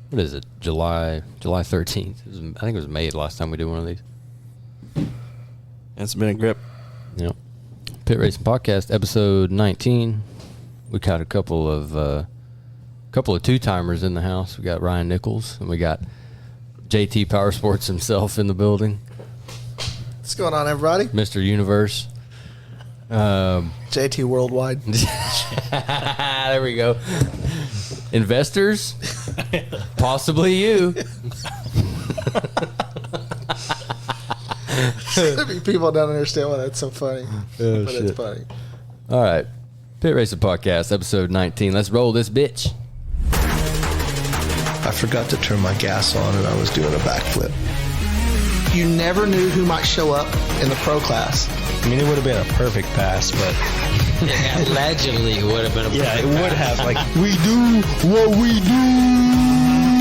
what is it? July 13th. I think it was May the last time we did one of these. It's been a grip. Yep. Pit Racing Podcast, episode 19. We got a couple of two-timers in the house. We got Ryan Nichols, and we got JT Power Sports himself in the building. What's going on, everybody? Mr. Universe. JT Worldwide. There we go. Investors? Possibly you. People don't understand why that's so funny. Oh, but shit. it's funny. All right. Pit Racing Podcast, episode 19. Let's roll this bitch. I forgot to turn my gas on and I was doing a backflip. You never knew who might show up in the pro class. I mean, it would have been a perfect pass, but Allegedly, it would have been a yeah, it would have. Like, We do what we do.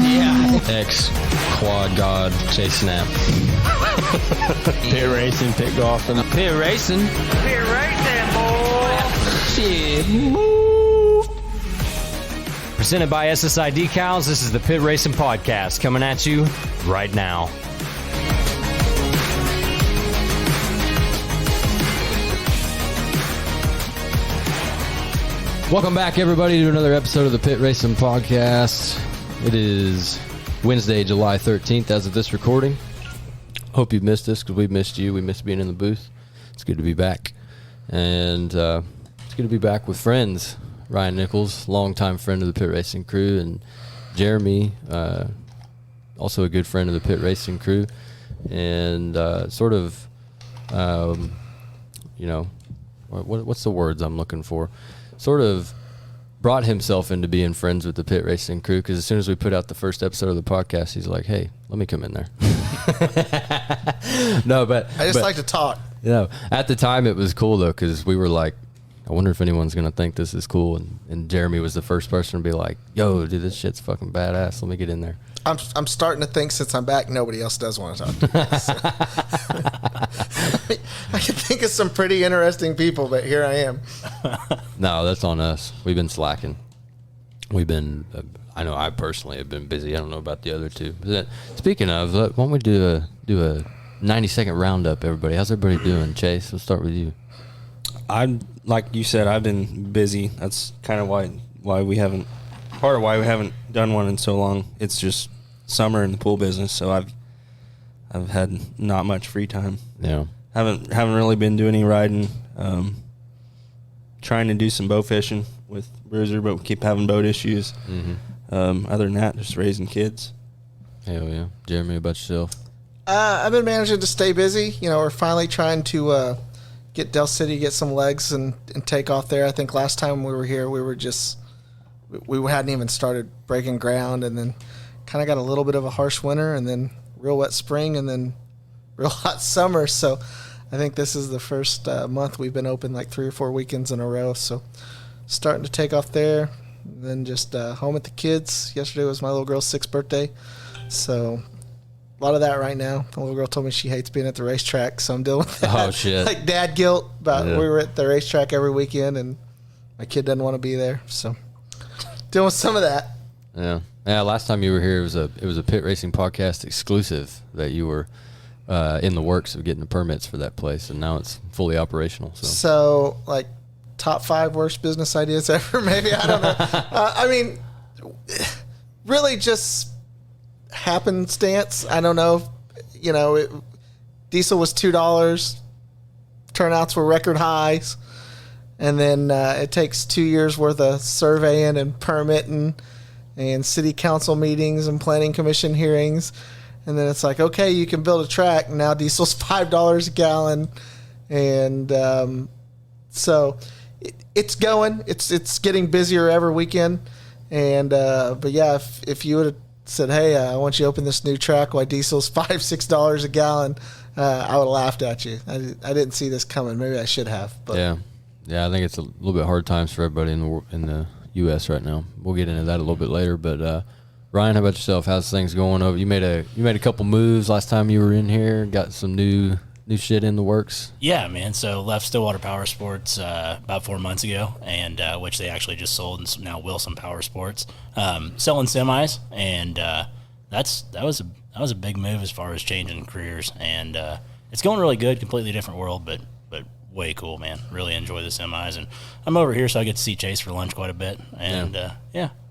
Yeah. X, quad god, Chase Snap. pit racing, pit golfing. Pit racing. Pit racing, boy. Shit, move. Presented by SSI Decals, this is the Pit Racing Podcast coming at you right now. Welcome back, everybody, to another episode of the Pit Racing Podcast. It is Wednesday, July 13th, as of this recording. Hope you've missed us, because we missed you. We missed being in the booth. It's good to be back. And it's good to be back with friends. Ryan Nichols, longtime friend of the Pit Racing crew, and Jeremy, also a good friend of the Pit Racing crew. And what's the words I'm looking for? Sort of brought himself into being friends with the Pit Racing crew, because as soon as we put out the first episode of the podcast, he's like, hey, let me come in there. I just like to talk. At the time it was cool, though, because we were like, I wonder if anyone's going to think this is cool. And Jeremy was the first person to be like, yo, dude, this shit's fucking badass. Let me get in there. I'm starting to think since I'm back, nobody else does want to talk to me. So. I can think of some pretty interesting people, but here I am. No, that's on us. We've been slacking. We've been, I know I personally have been busy. I don't know about the other two. But speaking of, why don't we do a 90-second roundup, everybody? How's everybody doing? Chase, let's start with you. I'm like you said, I've been busy. That's kind of why we haven't done one in so long. It's just summer in the pool business, so I've had not much free time. Yeah. Haven't really been doing any riding. Trying to do some bow fishing with Bruiser, but we keep having boat issues. Mm-hmm. Other than that, just raising kids. Hell yeah. Jeremy, about yourself? I've been managing to stay busy. You know, we're finally trying to get Del City, get some legs and take off there. I think last time we were here, we hadn't even started breaking ground, and then kind of got a little bit of a harsh winter, and then real wet spring, and then real hot summer. So I think this is the first month we've been open like 3 or 4 weekends in a row. So starting to take off there, and then just home with the kids. Yesterday was my little girl's 6th birthday. So a lot of that right now. The little girl told me she hates being at the racetrack, so I'm dealing with that. Oh, shit. Like dad guilt about we were at the racetrack every weekend, and my kid doesn't want to be there. So dealing with some of that. Yeah. Yeah, last time you were here, it was a Pit Racing Podcast exclusive that you were in the works of getting the permits for that place, and now it's fully operational. So like top 5 worst business ideas ever, maybe. I don't know. I mean, really just happenstance. I don't know. You know, diesel was $2. Turnouts were record highs. And then it takes 2 years worth of surveying and permitting and city council meetings and planning commission hearings. And then it's like, okay, you can build a track. Now diesel's $5 a gallon. And so it's going. It's getting busier every weekend. And but yeah, if you would have said, hey, I want you to open this new track while diesel's $5-6 a gallon, I would have laughed at you. I didn't see this coming. Maybe I should have. But yeah, I think it's a little bit hard times for everybody in the U.S. right now. We'll get into that a little bit later. But Ryan, how about yourself? How's things going over? You made a couple moves last time you were in here. Got some new new shit in the works? Yeah, man. So left Stillwater Power Sports about 4 months ago, and which they actually just sold, and now Wilson Power Sports, selling semis, and that was a big move as far as changing careers, and it's going really good. Completely different world, but way cool, man. Really enjoy the semis, and I'm over here, so I get to see Chase for lunch quite a bit, and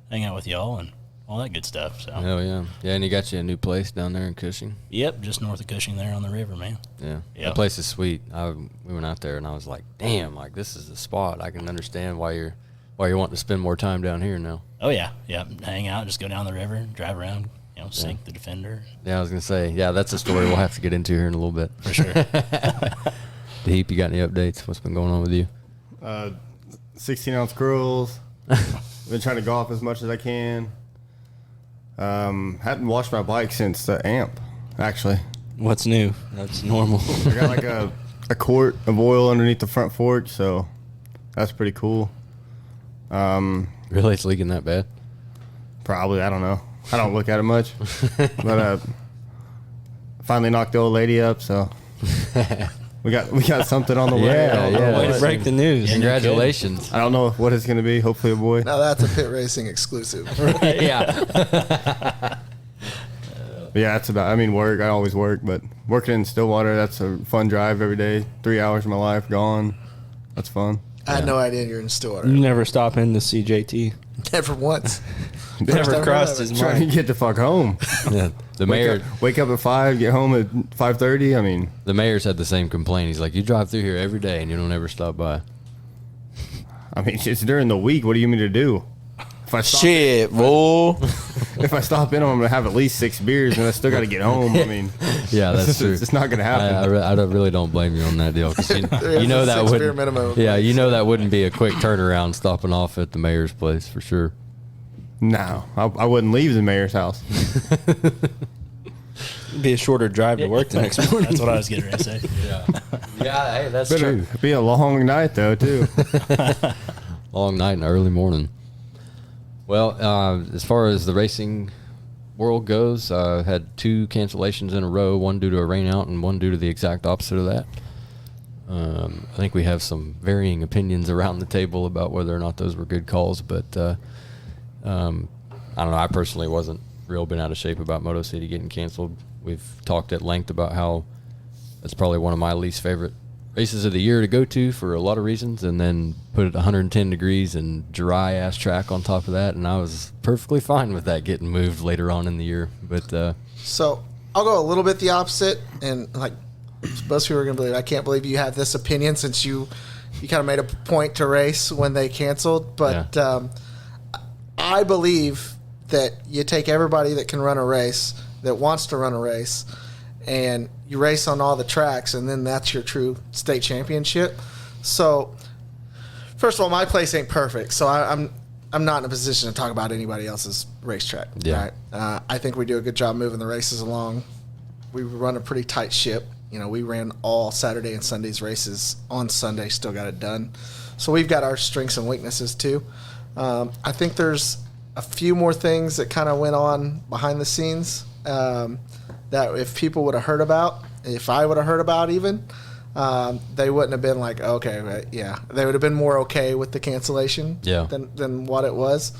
hang out with y'all and all that good stuff. So Hell yeah. Yeah, and you got you a new place down there in Cushing. Yep, just north of Cushing there on the river, man. Yeah. Yep. That place is sweet. We went out there and I was like, damn, like this is the spot. I can understand why you're wanting to spend more time down here now. Oh yeah, hang out, just go down the river, drive around, sink the Defender. Yeah, I was gonna say, that's a story we'll have to get into here in a little bit. For sure. Deep, you got any updates? What's been going on with you? 16-ounce grills. Been trying to golf as much as I can. Hadn't washed my bike since the amp, actually. What's new? That's normal. I got like a quart of oil underneath the front fork, so that's pretty cool. Really, it's leaking that bad? Probably, I don't know. I don't look at it much. But finally knocked the old lady up, so we got something on the way. Yeah. Way to break the news. Congratulations. I don't know what it's going to be. Hopefully a boy. Now that's a pit racing exclusive. Yeah. Yeah, that's about. I mean, work. I always work, but working in Stillwater, that's a fun drive every day. 3 hours of my life gone. That's fun. I had no idea you're in Stillwater. You never stop in to see JT. Never once. Never crossed his Trying to mind. get the fuck home. Yeah. The mayor Wake up at 5, get home at 5:30. I mean, the mayor's had the same complaint. He's like, you drive through here every day and you don't ever stop by. it's during the week. What do you mean to do? If I stop Shit, boy. if I stop in, I'm gonna have at least 6 beers, and I still got to get home. I mean, Yeah, that's true. It's not gonna happen. I really don't blame you on that deal. 'Cause you know that 6 beer wouldn't. minimum. Yeah, you know that wouldn't be a quick turnaround stopping off at the mayor's place for sure. No, I wouldn't leave the mayor's house. It'd be a shorter drive to work the next morning. That's what I was getting ready to say. Yeah, hey, that's It'd be a long night though too. Long night and early morning. Well, as far as the racing world goes, had 2 cancellations in a row, one due to a rain out and one due to the exact opposite of that. I think we have some varying opinions around the table about whether or not those were good calls, but I don't know. I personally wasn't real been out of shape about Moto City getting canceled. We've talked at length about how it's probably one of my least favorite races of the year to go to for a lot of reasons, and then put it 110 degrees and dry ass track on top of that, and I was perfectly fine with that getting moved later on in the year. But So I'll go a little bit the opposite, and like most people are going to believe, I can't believe you have this opinion since you kind of made a point to race when they canceled. But I believe that you take everybody that can run a race, that wants to run a race, and you race on all the tracks, and then that's your true state championship. So first of all, my place ain't perfect, so I'm not in a position to talk about anybody else's racetrack. Yeah. Right? I think we do a good job moving the races along. We run a pretty tight ship. We ran all Saturday and Sunday's races on Sunday, still got it done. So we've got our strengths and weaknesses too. I think there's a few more things that kind of went on behind the scenes that if people would have heard about, if I would have heard about even, they wouldn't have been like, okay, yeah. They would have been more okay with the cancellation than what it was.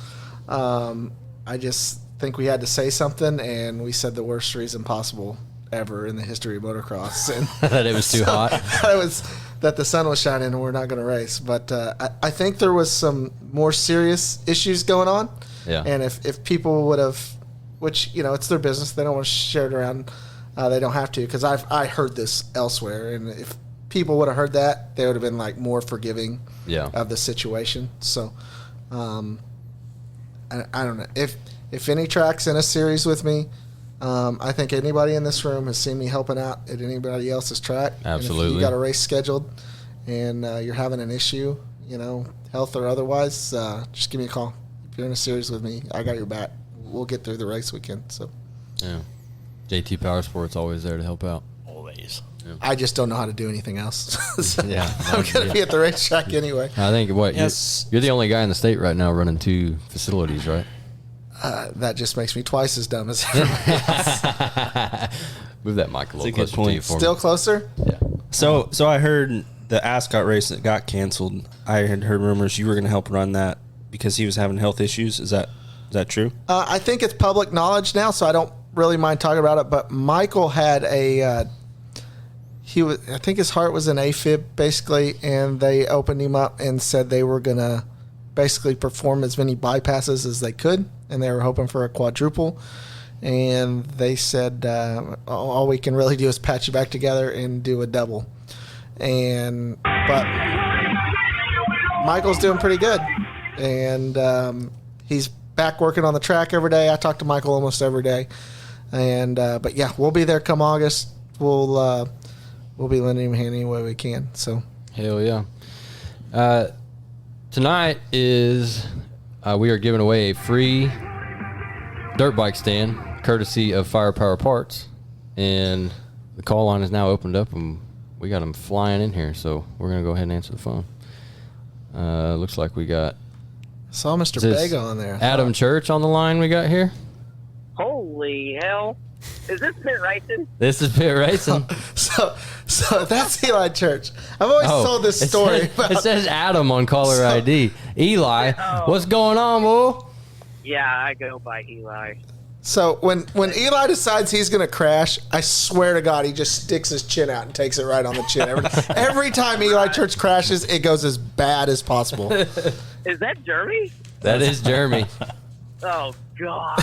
I just think we had to say something, and we said the worst reason possible ever in the history of motocross. And that it was too hot. That the sun was shining and we're not going to race. But I think there was some more serious issues going on. Yeah. And if people would have, which, it's their business. They don't want to share it around. They don't have to, because I heard this elsewhere. And if people would have heard that, they would have been like more forgiving of the situation. So I don't know. If any track's in a series with me, I think anybody in this room has seen me helping out at anybody else's track. Absolutely. And if you got a race scheduled and you're having an issue, health or otherwise, just give me a call. If you're in a series with me, I got your back. We'll get through the race weekend. So, Yeah. JT Power Sports always there to help out. Always. Yeah. I just don't know how to do anything else. So Yeah. I'm going to be at the racetrack anyway. I think Yes. you're the only guy in the state right now running 2 facilities, right? That just makes me twice as dumb as everybody else. Move that mic a little That's a good closer to you point. for Still me. closer? Yeah. So I heard the Ascot race that got canceled. I had heard rumors you were going to help run that because he was having health issues. Is that true? I think it's public knowledge now, so I don't really mind talking about it. But Michael had I think his heart was an AFib basically, and they opened him up and said they were going to basically perform as many bypasses as they could, and they were hoping for a quadruple. And they said all we can really do is patch you back together and do a double. But Michael's doing pretty good, and he's back working on the track every day. I talk to Michael almost every day, and but yeah, we'll be there come August. We'll be lending him a hand any way we can. So hell yeah. Tonight is we are giving away a free dirt bike stand courtesy of Firepower Parts, and the call line is now opened up, and we got them flying in here, so we're gonna go ahead and answer the phone. Looks like we got saw Mr. Bega on there. Adam Church on the line. We got here. Holy hell! Is this Pit Racing? This is Pit Racing. So that's Eli Church. I've always told this story. It says Adam on caller ID. Eli, what's going on, boy? Yeah, I go by Eli. So when Eli decides he's going to crash, I swear to God, he just sticks his chin out and takes it right on the chin. Every time Eli Church crashes, it goes as bad as possible. Is that Jeremy? That is Jeremy. Oh, God.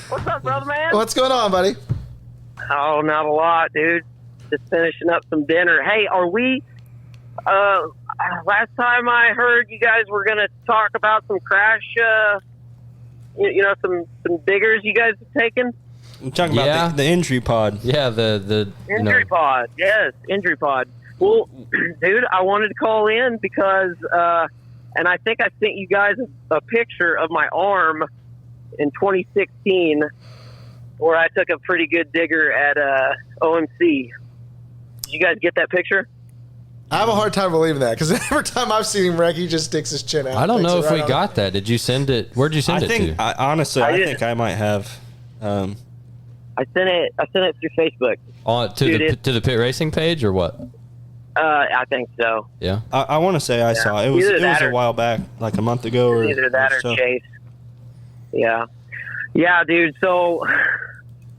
What's up, brother, man? What's going on, buddy? Oh, not a lot, dude. Just finishing up some dinner. Hey, are we... last time I heard you guys were going to talk about some crash... some diggers you guys have taken. I'm talking about the injury pod. Yeah, the injury pod. Yes, injury pod. Well, dude, I wanted to call in because, and I think I sent you guys a picture of my arm in 2016, where I took a pretty good digger at OMC. Did you guys get that picture? I have a hard time believing that because every time I've seen him wreck, he just sticks his chin out. I don't know if we got that. Did you send it? Where'd you send it to? Honestly, I think I might have. I sent it through Facebook. To the Pit Racing page or what? I think so. Yeah. I want to say I saw it. It was a while back, like a month ago, or either that or so. Chase. Yeah, dude. So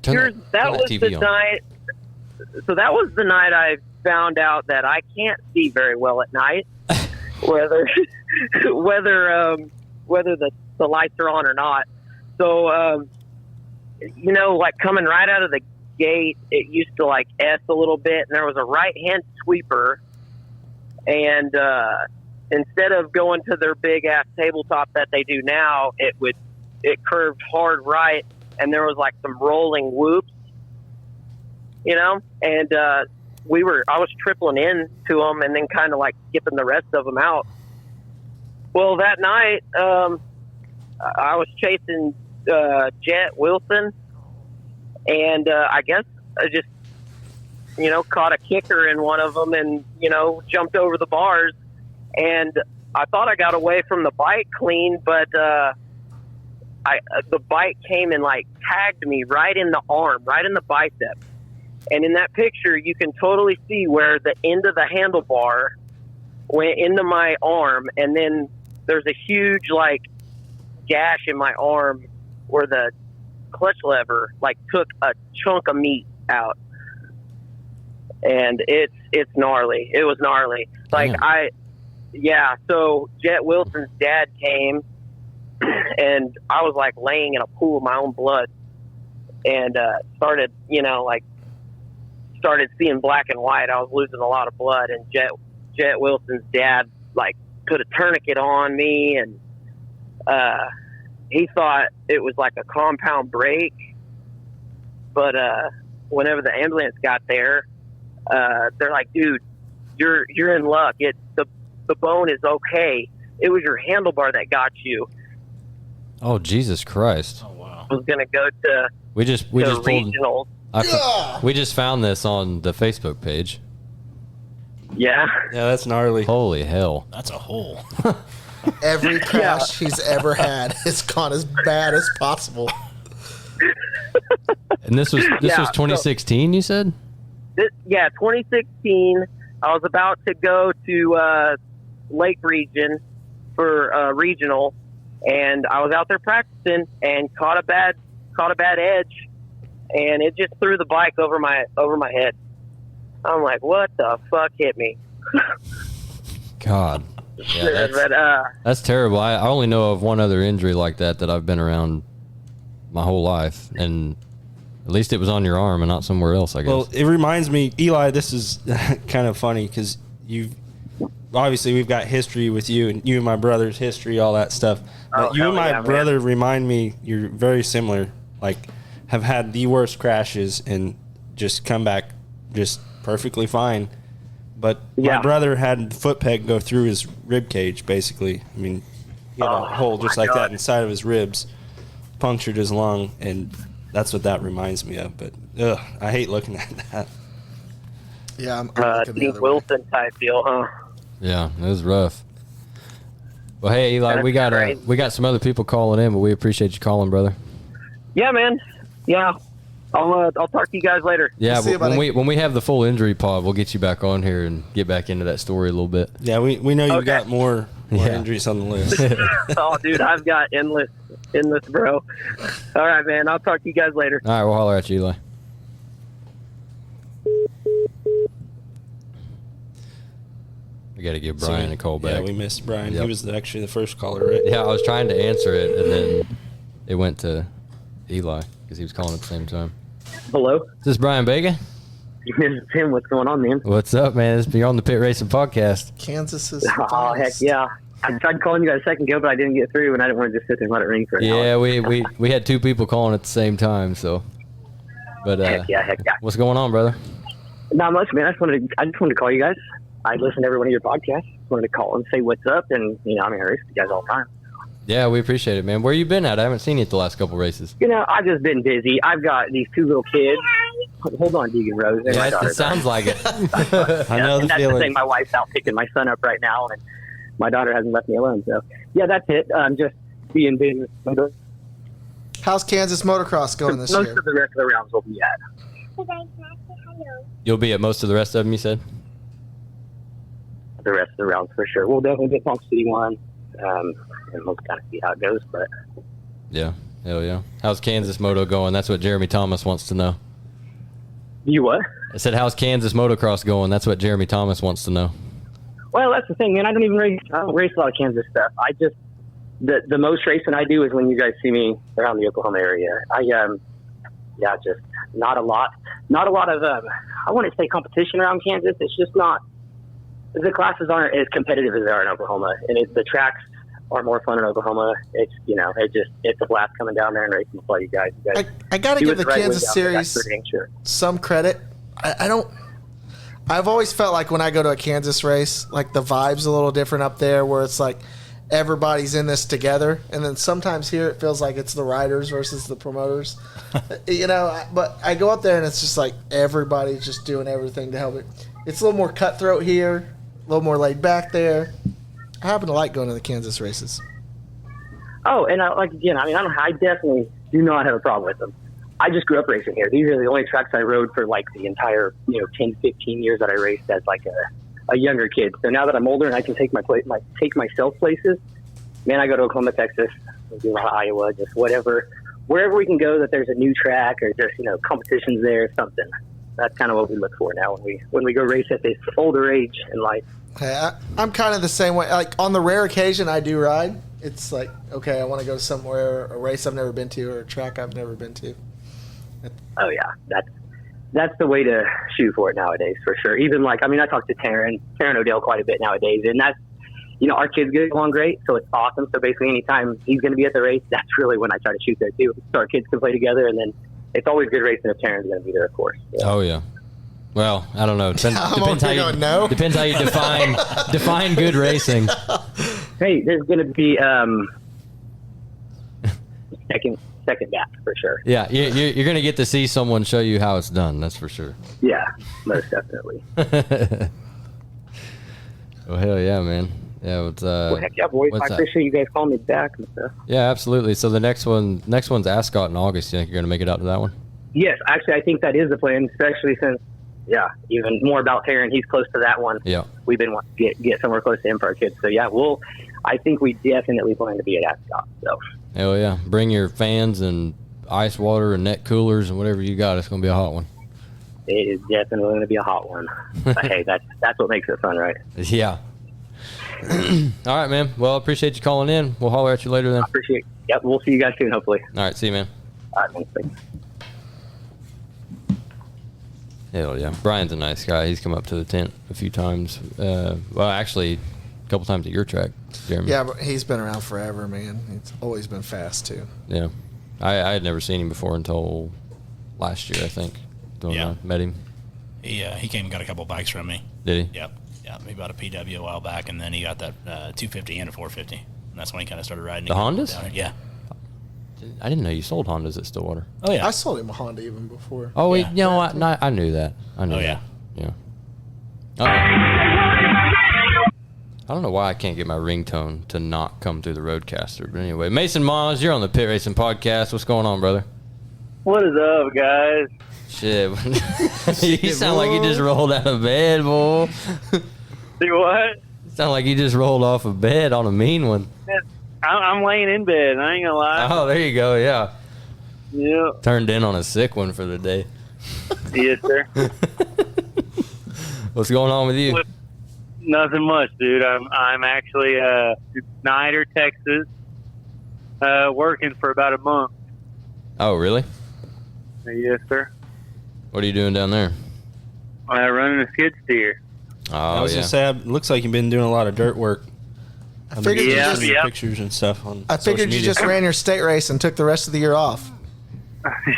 that was the night. So that was the night I found out that I can't see very well at night, whether the lights are on or not. So, like coming right out of the gate, it used to like S a little bit, and there was a right-hand sweeper, and instead of going to their big-ass tabletop that they do now, it curved hard right, and there was like some rolling whoops, and I was tripling in to them and then kind of like skipping the rest of them out. Well, that night, I was chasing Jett Wilson, and I guess I just, caught a kicker in one of them and, jumped over the bars. And I thought I got away from the bike clean, but the bike came and like tagged me right in the arm, right in the bicep. And in that picture, you can totally see where the end of the handlebar went into my arm, and then there's a huge like gash in my arm where the clutch lever like took a chunk of meat out, and it's gnarly. It was gnarly. Like So Jett Wilson's dad came, and I was like laying in a pool of my own blood, and started seeing black and white. I was losing a lot of blood, and Jett Wilson's dad like put a tourniquet on me, and he thought it was like a compound break. But whenever the ambulance got there, they're like, "Dude, you're in luck. The bone is okay. It was your handlebar that got you." Oh, Jesus Christ! Oh wow! I was gonna go to we just regionals. We just found this on the Facebook page. Yeah, that's gnarly. Holy hell! That's a hole. Every crash he's ever had has gone as bad as possible. And this was 2016. You said? 2016. I was about to go to Lake Region for regional, and I was out there practicing and caught a bad edge, and it just threw the bike over my head. I'm like, what the fuck hit me? God. Yeah, that's terrible. I only know of one other injury like that I've been around my whole life, and at least it was on your arm and not somewhere else, I guess. Well, it reminds me, Eli, this is kind of funny because obviously we've got history with you and my brother's history, all that stuff. But you and my brother remind me, you're very similar, like have had the worst crashes and just come back just perfectly fine. But my brother had foot peg go through his rib cage, basically. I mean, he had a hole just like that inside of his ribs, punctured his lung, and that's what that reminds me of. But I hate looking at that. Yeah, I'm looking the other Wilson type deal, huh? Yeah, it was rough. Well, hey, Eli, we got some other people calling in, but we appreciate you calling, brother. Yeah, man. Yeah. I'll talk to you guys later. Yeah, when we have the full injury pod, we'll get you back on here and get back into that story a little bit. Yeah, we know you got more injuries on the list. Oh, dude, I've got endless, bro. All right, man. I'll talk to you guys later. All right, we'll holler at you, Eli. We got to give Brian a call back. Yeah, we missed Brian. Yep. He was actually the first caller, right? Yeah, I was trying to answer it, and then it went to Eli because he was calling at the same time. Hello? Is this Brian Bega? This is Tim. What's going on, man? What's up, man? You're on the Pit Racing Podcast. Kansas is Oh, heck yeah. I tried calling you guys a second ago, but I didn't get through, and I didn't want to just sit there and let it ring for an hour. Yeah, we had two people calling at the same time, so. But Heck yeah. what's going on, brother? Not much, man. I just wanted to call you guys. I listen to every one of your podcasts. Wanted to call and say what's up, and I race with you guys all the time. Yeah, we appreciate it, man. Where you been at? I haven't seen you at the last couple races. I've just been busy. I've got these two little kids. Hold on, Deegan Rose. Yeah, it sounds like it. I know the that's feeling. The thing. My wife's out picking my son up right now, and my daughter hasn't left me alone. So, yeah, that's it. Just being busy. How's Kansas motocross going this year? Most of the rest of the rounds will be at. You'll be at most of the rest of them, you said? The rest of the rounds for sure. We'll definitely get Palm City one, and we'll kind of see how it goes. But yeah, hell yeah. How's Kansas Moto going? That's what Jeremy Thomas wants to know. You what? I said, how's Kansas motocross going? That's what Jeremy Thomas wants to know. Well, that's the thing, man. I don't race a lot of Kansas stuff. I just the most racing I do is when you guys see me around the Oklahoma area. Just not a lot of I want to say competition around Kansas. It's just not. The classes aren't as competitive as they are in Oklahoma, and the tracks are more fun in Oklahoma. It's it's a blast coming down there and racing with all you guys. I got to give the Kansas series some credit. I've always felt like when I go to a Kansas race, like the vibe's a little different up there, where it's like everybody's in this together, and then sometimes here it feels like it's the riders versus the promoters. But I go up there and it's just like everybody's just doing everything to help it. It's a little more cutthroat here, a little more laid back there. I happen to like going to the Kansas races. Oh, and I definitely do not have a problem with them. I just grew up racing here. These are the only tracks I rode for like the entire 10, 15 years that I raced as like a younger kid. So now that I'm older and I can take myself places, man, I go to Oklahoma, Texas, do a lot of Iowa, just whatever, wherever we can go that there's a new track or just competitions there, something. That's kind of what we look for now when we go race at this older age in life. Hey, I'm kind of the same way. Like on the rare occasion I do ride, it's like, okay, I want to go somewhere, a race I've never been to or a track I've never been to. Oh yeah, that's the way to shoot for it nowadays for sure. Even I talk to Taryn O'Dell quite a bit nowadays, and that's our kids get along great, so it's awesome. So basically, anytime he's going to be at the race, that's really when I try to shoot there too. So our kids can play together, and then it's always good racing if Taryn's going to be there, of course. Yeah. Oh yeah. Well, I don't know. Depends how you define good racing. Hey, there's going to be second back for sure. Yeah, you're going to get to see someone show you how it's done. That's for sure. Yeah, most definitely. Oh hell yeah, man! Yeah, it's well, heck yeah, boys! I appreciate you guys calling me back and stuff. Yeah, absolutely. So the next one's Ascot in August. You think you're going to make it out to that one? Yes, actually, I think that is the plan, especially since yeah, even more about Taryn. He's close to that one. Yeah. We've been wanting to get somewhere close to him for our kids. So yeah, I think we definitely plan to be at Ascot. So. Hell yeah. Bring your fans and ice water and neck coolers and whatever you got. It's going to be a hot one. It is definitely going to be a hot one. But hey, that's what makes it fun, right? Yeah. All right, man. Well, I appreciate you calling in. We'll holler at you later then. I appreciate it. Yep, we'll see you guys soon, hopefully. All right, see you, man. All right, man. Thanks. Hell yeah. Brian's a nice guy. He's come up to the tent a few times. Well, actually, a couple times at your track, Jeremy. Yeah, but he's been around forever, man. He's always been fast, too. Yeah. I had never seen him before until last year, I think. When I met him. He came and got a couple bikes from me. Did he? Yep. Yeah, he bought a PW a while back, and then he got that 250 and a 450. And that's when he kind of started riding. The Hondas? Yeah. I didn't know you sold Hondas at Stillwater. Oh, yeah. I sold him a Honda even before. Oh, Yeah. you know what? I knew that. I knew that. Yeah. I don't know why I can't get my ringtone to not come through the Roadcaster. But anyway, Mason Miles, you're on the Pit Racing Podcast. What's going on, brother? What is up, guys? Shit. You sound like you just rolled out of bed, boy. Do what? You sound like you just rolled off of bed on a mean one. I'm laying in bed. I ain't gonna lie. Oh, there you go. Yeah. Yeah. Turned in on a sick one for the day. Yes, sir. What's going on with you? Nothing much, dude. I'm actually Snyder, Texas, working for about a month. Oh, really? Yes, sir. What are you doing down there? Running a skid steer. Oh, I was gonna say, it looks like you've been doing a lot of dirt work. I figured you Yeah, just, yeah. Pictures and stuff on. I figured social you media. just ran your state race and took the rest of the year off.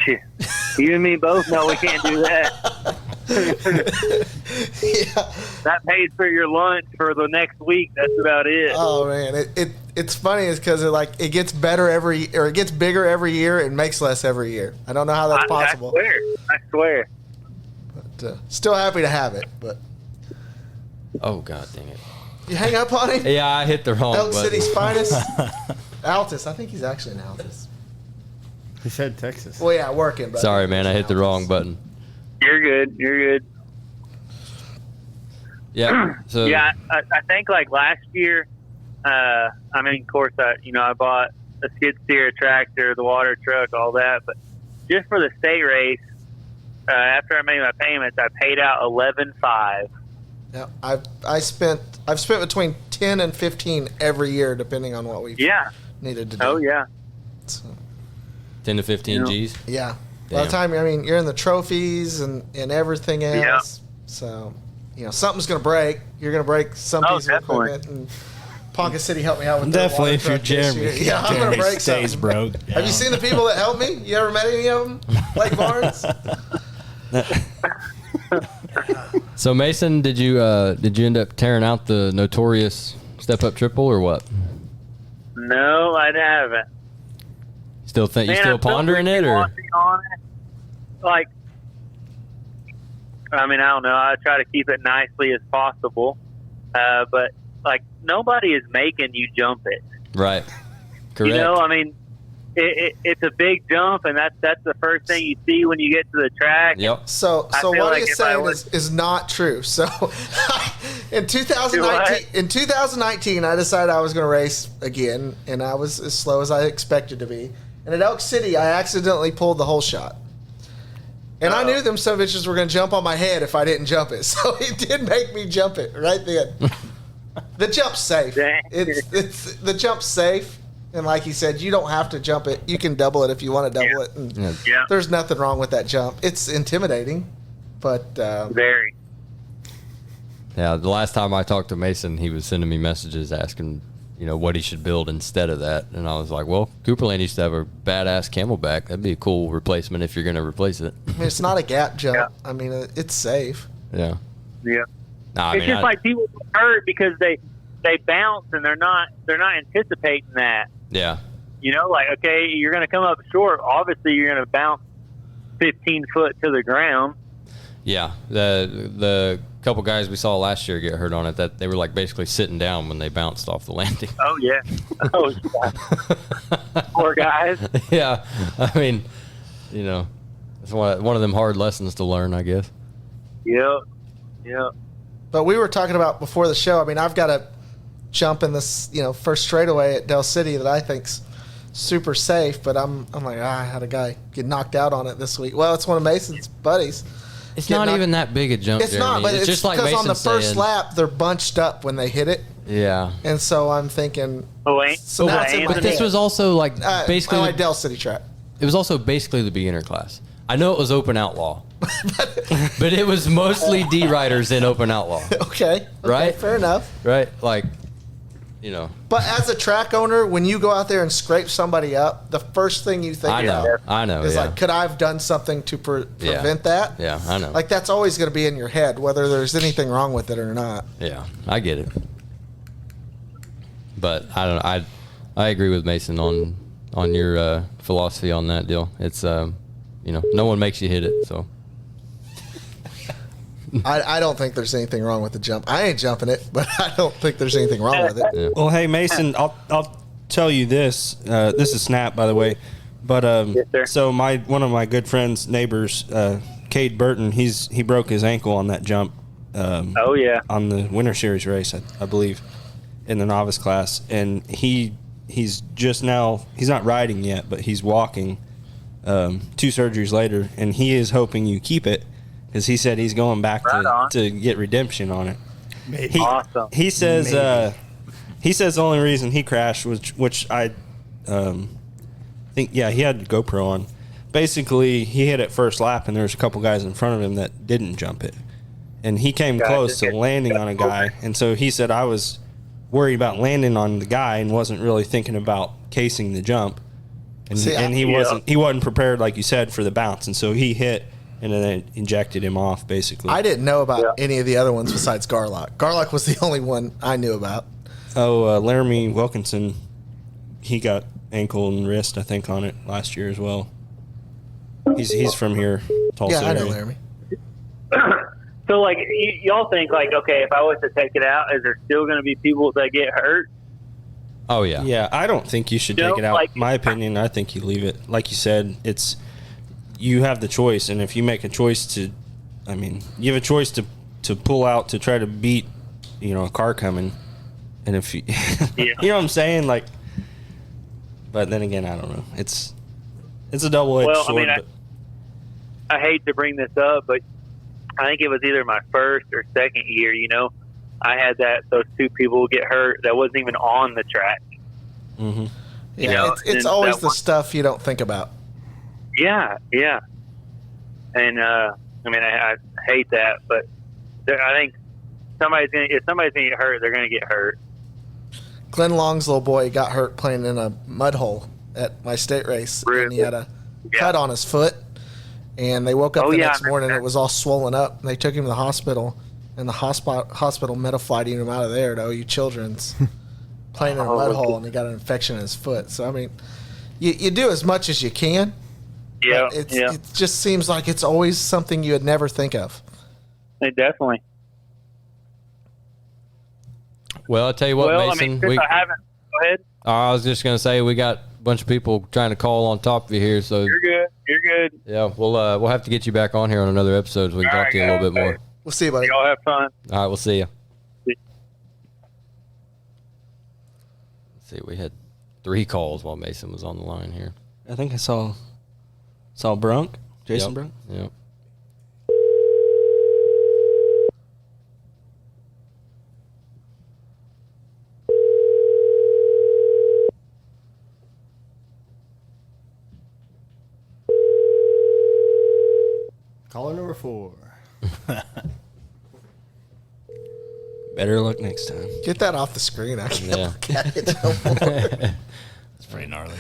Shit. You and me both know we can't do that. Yeah. That pays for your lunch for the next week. That's about it. Oh man, it's funny is because it gets better it gets bigger every year and makes less every year. I don't know how that's possible. I swear. But, still happy to have it, but Oh, God dang it. you hang up on him. Yeah, I hit the wrong Elk button. City's finest, Altus. I think he's actually in Altus. He said Texas. Well, yeah, working. But Sorry, man. I hit the wrong button. You're good. You're good. Yeah. So Yeah, I think like last year, I mean, of course, I bought a skid steer, a tractor, the water truck, all that. But just for the state race, after I made my payments, I paid out $11,500. Yeah, I've spent between 10 and 15 every year, depending on what we've needed to do. Oh yeah. So, 10 to 15 G's. yeah. By Damn. the time you're in the trophies and everything else, so something's gonna break. You're gonna break some piece of definitely. equipment. And Ponca City helped me out with their Definitely, water if you're truck this Jeremy. year. Yeah, I'm gonna break Stays something. broke. Have you seen the people that helped me? You ever met any of them? Blake Barnes? So Mason, did you end up tearing out the notorious step up triple or what? No, I haven't. Still think you Man, still I'm pondering it or? watching on it. Like, I mean, I don't know. I try to keep it nicely as possible, but like nobody is making you jump it. Right. Correct. I mean, it's a big jump, and that's the first thing you see when you get to the track. Yep. So I feel what like he's if I saying was- is not true. So in 2019, I decided I was going to race again, and I was as slow as I expected to be. And at Elk City, I accidentally pulled the whole shot. And I knew them some bitches were going to jump on my head if I didn't jump it. So it did make me jump it right then. The jump's safe. Dang. It's the jump's safe. And like he said, you don't have to jump it. You can double it if you want to double it. And Yeah. there's nothing wrong with that jump. It's intimidating, but Very. Yeah. The last time I talked to Mason, he was sending me messages asking, what he should build instead of that. And I was like, well, Cooperland used to have a badass Camelback. That'd be a cool replacement if you're going to replace it. I mean, it's not a gap jump. Yeah. I mean, it's safe. Yeah. Yeah. Nah, It's just like people get hurt because they bounce and they're not anticipating that. yeah. Like, okay, you're going to come up short. Obviously, you're going to bounce 15 foot to the ground. Yeah. The couple guys we saw last year get hurt on it, that they were like basically sitting down when they bounced off the landing. Oh yeah. Oh yeah. Poor guys. Yeah. I mean, it's one of them hard lessons to learn, I guess. Yep. But we were talking about before the show. I mean, I've got a jump in this, first straightaway at Del City that I think's super safe. But I'm like, I had a guy get knocked out on it this week. Well, it's one of Mason's buddies. It's not even that big a jump. It's Jeremy. not, but it's just like because on the Mason's first saying. lap they're bunched up when they hit it, Yeah. and so I'm thinking. So now it's in my But this head. was also like basically I like Del City track. it was also basically the beginner class. I know it was open outlaw, but it was mostly D riders in open outlaw, Okay, Right? fair enough. right? Like, But as a track owner, when you go out there and scrape somebody up, the first thing you think I know. is Yeah. like, could I have done something to prevent that? Yeah, I know. Like that's always going to be in your head, whether there's anything wrong with it or not. Yeah, I get it. But I don't know. I agree with Mason on your philosophy on that deal. It's no one makes you hit it, so I don't think there's anything wrong with the jump. I ain't jumping it, but I don't think there's anything wrong with it. yeah. Well, hey Mason, I'll tell you this. This is Snap, by the way. But Yes, sir. so one of my good friends, neighbors, Cade Burton, he broke his ankle on that jump. Oh yeah. On the Winter Series race, I believe, in the novice class, and he's just now, he's not riding yet, but he's walking. 2 surgeries later, and he is hoping you keep it because he said he's going back to get redemption on it. Awesome. He says the only reason he crashed was, which I think, he had GoPro on. Basically, he hit it first lap, and there was a couple guys in front of him that didn't jump it, and he came close to landing on a guy. And so he said, I was worried about landing on the guy and wasn't really thinking about casing the jump. And, he wasn't prepared, like you said, for the bounce, and so he hit and then injected him off, basically. I didn't know about any of the other ones besides Garlock. Garlock was the only one I knew about. Laramie Wilkinson, he got ankle and wrist, I think, on it last year as well. He's from here, Tulsa. Yeah, I know area. Laramie. So, like, y'all think, like, okay, if I was to take it out, is there still going to be people that get hurt? Oh yeah. Yeah, I don't think you should take it out. Like, my opinion, I think you leave it. Like you said, you have the choice, and if you make a choice you have a choice to pull out to try to beat, a car coming, and if you, you know what I'm saying, like. But then again, I don't know. It's a double-edged sword. I hate to bring this up, but I think it was either my first or second year. I had those 2 people get hurt that wasn't even on the track. Mm-hmm. Yeah, it's always the stuff you don't think about. Yeah. And I hate that, but I think if somebody's gonna get hurt, they're gonna get hurt. Glenn Long's little boy got hurt playing in a mud hole at my state race, and he had a cut on his foot. And they woke up the next morning, and it was all swollen up. And they took him to the hospital. And the hospital metaflighting him out of there to OU Children's, playing in a mud hole, and he got an infection in his foot. So, I mean, you do as much as you can. Yeah, It just seems like it's always something you would never think of. Definitely. Well, I'll tell you what, Mason. Chris, I haven't. Go ahead. I was just gonna say we got a bunch of people trying to call on top of you here, so You're good. yeah, we'll have to get you back on here on another episode so we can talk to you a little bit more. We'll see you, buddy. Y'all have fun. All right, we'll see you. Let's see, we had 3 calls while Mason was on the line here. I think I saw Brunk, Jason Brunk. Yep. Caller number 4. Better luck next time. Get that off the screen. I can't Yeah. look at it no more. It's pretty gnarly.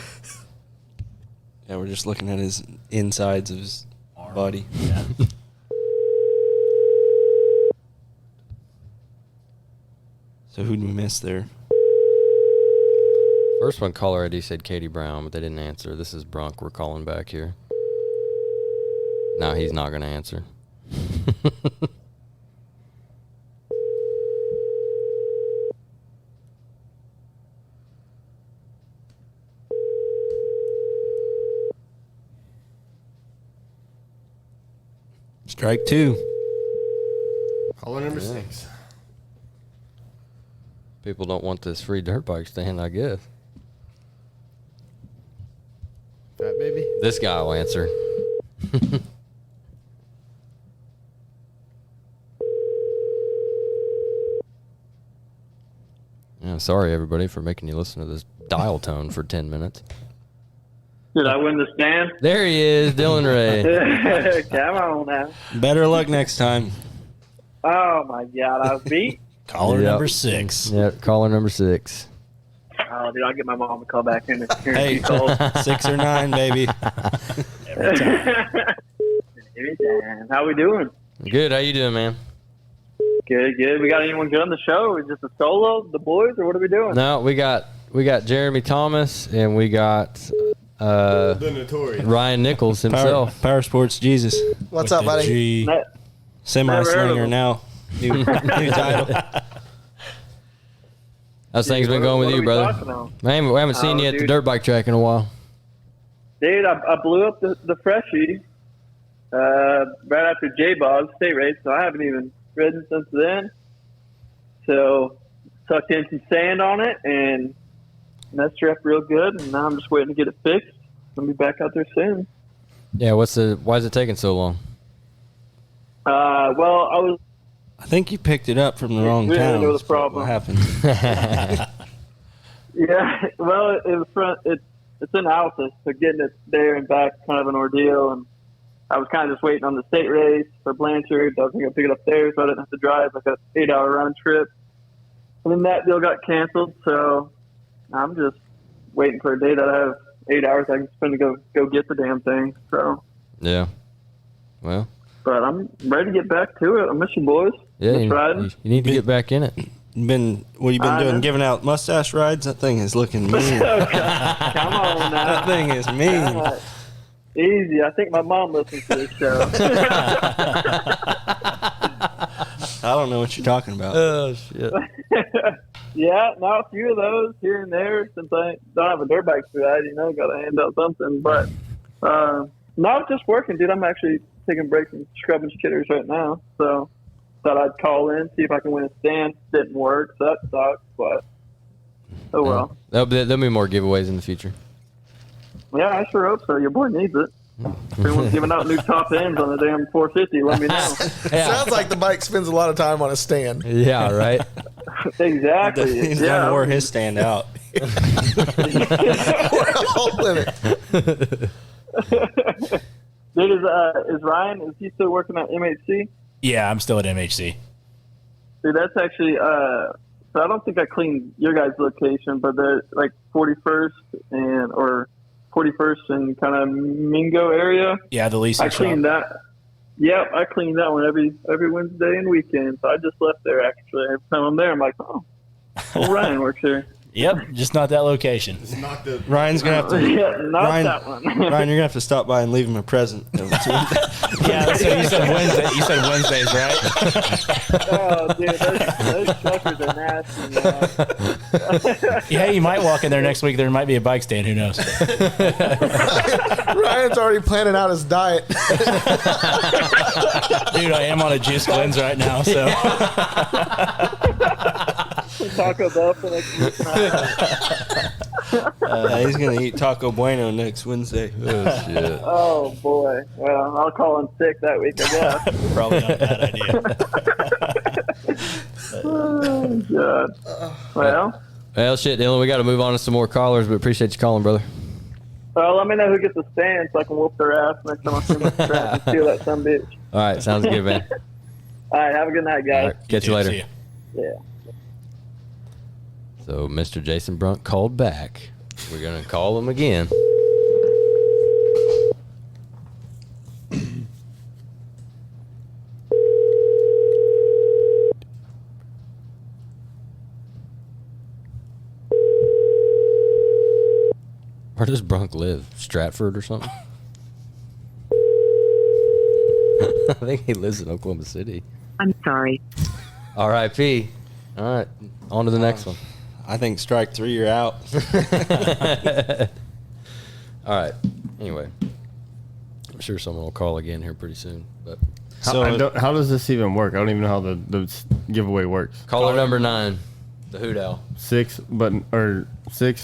Yeah, we're just looking at his insides of his body. Yeah. So who'd we miss there? First one caller ID said Katie Brown, but they didn't answer. This is Brunk. We're calling back here. No, he's not going to answer. Strike 2. Caller number 6. People don't want this free dirt bike stand, I guess. Fat baby. This guy will answer. Yeah, sorry, everybody, for making you listen to this dial tone for 10 minutes. Did I win the stand? There he is, Dylan Ray. Come on now. Better luck next time. Oh, my God. I was beat. Caller Yep. number 6. Yeah, caller number 6. Oh, dude, I'll get my mom to call back in. Hey, 6 or 9, baby. Every time. Anytime. How we doing? Good, how you doing, man? Good, good. We got anyone good on the show? Is this a solo, the boys, or what are we doing? No, we got Jeremy Thomas, and we got The notorious. Ryan Nichols himself. Power Sports Jesus. What's With up, the buddy? G. Semi-slinger now. New title. How's things been going with What are you, we brother? talking about? Man, we haven't seen Oh, you at the dude. dirt bike track in a while. Dude, I blew up the freshie right after J-Bog state race, so I haven't even ridden since then. So sucked in some sand on it and messed her up real good, and now I'm just waiting to get it fixed. I'll be back out there soon. Yeah, why is it taking so long? Well, I was I think you picked it up from the wrong Yeah, town. there was a That's what problem. happened. Yeah, well, it was it's in Alpha, so getting it there and back is kind of an ordeal. And I was kind of just waiting on the state race for Blanchard. I was going to pick it up there, so I didn't have to drive like an 8-hour round trip. And then that deal got canceled, so I'm just waiting for a day that I have 8 hours I can spend to go get the damn thing. So, Yeah. Well, but I'm ready to get back to it. I miss you boys. yeah, Miss you riding. need to get back in it. What you been I doing? know. Giving out mustache rides? That thing is looking mean. Come on now. That thing is mean. God. Easy. I think my mom listens to this show. I don't know what you're talking about. Oh, shit. Yeah, now a few of those here and there since I don't have a dirt bike to ride, got to hand out something. But no, just working, dude. I'm actually taking breaks and scrubbing chitters right now. So thought I'd call in, see if I can win a stand. Didn't work, so that sucks, but oh well. There'll be more giveaways in the future. Yeah, I sure hope so. Your boy needs it. If anyone's giving out new top ends on the damn 450, let me know. Sounds like the bike spends a lot of time on a stand. Yeah, right? Exactly. He's yeah. done wore his stand out. We're all in it. Dude, is Ryan, is he still working at MHC? Yeah, I'm still at MHC. Dude, that's actually, so I don't think I cleaned your guys' location, but they're like 41st or 41st and kind of Mingo area. Yeah, the leasing I cleaned shop. that. Yep, I clean that one every Wednesday and weekend. So I just left there actually. Every time I'm there, I'm like, oh, well, Ryan works here. Yep, just not that location. Not the Ryan's gonna have to. Yeah, not Ryan, that one. Ryan, you're gonna have to stop by and leave him a present. Yeah, so you said Wednesday. You said Wednesdays, right? Oh, dude, those suckers are nasty, man. Yeah, you might walk in there next week. There might be a bike stand. Who knows? Ryan's already planning out his diet. Dude, I am on a juice cleanse right now, so Taco Bell for next week. He's gonna eat Taco Bueno next Wednesday. Oh, shit. Oh, boy. Well, I'll call in sick that week, I guess. probably not a bad idea. Oh, God. Well, Well, shit, Dylan, we got to move on to some more callers, but appreciate you calling, brother. let me know who gets the stand so I can whoop their ass next time I see them scratch and steal that some bitch. All right, sounds good, man. All right, have a good night, All guys. right, catch you later. See ya. Yeah. So Mr. Jason Brunt called back. We're going to call him again. Where does Brunk live? Stratford or something? I think he lives in Oklahoma City. I'm sorry. R.I.P. All right, on to the next one. I think strike 3, you're out. All right. Anyway, I'm sure someone will call again here pretty soon. But How does this even work? I don't even know how the giveaway works. Caller number 9, the Hoot Owl. 6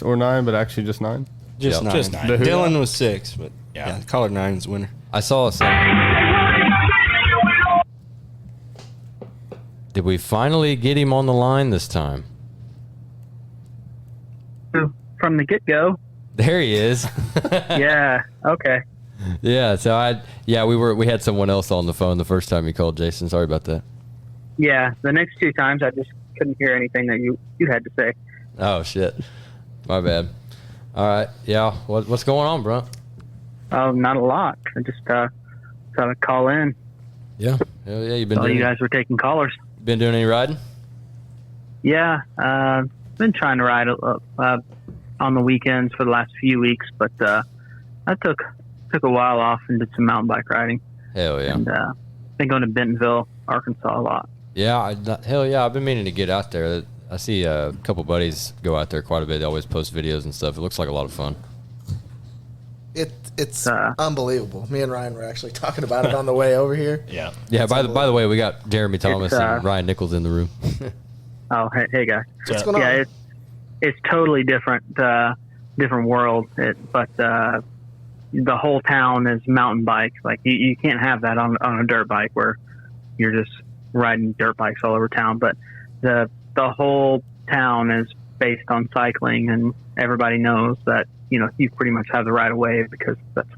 or 9, but actually just 9. Just Yep. 9. Just 9. Dylan was 6, but yeah, caller 9 is the winner. I saw some. Did we finally get him on the line this time? From the get-go. There he is. Yeah. Okay. Yeah. So we had someone else on the phone the first time you called, Jason. Sorry about that. Yeah. The next 2 times, I just couldn't hear anything that you had to say. Oh shit. My bad. All right. Yeah. What's going on, bro? Oh, not a lot. I just thought I'd call in. Yeah. Hell yeah. You've been While doing, you guys were taking callers. been doing any riding? Yeah. Been trying to ride on the weekends for the last few weeks, but I took a while off and did some mountain bike riding. Hell yeah. And been going to Bentonville, Arkansas a lot. Yeah. Hell yeah. I've been meaning to get out there. I see a couple buddies go out there quite a bit. They always post videos and stuff. It looks like a lot of fun. It's unbelievable. Me and Ryan were actually talking about it on the way over here. Yeah. Yeah. By the way, we got Jeremy Thomas and Ryan Nichols in the room. Oh, hey guys. What's going on? Yeah, it's totally different world. But the whole town is mountain bike. Like you can't have that on a dirt bike where you're just riding dirt bikes all over town. But the whole town is based on cycling, and everybody knows that you pretty much have the right of way because that's.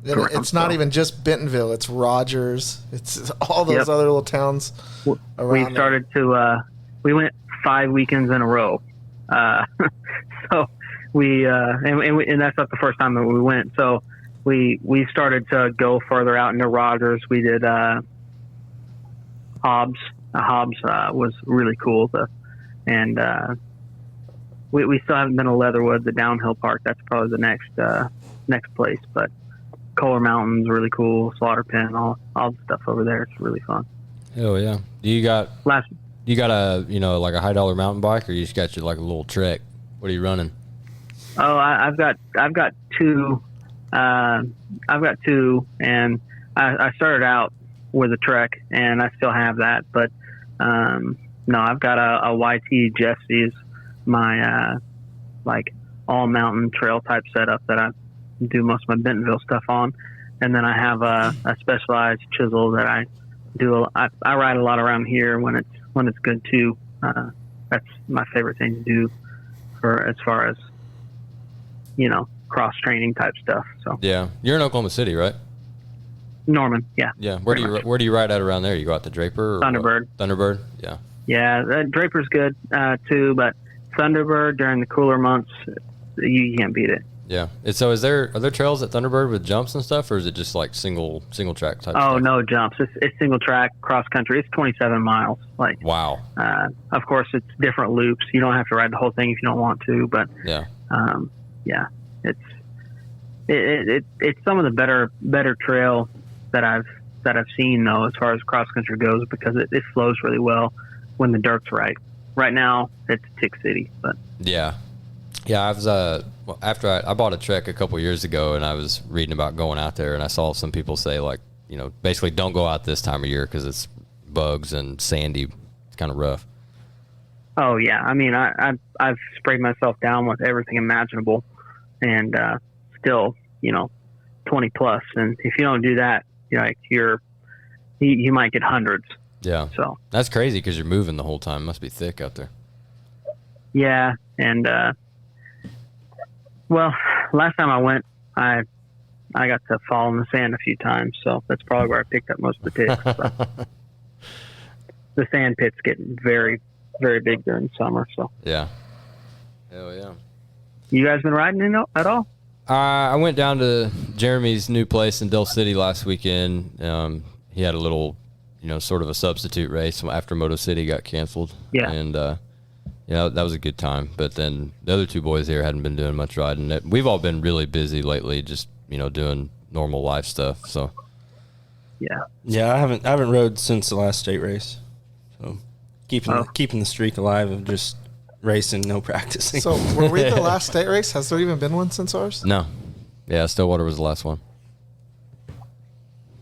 It's not even just Bentonville. It's Rogers. It's all those other little towns around. We went 5 weekends in a row. So and that's not the first time that we went. So we started to go further out into Rogers. We did Hobbs. Hobbs was really cool. We still haven't been to Leatherwood, the downhill park. That's probably the next place. But Kohler Mountain's really cool. Slaughter Pen, all the stuff over there. It's really fun. Hell yeah. You got a like a high dollar mountain bike, or you just got your like a little Trek? What are you running? Oh, I've got 2. I've got 2, and I started out with a Trek, and I still have that. But no, I've got a YT Jesse's, my like all mountain trail type setup that I do most of my Bentonville stuff on, and then I have a Specialized chisel that I do. I ride a lot around here when it's good too. That's my favorite thing to do for as far as cross training type stuff. So Yeah, you're in Oklahoma City, right? Norman, yeah. Yeah. Where do you ride at around there? You go out to Draper? Or Thunderbird. What? Thunderbird. Yeah. Yeah, Draper's good too, but Thunderbird during the cooler months, you can't beat it. Yeah. Are there trails at Thunderbird with jumps and stuff, or is it just like single track type? Oh, stuff? no jumps. It's single track cross country. It's 27 miles. Like Wow. Of course, it's different loops. You don't have to ride the whole thing if you don't want to, but Yeah. yeah, it's some of the better trail that I've seen though, as far as cross country goes, because it flows really well when the dirt's right. Right now, it's Tick City, but Yeah. Yeah, I was after I bought a Trek a couple years ago, and I was reading about going out there, and I saw some people say like, basically don't go out this time of year because it's bugs and sandy. It's kind of rough. oh yeah, I mean I've sprayed myself down with everything imaginable, and still 20 plus, and if you don't do that, you might get hundreds. Yeah. So That's crazy because you're moving the whole time. Must be thick out there. yeah, and well, last time I went, I got to fall in the sand a few times, so that's probably where I picked up most of the ticks. But the sand pits get very, very big during the summer. So Yeah. Hell yeah. you guys been riding at all? I went down to Jeremy's new place in Del City last weekend. He had a little, sort of a substitute race after Moto City got canceled. Yeah. And, that was a good time. But then the other 2 boys here hadn't been doing much riding. We've all been really busy lately, just, doing normal life stuff. So, Yeah. Yeah, I haven't rode since the last state race. So keeping the streak alive of just racing, no practicing. So were we the last state race? Has there even been one since ours? no. Yeah, Stillwater was the last one.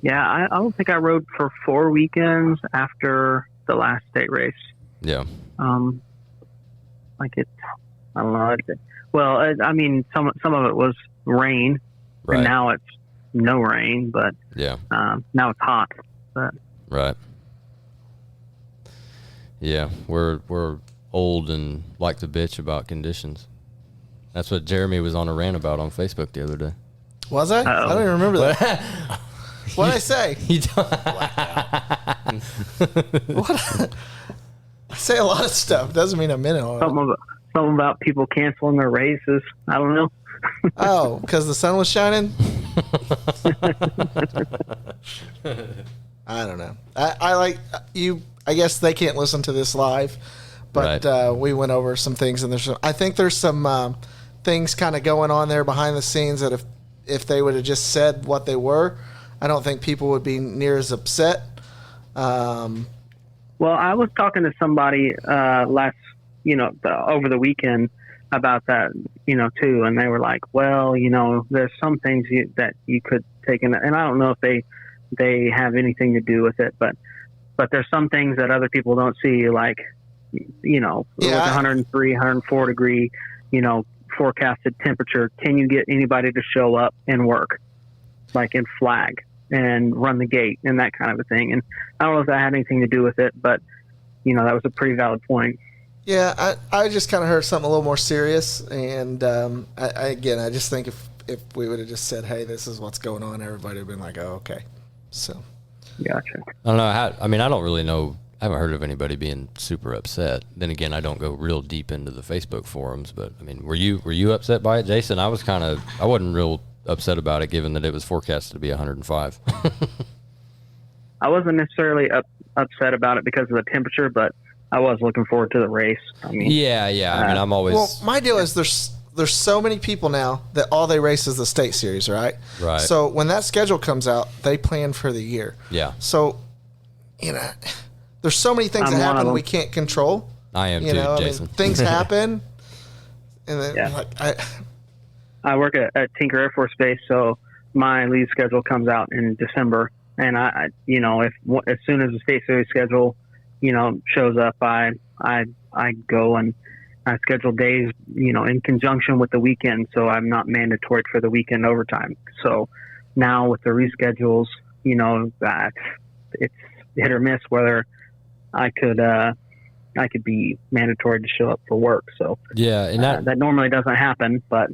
Yeah, I don't think I rode for 4 weekends after the last state race. Yeah. Like it, I don't know. I mean, some of it was rain, Right. and now it's no rain, but Yeah. now it's hot. But Right. Yeah, we're old and like to bitch about conditions. That's what Jeremy was on a rant about on Facebook the other day. Was I? I don't even remember that. What did I say? What? I say a lot of stuff. Doesn't mean a minute on it. Something about people canceling their races. I don't know. Oh, because the sun was shining? I don't know. I like you. I guess they can't listen to this live, but we went over some things, and I think there's some things kind of going on there behind the scenes that if they would have just said what they were, I don't think people would be near as upset. Well, I was talking to somebody over the weekend about that, too, and they were like, well, there's some things that you could take in, and I don't know if they have anything to do with it, but there's some things that other people don't see, like, with 103, 104 degree, forecasted temperature. Can you get anybody to show up and work, like in flag and run the gate and that kind of a thing? And I don't know if that had anything to do with it, but that was a pretty valid point. Yeah, I just kind of heard something a little more serious, and I just think if we would have just said, hey, this is what's going on, everybody would have been like, oh, okay. So, gotcha. I don't know. I don't really know. I haven't heard of anybody being super upset. Then again, I don't go real deep into the Facebook forums, but I mean, were you upset by it, Jason? I wasn't real upset about it, given that it was forecasted to be 105. I wasn't necessarily upset about it because of the temperature, but I was looking forward to the race. I mean, yeah. I mean, I'm always. Well, my deal is there's so many people now that all they race is the state series, right? Right. So when that schedule comes out, they plan for the year. Yeah. So, there's so many things that happen we can't control. I am too, Jason. I mean, things happen, and then I work at Tinker Air Force Base, so my leave schedule comes out in December, and I as soon as the state series schedule, shows up, I go and I schedule days, in conjunction with the weekend, so I'm not mandatory for the weekend overtime. So now with the reschedules, that it's hit or miss whether I could be mandatory to show up for work. So yeah, and that normally doesn't happen, but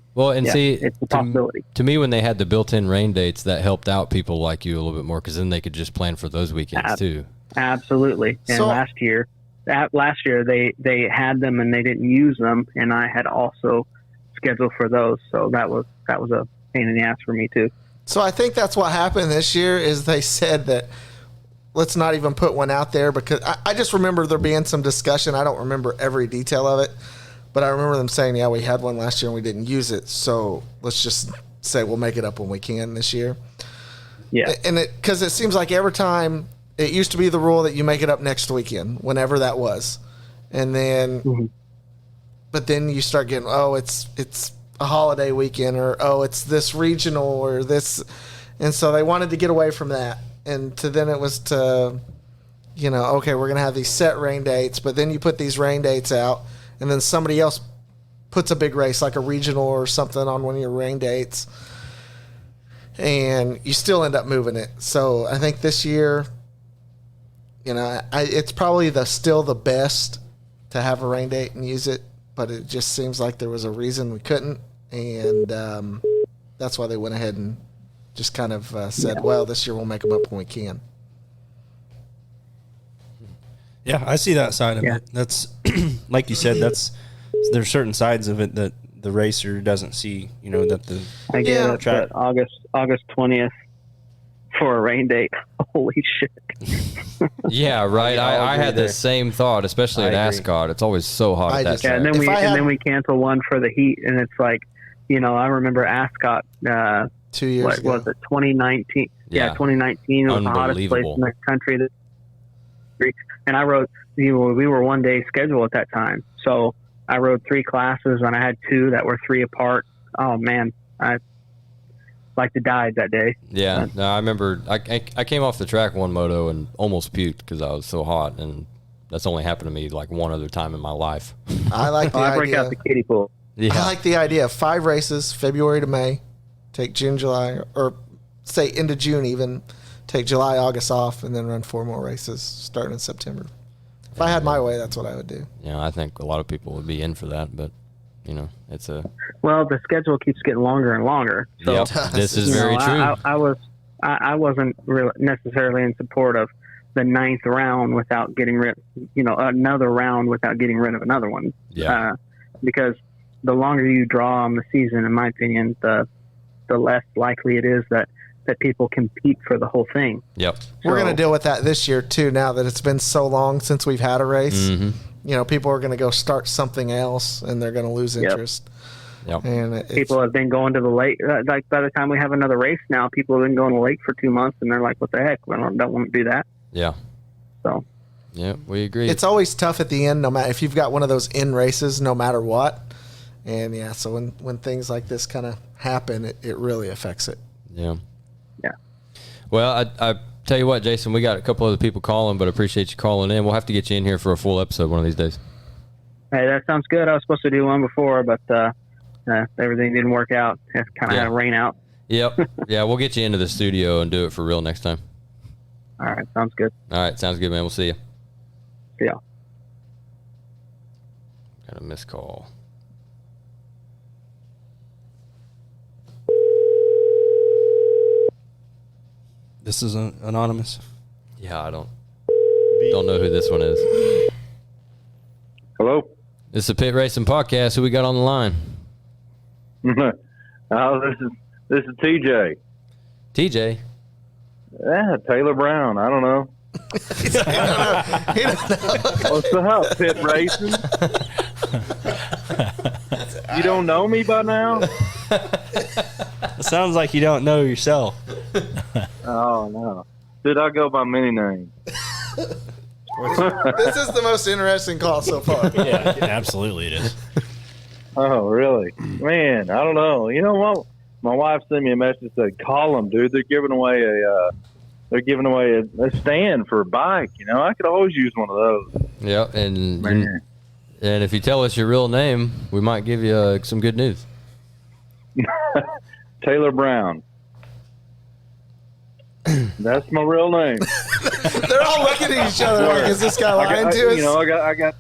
see, it's a possibility. To me, when they had the built-in rain dates, that helped out people like you a little bit more, because then they could just plan for those weekends too. Absolutely. And last year they had them and they didn't use them, and I had also scheduled for those, so that was a pain in the ass for me too. So I think that's what happened this year is they said that let's not even put one out there, because I just remember there being some discussion. I don't remember every detail of it, but I remember them saying, yeah, we had one last year and we didn't use it, so let's just say we'll make it up when we can this year. Yeah. And because it seems like every time it used to be the rule that you make it up next weekend, whenever that was. And then, but then you start getting, oh, it's a holiday weekend, or, oh, it's this regional or this. And so they wanted to get away from that. And then it was to, okay, we're going to have these set rain dates, but then you put these rain dates out, and then somebody else puts a big race like a regional or something on one of your rain dates, and you still end up moving it. So I think this year, it's probably still the best to have a rain date and use it, but it just seems like there was a reason we couldn't, and that's why they went ahead and just kind of said, well, this year we'll make them up when we can. Yeah, I see that side of it. That's like you said, there's certain sides of it that the racer doesn't see, that I get it, but August 20th for a rain date. Holy shit. Yeah, right. I had the same thought, especially at Ascot. It's always so hot at that track. And then we cancel one for the heat, and it's like, I remember Ascot 2 years ago. Was it 2019? Yeah, 2019. It was the hottest place in the country. And I rode, we were 1 day schedule at that time. So I rode 3 classes, and I had 2 that were 3 apart. Oh man, like to die that day. Yeah, no, I remember I came off the track one moto and almost puked because I was so hot, and that's only happened to me like one other time in my life. I like the I break idea. out the kiddie pool. Yeah. I like the idea of 5 races, February to May, take June, July, or say into June even, take July, August off, and then run 4 more races starting in September. If I had my way, that's what I would do. Yeah, I think a lot of people would be in for that, but you know, it's a. Well, the schedule keeps getting longer and longer. So, Yep, this is very true. I wasn't really necessarily in support of the 9th round without getting rid, another round without getting rid of another one. Yeah. Because the longer you draw on the season, in my opinion, the less likely it is that people compete for the whole thing. Yep. We're going to deal with that this year too. Now that it's been so long since we've had a race, people are going to go start something else, and they're going to lose interest. Yep. And people have been going to the lake. Like by the time we have another race now, people have been going to the lake for 2 months, and they're like, "What the heck? I don't want to do that." Yeah. So. Yeah, we agree. It's always tough at the end, no matter if you've got one of those in races, no matter what. And so when things like this kind of happen, it really affects it. Yeah. Yeah. Well, I tell you what, Jason, we got a couple other people calling, but I appreciate you calling in. We'll have to get you in here for a full episode one of these days. Hey, that sounds good. I was supposed to do one before, but everything didn't work out. It kind of had to rain out. Yep. Yeah, we'll get you into the studio and do it for real next time. All right, sounds good. All right, sounds good, man. We'll see you. See ya. Got a missed call. This is anonymous. Yeah, I don't know who this one is. Hello? It's the Pit Racing Podcast. Who we got on the line? This is TJ. TJ? Yeah, Taylor Brown. I don't know. What's up, Pit Racing? You don't know me by now? It sounds like you don't know yourself. Oh, no. Dude, I go by many names. This is the most interesting call so far. Yeah, absolutely it is. Oh, really? Man, I don't know. You know what? My wife sent me a message that said, call them, dude. They're giving away a stand for a bike. I could always use one of those. Yeah, and if you tell us your real name, we might give you some good news. Taylor Brown. That's my real name. They're all looking at each other like, is this guy lying to us? I got.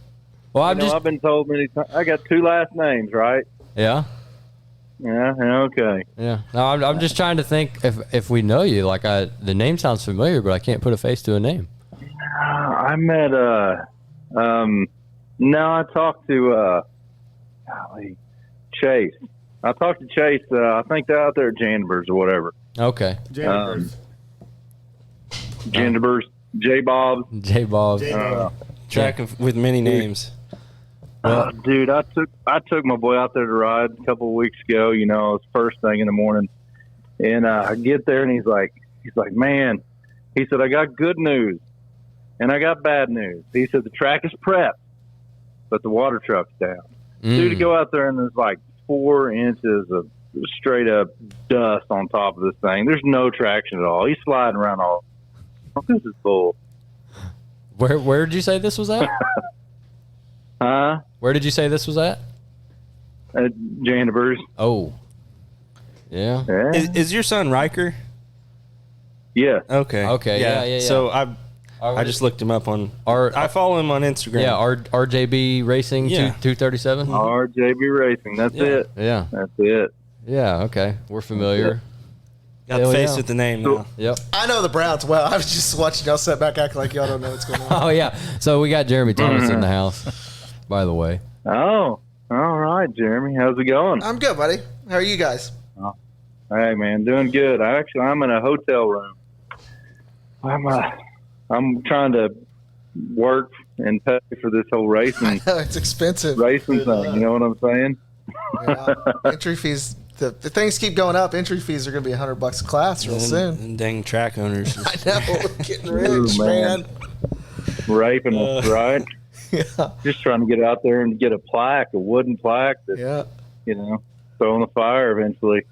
Well, I've been told many times. I got 2 last names, right? Yeah. Yeah. Okay. Yeah. No, I'm just trying to think if we know you. Like the name sounds familiar, but I can't put a face to a name. I met no, I talked to Chase. I talked to Chase. I think they're out there at Janderberg's or whatever. Okay. Janderberg's, J-Bob's. J-Bob's. Track with many names. Dude, I took my boy out there to ride a couple of weeks ago. It was first thing in the morning, and I get there and he's like, man, he said, I got good news and I got bad news. He said the track is prepped, but the water truck's down. Dude, to go out there and there's like 4 inches of straight up dust on top of this thing. There's no traction at all. He's sliding around all. This is bull. Where did you say this was at? Huh? Where did you say this was at? At Janderberg's. Oh. Yeah. Is your son Riker? Yeah. Okay. Okay. Yeah. So I just looked him up on. I follow him on Instagram. Yeah. RJB Racing 237. RJB Racing. That's it. Yeah. That's it. Yeah. Okay. We're familiar. Got the face with the name now. Yep. I know the Browns well. I was just watching y'all sit back, act like y'all don't know what's going on. Oh yeah. So we got Jeremy Thomas in the house, by the way. Oh, all right, Jeremy. How's it going? I'm good, buddy. How are you guys? Hey, man, doing good. I'm in a hotel room. I'm trying to work and pay for this whole racing. I know, it's expensive. Racing thing. You know what I'm saying? Yeah. Entry fees. The things keep going up. Entry fees are going to be $100 a class real soon. And dang track owners. I know. We're getting rich, man. Raping us, right? Yeah. Just trying to get out there and get a wooden plaque that, throw in the fire eventually.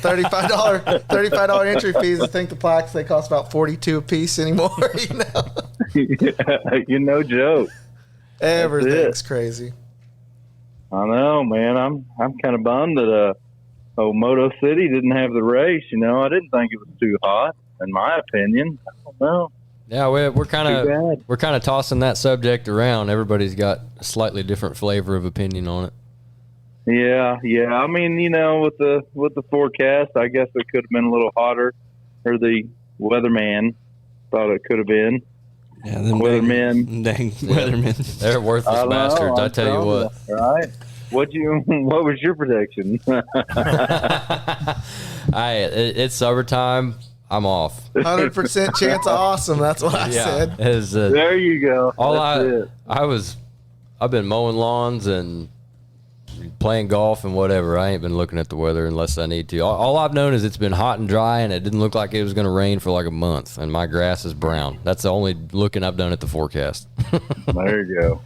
$35 entry fees. I think the plaques, they cost about $42 a piece anymore. You know, joke. Everything's crazy. I know, man. I'm kind of bummed that Moto City didn't have the race. You know, I didn't think it was too hot, in my opinion. I don't know. Yeah, we're kind of tossing that subject around. Everybody's got a slightly different flavor of opinion on it. Yeah. I mean, you know, with the forecast, I guess it could have been a little hotter, or the weatherman thought it could have been. Yeah, them weathermen. Dang weathermen. They're worthless bastards. I tell you what. Right? What was your prediction? It's summertime. I'm off. 100% chance of awesome. That's what I said. There you go. I've been mowing lawns and playing golf and whatever. I ain't been looking at the weather unless I need to. All I've known is it's been hot and dry, and it didn't look like it was going to rain for like a month, and my grass is brown. That's the only looking I've done at the forecast. There you go.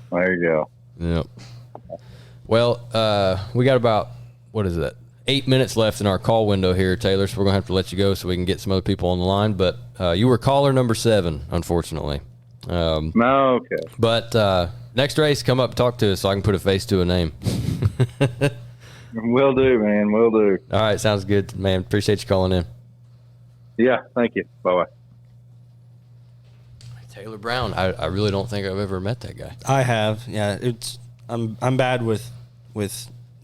Yep. Well, we got about, 8 minutes left in our call window here, Taylor, so we're going to have to let you go so we can get some other people on the line. But you were caller number 7, unfortunately. Okay. But next race, come up and talk to us so I can put a face to a name. Will do, man. Will do. All right, sounds good, man. Appreciate you calling in. Yeah, thank you. Bye-bye. Taylor Brown. I really don't think I've ever met that guy. I have. Yeah, I'm bad with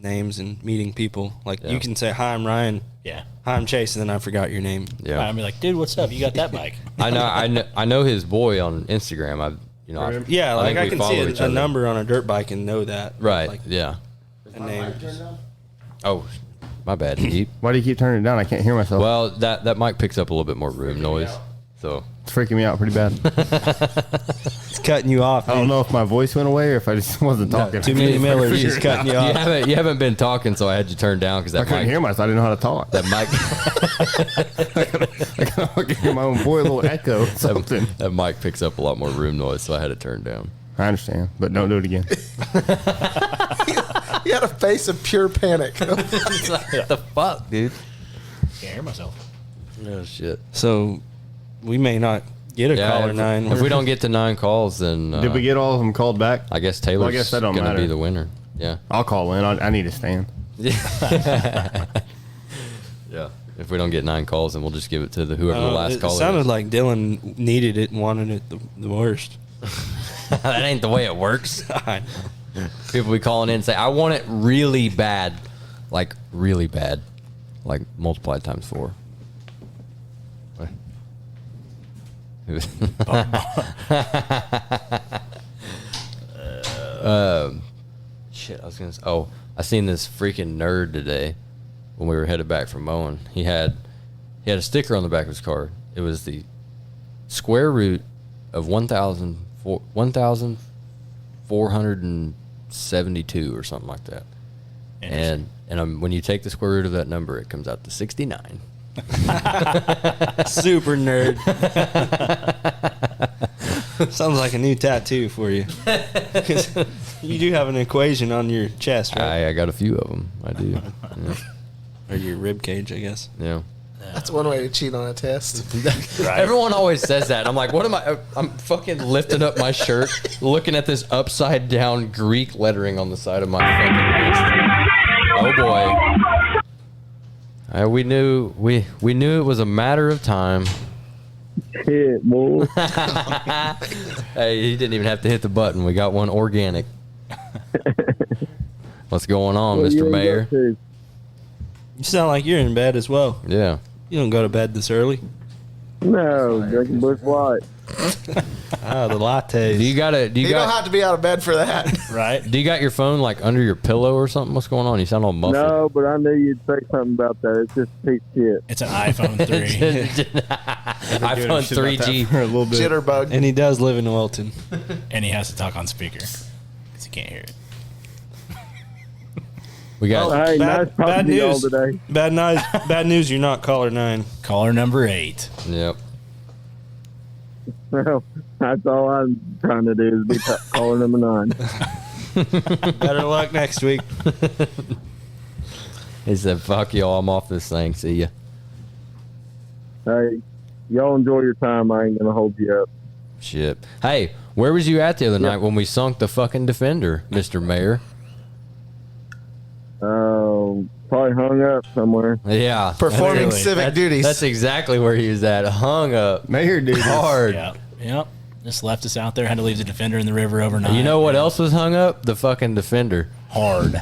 names and meeting people. Like you can say, "Hi, I'm Ryan." Yeah. "Hi, I'm Chase," and then I forgot your name. Yeah. I'd be like, "Dude, what's up? You got that bike?" I know his boy on Instagram. I can see a number on a dirt bike and know that. Right. Like, yeah. A name. Oh, my bad. Why do you keep turning it down? I can't hear myself. Well, that mic picks up a little bit more room noise, so it's freaking me out pretty bad. It's cutting you off. I don't know if my voice went away or if I just wasn't talking. Too many Millers just cutting you off. You haven't been talking, so I had you turned down because I couldn't hear myself. I didn't know how to talk. That mic. I can hear my own voice, a little echo. Something. That mic picks up a lot more room noise, so I had it turned down. I understand, but don't do it again. You had a face of pure panic. What the fuck, dude? Can't hear myself. Oh shit. So we may not get a caller 9. If we don't get to 9 calls, then did we get all of them called back? I guess Taylor's that don't gonna matter. be the winner. Yeah. I'll call in. I need to stand. Yeah. If we don't get 9 calls, then we'll just give it to whoever the last caller. It sounded is. like Dylan needed it and wanted it the worst. That ain't the way it works. People be calling in and say, "I want it really bad," like really bad, like multiplied times 4. Shit, I was gonna say, I seen this freaking nerd today when we were headed back from mowing. He had a sticker on the back of his car. It was the square root of 1,472 or something like that. And when you take the square root of that number, it comes out to 69. Super nerd. Sounds like a new tattoo for you. Because you do have an equation on your chest, right? I got a few of them. I do. Yeah. Or your rib cage, I guess. Yeah. That's one way to cheat on a test. Right. Everyone always says that. I'm like, what am I? I'm fucking lifting up my shirt, looking at this upside down Greek lettering on the side of my fucking wrist. Oh boy. We knew it was a matter of time. Shit, boy. Hey, he didn't even have to hit the button. We got one organic. What's going on, Mr. Mayor? You sound like you're in bed as well. Yeah. You don't go to bed this early. No, drinking Busch Light. The lattes. You don't have to be out of bed for that. Right. Do you got your phone like under your pillow or something? What's going on? You sound all muffled. No, but I knew you'd say something about that. It's just a piece of shit. It's an iPhone 3. iPhone 3G. For a little bit. Jitterbug. And he does live in Wilton. And he has to talk on speaker because he can't hear it. We got Hey, nice talking to y'all today. Bad news. You're not caller 9. Caller number 8. Yep. Well, that's all I'm trying to do is be caller number 9. Better luck next week. He said, fuck y'all, I'm off this thing. See ya. Hey, y'all enjoy your time. I ain't going to hold you up. Shit. Hey, where was you at the other night when we sunk the fucking Defender, Mr. Mayor? Probably hung up somewhere. Yeah. Performing civic duties. That's exactly where he was at. Hung up. Mayor duties. Hard. Yep. Just left us out there. Had to leave the Defender in the river overnight. You know what else was hung up? The fucking Defender. Hard.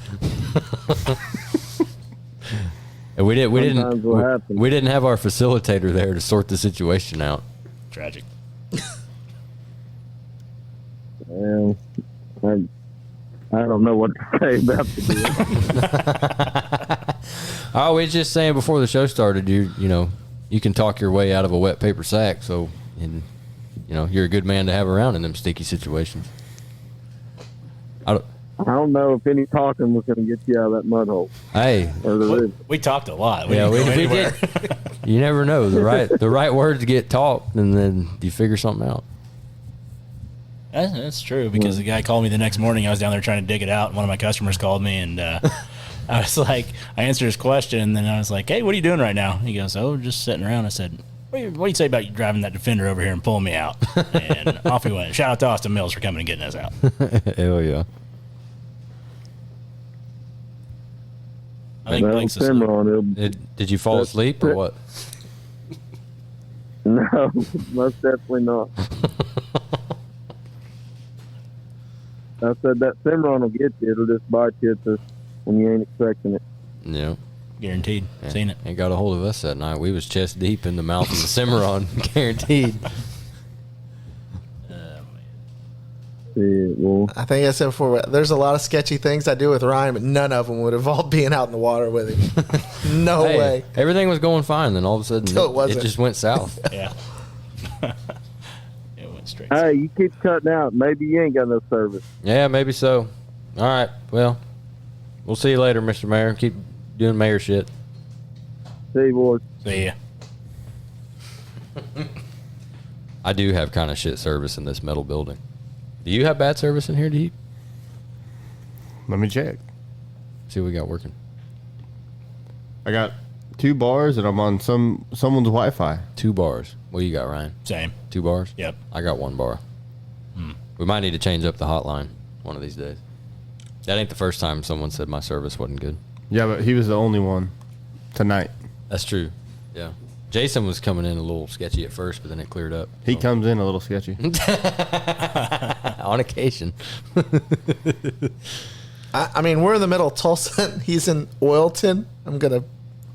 And we didn't have our facilitator there to sort the situation out. Tragic. Well, I don't know what to say about the deal. I was just saying before the show started, you know, you can talk your way out of a wet paper sack. So, and you know, you're a good man to have around in them sticky situations. I don't know if any talking was going to get you out of that mud hole. Hey, we talked a lot. We did. You never know. The right words get talked, and then you figure something out. That's true, because the guy called me the next morning. I was down there trying to dig it out, and one of my customers called me, and I was like, I answered his question, and then I was like, hey, what are you doing right now? He goes, oh, just sitting around. I said, what do you say about you driving that Defender over here and pulling me out? And off he went. Shout out to Austin Mills for coming and getting us out. Hell yeah. I think Blake's asleep. Did you fall asleep or what? No, most definitely not. I said that Cimarron will get you. It'll just bite you when you ain't expecting it. Yeah. Guaranteed. Yeah. Seen it. Ain't got a hold of us that night. We was chest deep in the mouth of the Cimarron. Guaranteed. Well, I think I said before, there's a lot of sketchy things I do with Ryan, but none of them would involve being out in the water with him. No way. Everything was going fine, then all of a sudden it just went south. Yeah. It went straight. Hey, you keep cutting out. Maybe you ain't got no service. Yeah, maybe so. All right. Well, we'll see you later, Mr. Mayor. Keep doing mayor shit. See you, boys. See ya. I do have kind of shit service in this metal building. Do you have bad service in here, Deep? Let me check. See what we got working. I got 2 bars and I'm on someone's Wi-Fi. 2 bars. What you got, Ryan? Same. 2 bars? Yep. I got 1 bar. We might need to change up the hotline one of these days. That ain't the first time someone said my service wasn't good. Yeah, but he was the only one tonight. That's true. Yeah. Jason was coming in a little sketchy at first, but then it cleared up. He comes in a little sketchy. On occasion. I mean, we're in the middle of Tulsa. He's in Oilton. I'm going to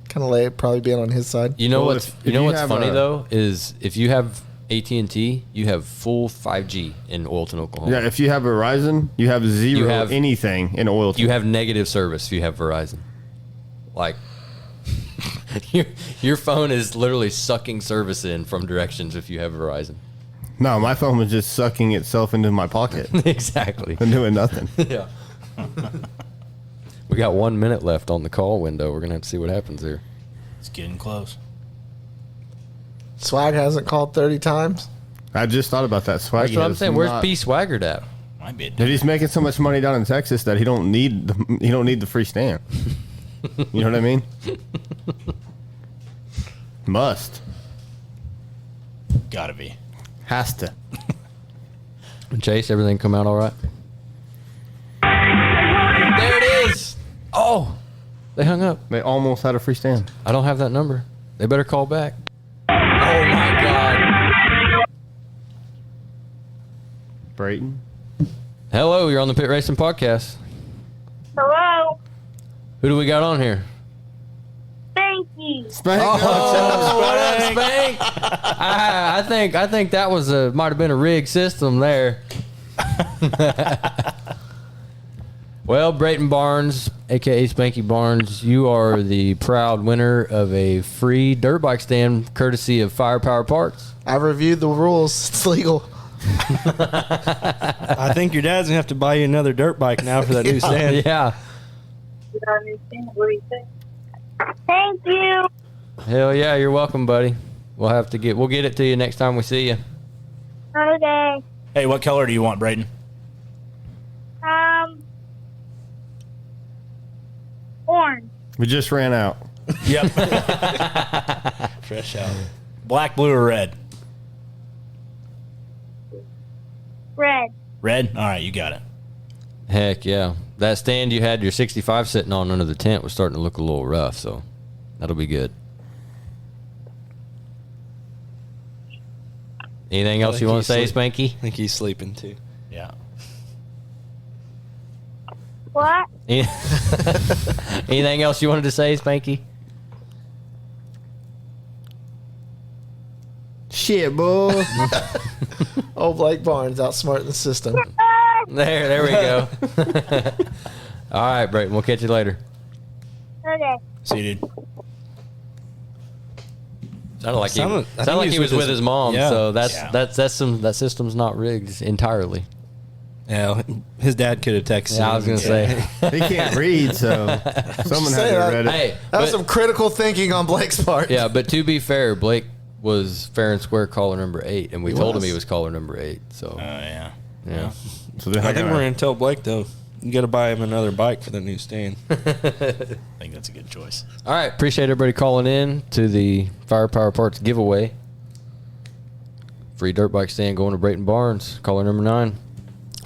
kind of lay it probably being on his side. You know what's have funny, though, is if you have AT&T, you have full 5G in Oilton, Oklahoma. Yeah, if you have Verizon, you have zero anything in Oilton. You have negative service if you have Verizon. Like, your phone is literally sucking service in from directions if you have Verizon. No, my phone was just sucking itself into my pocket. Exactly. And doing nothing. Yeah. We got 1 minute left on the call window. We're going to have to see what happens here. It's getting close. Swag hasn't called 30 times. I just thought about that. Swag. That's what I'm saying. Where's B Swaggart at? Might be a Dude, he's making so much money down in Texas that he don't need the free stand. You know what I mean? Must. Gotta be. Has to. Chase, everything come out all right? There it is. Oh, they hung up. They almost had a free stand. I don't have that number. They better call back. Oh my God. Brayton. Hello, you're on the Pit Racing Podcast. Hello. Who do we got on here? Thank you. Spank. Oh, what up, Spank? I think that was might have been a rigged system there. Well, Brayton Barnes, a.k.a. Spanky Barnes, you are the proud winner of a free dirt bike stand courtesy of Firepower Parts. I've reviewed the rules. It's legal. I think your dad's going to have to buy you another dirt bike now for that new stand. Yeah. Did I understand what he said? Thank you. Hell yeah, you're welcome, buddy. We'll get it to you next time we see you. Okay. Hey, what color do you want, Brayden? Orange. We just ran out. Yep. Fresh out. Black, blue, or red? Red. Red? All right, you got it. Heck yeah. That stand you had your 65 sitting on under the tent was starting to look a little rough, so that'll be good. Anything else you want to say, Spanky? I think he's sleeping too. Yeah. What? Anything else you wanted to say, Spanky? Shit, boy. Old Blake Barnes outsmarting the system. There we go. All right, Brayton, we'll catch you later. Okay. See you, dude. Sounded like he was with his mom, Yeah. so that system's not rigged entirely. Yeah, his dad could have texted. Yeah, I was gonna say He can't read, so someone had to have read it. Hey, That was some critical thinking on Blake's part. yeah, but to be fair, Blake was fair and square caller number 8, and we told him he was caller number 8. So Yeah. yeah. So they're I not think gonna- we're gonna tell Blake though. You got to buy him another bike for the new stand. I think that's a good choice. All right, appreciate everybody calling in to the Firepower Parts giveaway. Free dirt bike stand going to Brayton Barnes, caller number 9.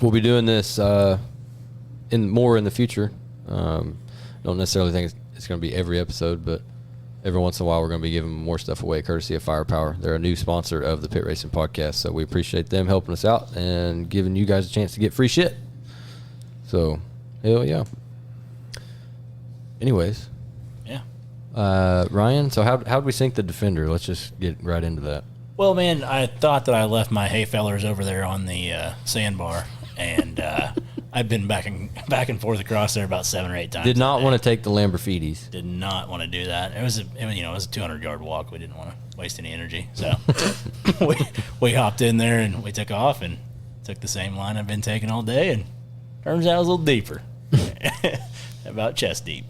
We'll be doing this in the future. Don't necessarily think it's going to be every episode, but every once in a while we're going to be giving more stuff away courtesy of Firepower. They're a new sponsor of the Pit Racing Podcast, so we appreciate them helping us out and giving you guys a chance to get free shit. So, hell yeah. Anyways. Yeah. Ryan, so how'd we sink the Defender? Let's just get right into that. Well, man, I thought that I left my hay fellers over there on the sandbar, and I've been back and forth across there about 7 or 8 times. Did not want to take the Lamborghinis. Did not want to do that. It was a 200-yard walk. We didn't want to waste any energy, so we hopped in there and we took off and took the same line I've been taking all day, and turns out it was a little deeper, about chest deep.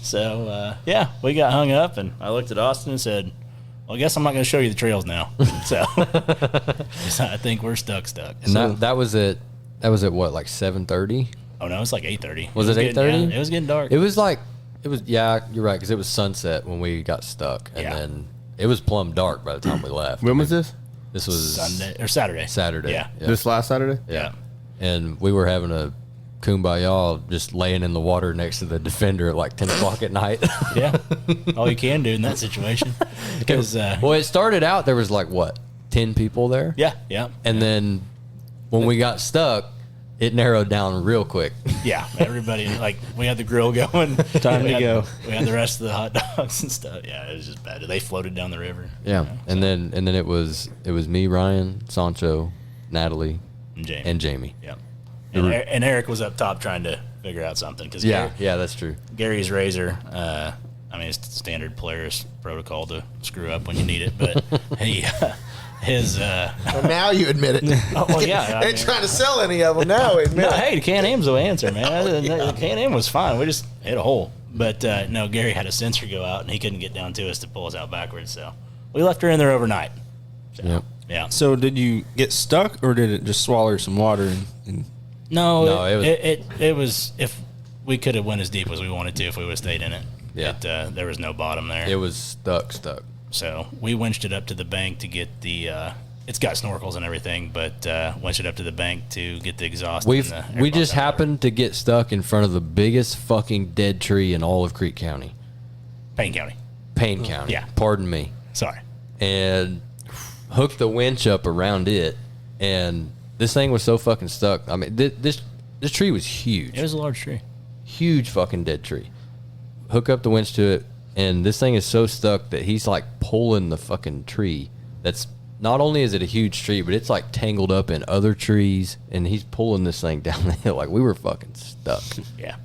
So yeah, we got hung up, and I looked at Austin and said, "Well, I guess I'm not going to show you the trails now." So I think we're stuck. And that was at what, like 7:30? Oh no, it's like 8:30. Was it 8:30? It was getting dark. Yeah, you're right, because it was sunset when we got stuck, and then it was plumb dark by the time we left. When was this? This was Sunday or Saturday. Saturday. Yeah. This last Saturday? Yeah. And we were having a kumbaya just laying in the water next to the Defender at like 10 o'clock at night. Yeah. All you can do in that situation. Because well, it started out, there was like, what, 10 people there? Yeah, yeah. And then when we got stuck, it narrowed down real quick. Yeah, everybody, like, we had the grill going. Time to go. We had the rest of the hot dogs and stuff. Yeah, it was just bad. They floated down the river. Yeah. And then it was me, Ryan, Sancho, Natalie, and Jamie. Yeah. And Eric was up top trying to figure out something. Cause yeah, that's true. Gary's razor, I mean, it's standard player's protocol to screw up when you need it, but his Well, now you admit it. Oh, well, yeah. Ain't trying to sell any of them now. Admit No, it. hey, the Can-Am's the answer, man. The Can-Am was fine. We just hit a hole. But no, Gary had a sensor go out, and he couldn't get down to us to pull us out backwards. So we left her in there overnight. So, Yep. Yeah. So did you get stuck, or did it just swallow some water? No, it was. If we could have went as deep as we wanted to, if we would have stayed in it. Yeah. There was no bottom there. It was stuck. So we winched it up to the bank to get the. It's got snorkels and everything, but winched it up to the bank to get the exhaust. We just happened to get stuck in front of the biggest fucking dead tree in all of Creek County. Payne County. Yeah. Pardon me. Sorry. And hooked the winch up around it, and this thing was so fucking stuck. I mean, this tree was huge. It was a large tree. Huge fucking dead tree. Hook up the winch to it, and this thing is so stuck that he's like pulling the fucking tree. That's not only is it a huge tree, but it's like tangled up in other trees, and he's pulling this thing down the hill. Like, we were fucking stuck. Yeah.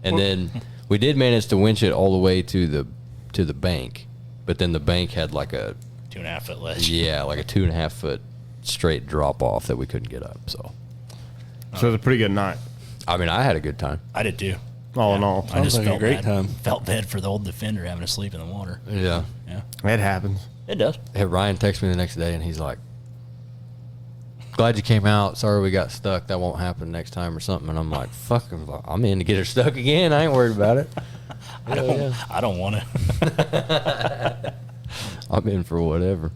And then we did manage to winch it all the way to the bank, but then the bank had like a 2.5 foot ledge. Yeah, like a 2.5 foot straight drop off that we couldn't get up. So it was a pretty good night. I mean, I had a good time. I did too. All in all, I just like a felt great bad. time. Felt bad for the old Defender having to sleep in the water. Yeah. Yeah. It happens. It does. Hey, Ryan texted me the next day, and he's like, "Glad you came out. Sorry we got stuck. That won't happen next time," or something. And I'm like, "Fuck, I'm in to get her stuck again. I ain't worried about it." I don't want to. I'm in for whatever.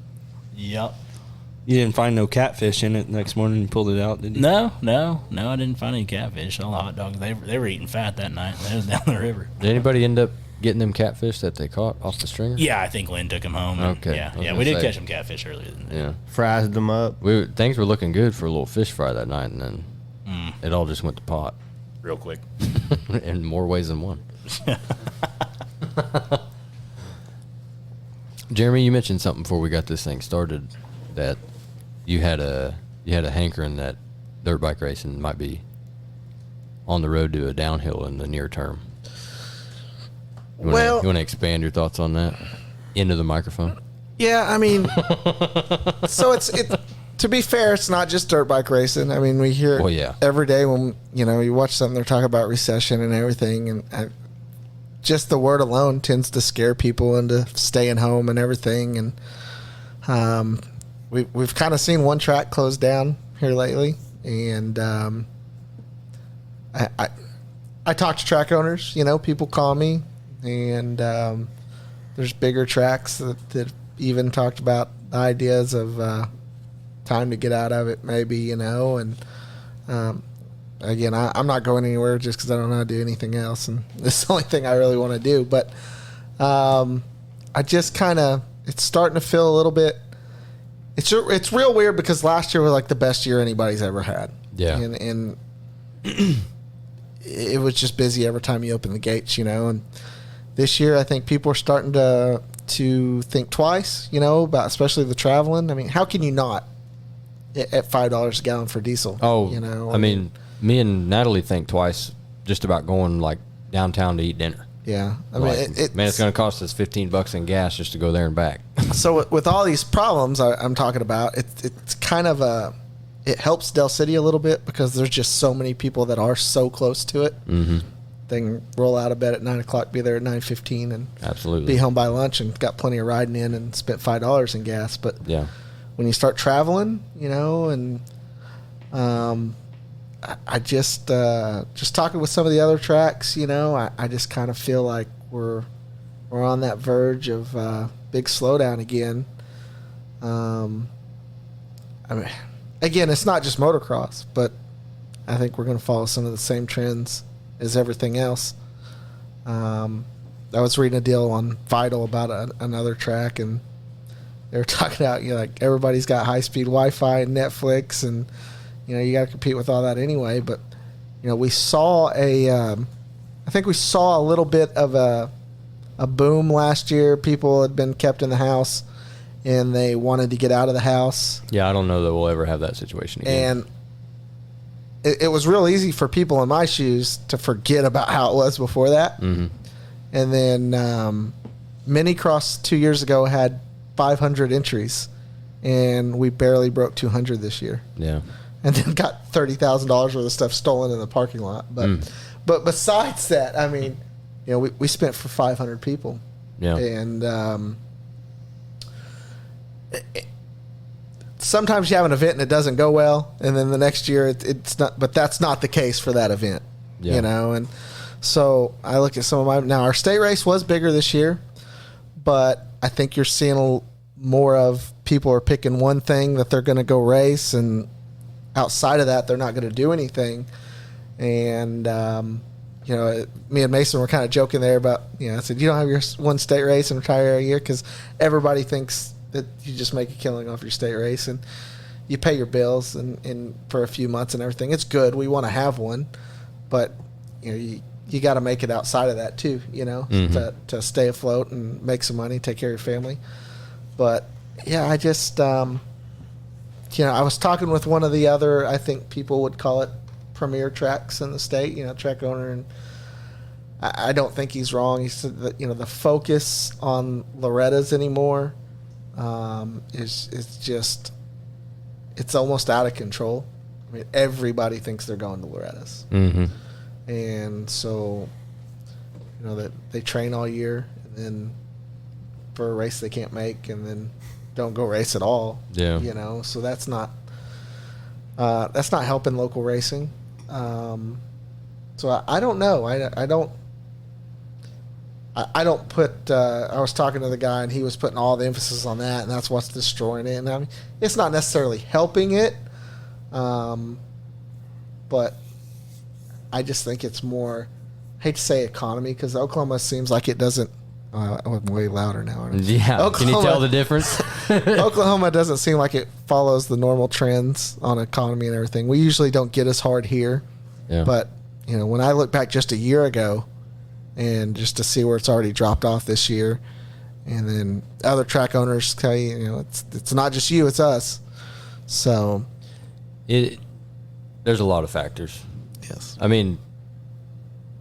Yep. You didn't find no catfish in it next morning and pulled it out, did you? No, I didn't find any catfish. All the hot dogs, they were eating fat that night. They was down the river. Did anybody end up getting them catfish that they caught off the stringer? Yeah, I think Lynn took them home. and- Okay. Yeah, we did catch some catfish earlier than that. Yeah. Fried them up. Things were looking good for a little fish fry that night, and then it all just went to pot. Real quick. In more ways than one. Jeremy, you mentioned something before we got this thing started that you had a hankering that dirt bike racing might be on the road to a downhill in the near term. You want to expand your thoughts on that into the microphone? Yeah, I mean, so it's to be fair, it's not just dirt bike racing. I mean, we hear it every day when you watch something, they're talking about recession and everything, and just the word alone tends to scare people into staying home and everything. And we've kind of seen one track close down here lately, and I talk to track owners. People call me, and there's bigger tracks that even talked about ideas of time to get out of it, maybe, and again, I'm not going anywhere just because I don't know how to do anything else, and this is the only thing I really want to do. But I just kind of, it's starting to feel a little bit, it's real weird because last year was like the best year anybody's ever had. Yeah. And it was just busy every time you open the gates, and this year I think people are starting to think twice, about especially the traveling. I mean, how can you not at $5 a gallon for diesel? I mean, me and Natalie think twice just about going like downtown to eat dinner. Yeah, I mean, it's going to cost us $15 in gas just to go there and back. So with all these problems I'm talking about, it's kind of it helps Del City a little bit because there's just so many people that are so close to it. Mm-hmm. They can roll out of bed at 9:00, be there at 9:15, and absolutely be home by lunch and got plenty of riding in and spent $5 in gas. But yeah, when you start traveling, and I just talking with some of the other tracks, I just kind of feel like we're on that verge of big slowdown again. I mean, again, it's not just motocross, but I think we're going to follow some of the same trends as everything else. I was reading a deal on Vital about another track, and they were talking about, like everybody's got high-speed Wi-Fi and Netflix, and you got to compete with all that anyway. But we saw I think we saw a little bit of a boom last year. People had been kept in the house, and they wanted to get out of the house. Yeah, I don't know that we'll ever have that situation again. And it was real easy for people in my shoes to forget about how it was before that. Mm-hmm. And then Minicross 2 years ago had 500 entries, and we barely broke 200 this year. Yeah. And then got $30,000 worth of stuff stolen in the parking lot. But besides that, I mean, we spent for 500 people. Yeah. And sometimes you have an event and it doesn't go well, and then the next year it's not. But that's not the case for that event, And so I look at some of now our state race was bigger this year, but I think you're seeing more of people are picking one thing that they're going to go race, and outside of that they're not going to do anything. And me and Mason were kind of joking there about I said you don't have your one state race and retire a year because everybody thinks that you just make a killing off your state race and you pay your bills and for a few months and everything. It's good. We want to have one, but you got to make it outside of that too, to stay afloat and make some money, take care of your family. But yeah, I just, I was talking with one of the other, I think people would call it premier tracks in the state, track owner, and I don't think he's wrong. He said that, the focus on Loretta's anymore is just, it's almost out of control. I mean, everybody thinks they're going to Loretta's. Mm-hmm. And so, that they train all year, and then for a race they can't make, and then don't go race at all. Yeah. So that's not helping local racing. So I don't know. I don't. I don't put. I was talking to the guy, and he was putting all the emphasis on that, and that's what's destroying it. And I mean, it's not necessarily helping it, but I just think it's more. I hate to say economy because Oklahoma seems like it doesn't. I'm way louder now. Yeah, can you tell the difference? Oklahoma doesn't seem like it follows the normal trends on economy and everything. We usually don't get as hard here, but when I look back just a year ago, and just to see where it's already dropped off this year, and then other track owners tell you, it's not just you, it's us. So, there's a lot of factors. Yes, I mean.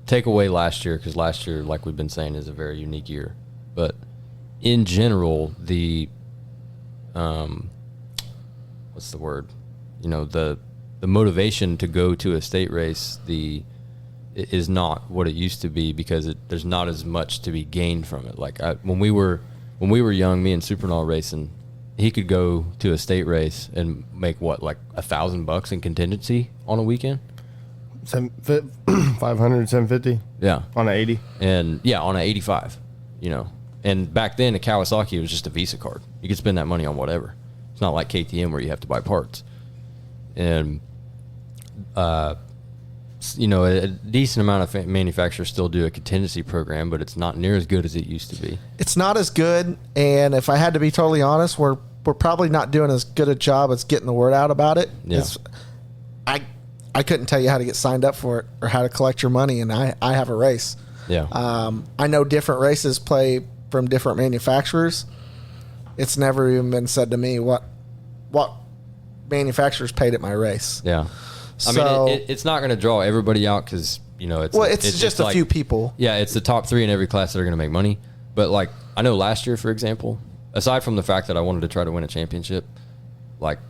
Take away last year, because last year, like we've been saying, is a very unique year. But in general, the what's the word? The motivation to go to a state race is not what it used to be, because there's not as much to be gained from it. Like when we were young, me and Supernal racing, he could go to a state race and make what, like $1,000 in contingency on a weekend. 500, 750. Yeah. On an 80. And on an 85, and back then a Kawasaki was just a Visa card. You could spend that money on whatever. It's not like KTM where you have to buy parts. And, a decent amount of manufacturers still do a contingency program, but it's not near as good as it used to be. It's not as good. And if I had to be totally honest, we're probably not doing as good a job as getting the word out about it. Yeah. I couldn't tell you how to get signed up for it or how to collect your money, and I have a race. Yeah. I know different races play from different manufacturers. It's never even been said to me what manufacturers paid at my race. Yeah. I mean, it's not going to draw everybody out because, it's just a few people. Yeah, it's the top 3 in every class that are going to make money. But, like, I know last year, for example, aside from the fact that I wanted to try to win a championship, like,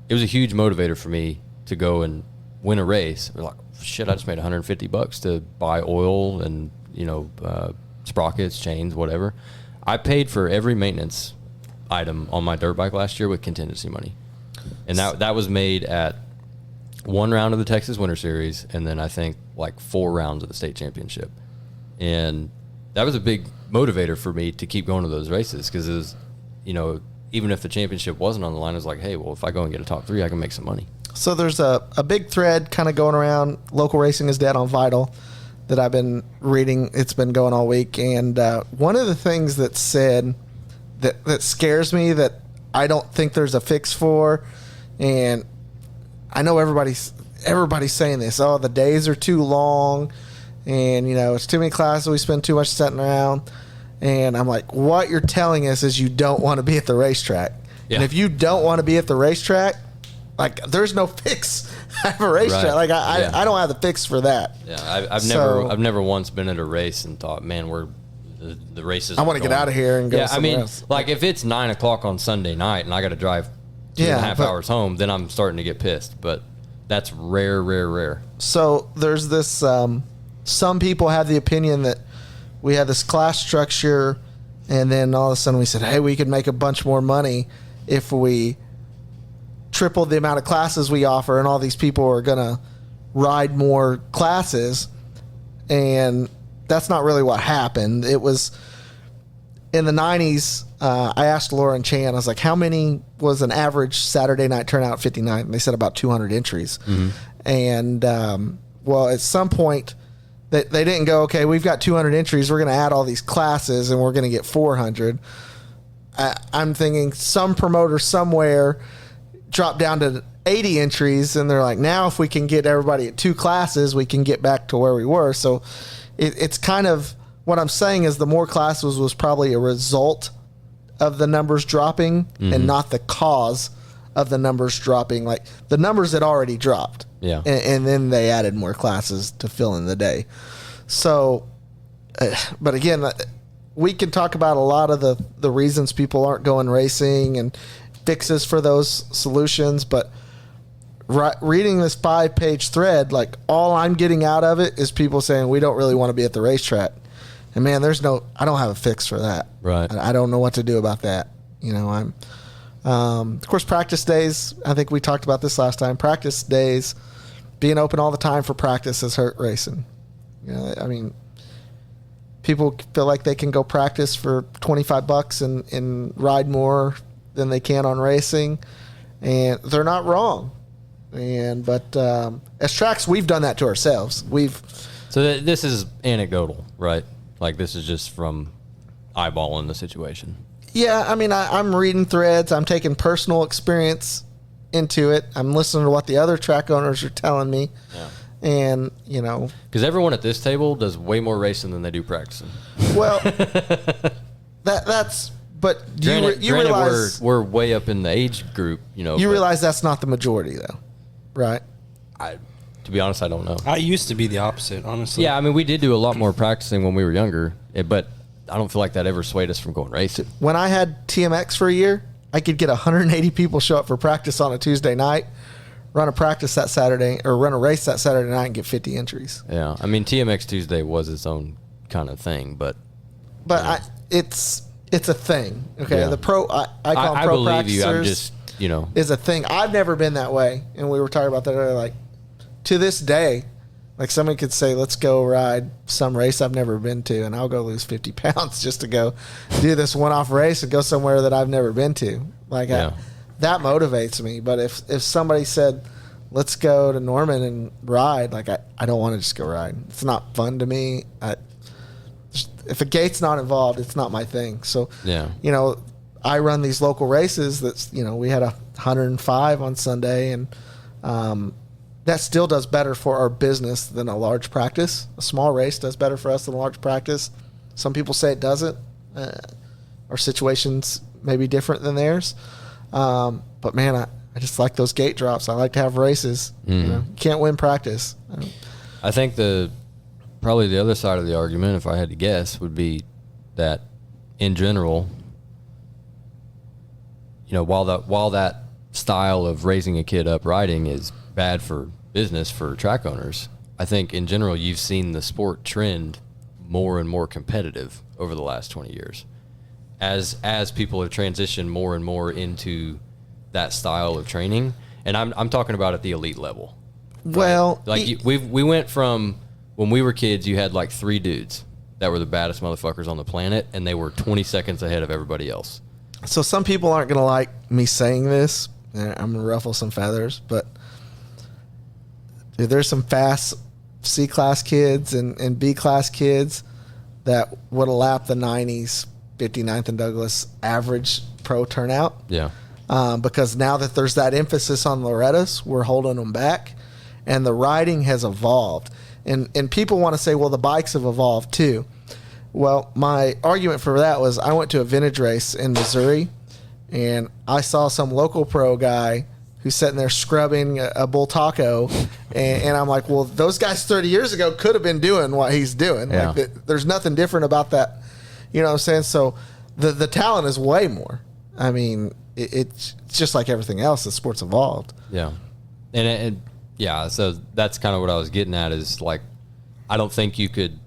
it was a huge motivator for me to go and win a race. We're like, shit, I just made $150 to buy oil and, sprockets, chains, whatever. I paid for every maintenance item on my dirt bike last year with contingency money. And that was made at 1 round of the Texas Winter Series, and then I think like 4 rounds of the state championship. And that was a big motivator for me to keep going to those races, because it was, even if the championship wasn't on the line, it was like, hey, well, if I go and get a top 3, I can make some money. So there's a big thread kind of going around, local racing is dead on Vital, that I've been reading. It's been going all week. And one of the things that's said that scares me, that I don't think there's a fix for, and I know everybody's saying this, the days are too long, and, it's too many classes, we spend too much sitting around. And I'm like, what you're telling us is you don't want to be at the racetrack. Yeah. And if you don't want to be at the racetrack, like, there's no fix at a racetrack. Right. Like, I don't have the fix for that. Yeah, I've never once been at a race and thought, man, the races. I want to get out of here and go somewhere else. Like, if it's 9:00 on Sunday night and I got to drive 2.5 hours home, then I'm starting to get pissed. But that's rare. So there's this. Some people have the opinion that we had this class structure, and then all of a sudden we said, hey, we could make a bunch more money if we triple the amount of classes we offer, and all these people are going to ride more classes. And that's not really what happened. It was in the 90s. I asked Laura and Chan, I was like, how many was an average Saturday night turnout at 59? And they said about 200 entries. Mm-hmm. And, at some point, they didn't go, okay, we've got 200 entries, we're going to add all these classes, and we're going to get 400. I'm thinking some promoter somewhere dropped down to 80 entries, and they're like, now if we can get everybody at 2 classes, we can get back to where we were. So it's kind of, what I'm saying is the more classes was probably a result of the numbers dropping, mm-hmm. and not the cause of the numbers dropping. Like, the numbers had already dropped. Yeah. And then they added more classes to fill in the day. So, but again, we can talk about a lot of the reasons people aren't going racing and fixes for those solutions, but reading this 5-page thread, like, all I'm getting out of it is people saying we don't really want to be at the racetrack. And man, I don't have a fix for that. Right. I don't know what to do about that. Of course, practice days, I think we talked about this last time. Practice days, being open all the time for practice has hurt racing. people feel like they can go practice for $25 and ride more than they can on racing, and they're not wrong. But as tracks, we've done that to ourselves. So this is anecdotal, right? Like this is just from eyeballing the situation. Yeah, I mean, I'm reading threads. I'm taking personal experience into it. I'm listening to what the other track owners are telling me. Yeah. And, you know. Because everyone at this table does way more racing than they do practicing. Well, that's. But you realize we're way up in the age group, you know. You realize that's not the majority, though, right? To be honest, I don't know. I used to be the opposite, honestly. Yeah, I mean, we did do a lot more practicing when we were younger, but I don't feel like that ever swayed us from going racing. When I had TMX for a year, I could get 180 people show up for practice on a Tuesday night, run a practice that Saturday, or run a race that Saturday night and get 50 entries. Yeah, I mean, TMX Tuesday was its own kind of thing, but it's a thing. Okay, Yeah. the pro I call them I pro believe you. I'm practicers just, you know. is a thing. I've never been that way, and we were talking about that earlier. Like to this day, like somebody could say, "Let's go ride some race I've never been to," and I'll go lose 50 pounds just to go do this one-off race and go somewhere that I've never been to. Like that motivates me. But if somebody said, "Let's go to Norman and ride," like I don't want to just go ride. It's not fun to me. If a gate's not involved, it's not my thing. So, you know, I run these local races that's, you know, we had 105 on Sunday, and that still does better for our business than a large practice. A small race does better for us than a large practice. Some people say it doesn't. Our situations may be different than theirs. But, man, I just like those gate drops. I like to have races. You know, you can't win practice. I think probably the other side of the argument, if I had to guess, would be that in general, you know, while that style of raising a kid up riding is bad for business for track owners, I think in general you've seen the sport trend more and more competitive over the last 20 years as people have transitioned more and more into that style of training. And I'm talking about at the elite level. Right? Well, like we went from when we were kids, you had like 3 dudes that were the baddest motherfuckers on the planet, and they were 20 seconds ahead of everybody else. So some people aren't going to like me saying this. I'm going to ruffle some feathers, but dude, there's some fast C-class kids and B-class kids that would have lapped the 90s, 59th and Douglas average pro turnout. Yeah. Because now that there's that emphasis on Loretta's, we're holding them back, and the riding has evolved. And people want to say, well, the bikes have evolved too. Well, my argument for that was I went to a vintage race in Missouri, and I saw some local pro guy who's sitting there scrubbing a bull taco, and I'm like, well, those guys 30 years ago could have been doing what he's doing. Yeah. Like, there's nothing different about that. You know what I'm saying? So the talent is way more. I mean, it's just like everything else. The sport's evolved. Yeah. And yeah, so that's kind of what I was getting at is like, I don't think you could,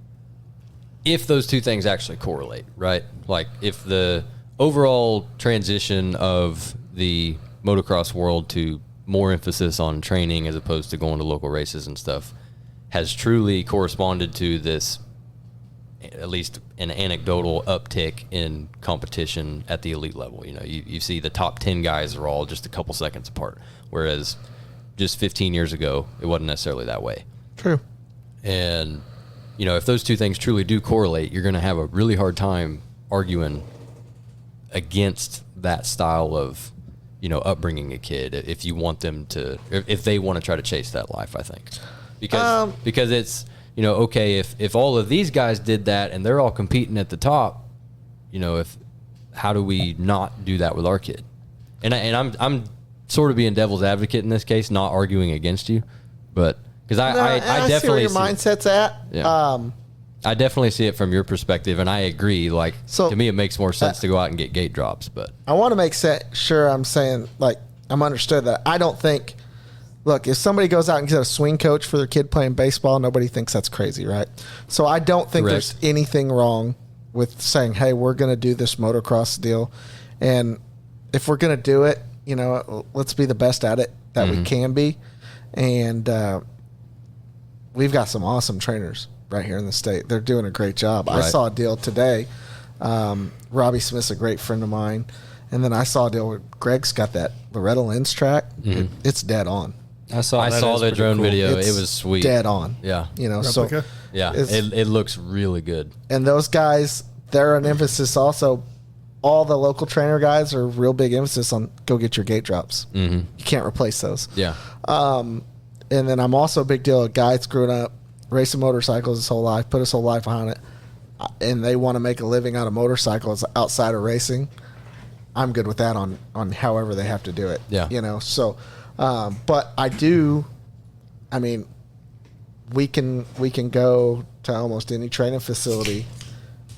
if those two things actually correlate, right? Like if the overall transition of the motocross world to more emphasis on training as opposed to going to local races and stuff has truly corresponded to this, at least an anecdotal uptick in competition at the elite level. You know, you see the top 10 guys are all just a couple seconds apart, whereas just 15 years ago, it wasn't necessarily that way. True. And, you know, if those two things truly do correlate, you're going to have a really hard time arguing against that style of, you know, upbringing a kid if you want them to, if they want to try to chase that life, I think. Because it's, you know, okay, if all of these guys did that and they're all competing at the top, you know, how do we not do that with our kid? And I'm sort of being devil's advocate in this case, not arguing against you, but because I definitely see where your mindset's at. Yeah. I definitely see it from your perspective, and I agree. Like, to me, it makes more sense to go out and get gate drops. But I want to make sure I'm saying, like, I'm understood that I don't think. Look, if somebody goes out and gets a swing coach for their kid playing baseball, nobody thinks that's crazy, right? So I don't think there's anything wrong with saying, hey, we're going to do this motocross deal. And if we're going to do it, you know, let's be the best at it that we can be. And we've got some awesome trainers. right here in the state. They're doing a great job. I Right. saw a deal today. Robbie Smith's a great friend of mine. And then I saw a deal where Greg's got that Loretta Lynn's track. It's dead on. I saw the drone video. It's it was sweet. dead on. Yeah. You know, Replica? so Yeah. It looks really good. and those guys, they're an emphasis also. All the local trainer guys are real big emphasis on go get your gate drops. You can't replace those. Yeah. And then I'm also a big deal. A guy that's grown up racing motorcycles his whole life, put his whole life behind it, and they want to make a living out of motorcycles outside of racing. I'm good with that on however they have to do it. Yeah. You know, so, but I do, I mean, we can go to almost any training facility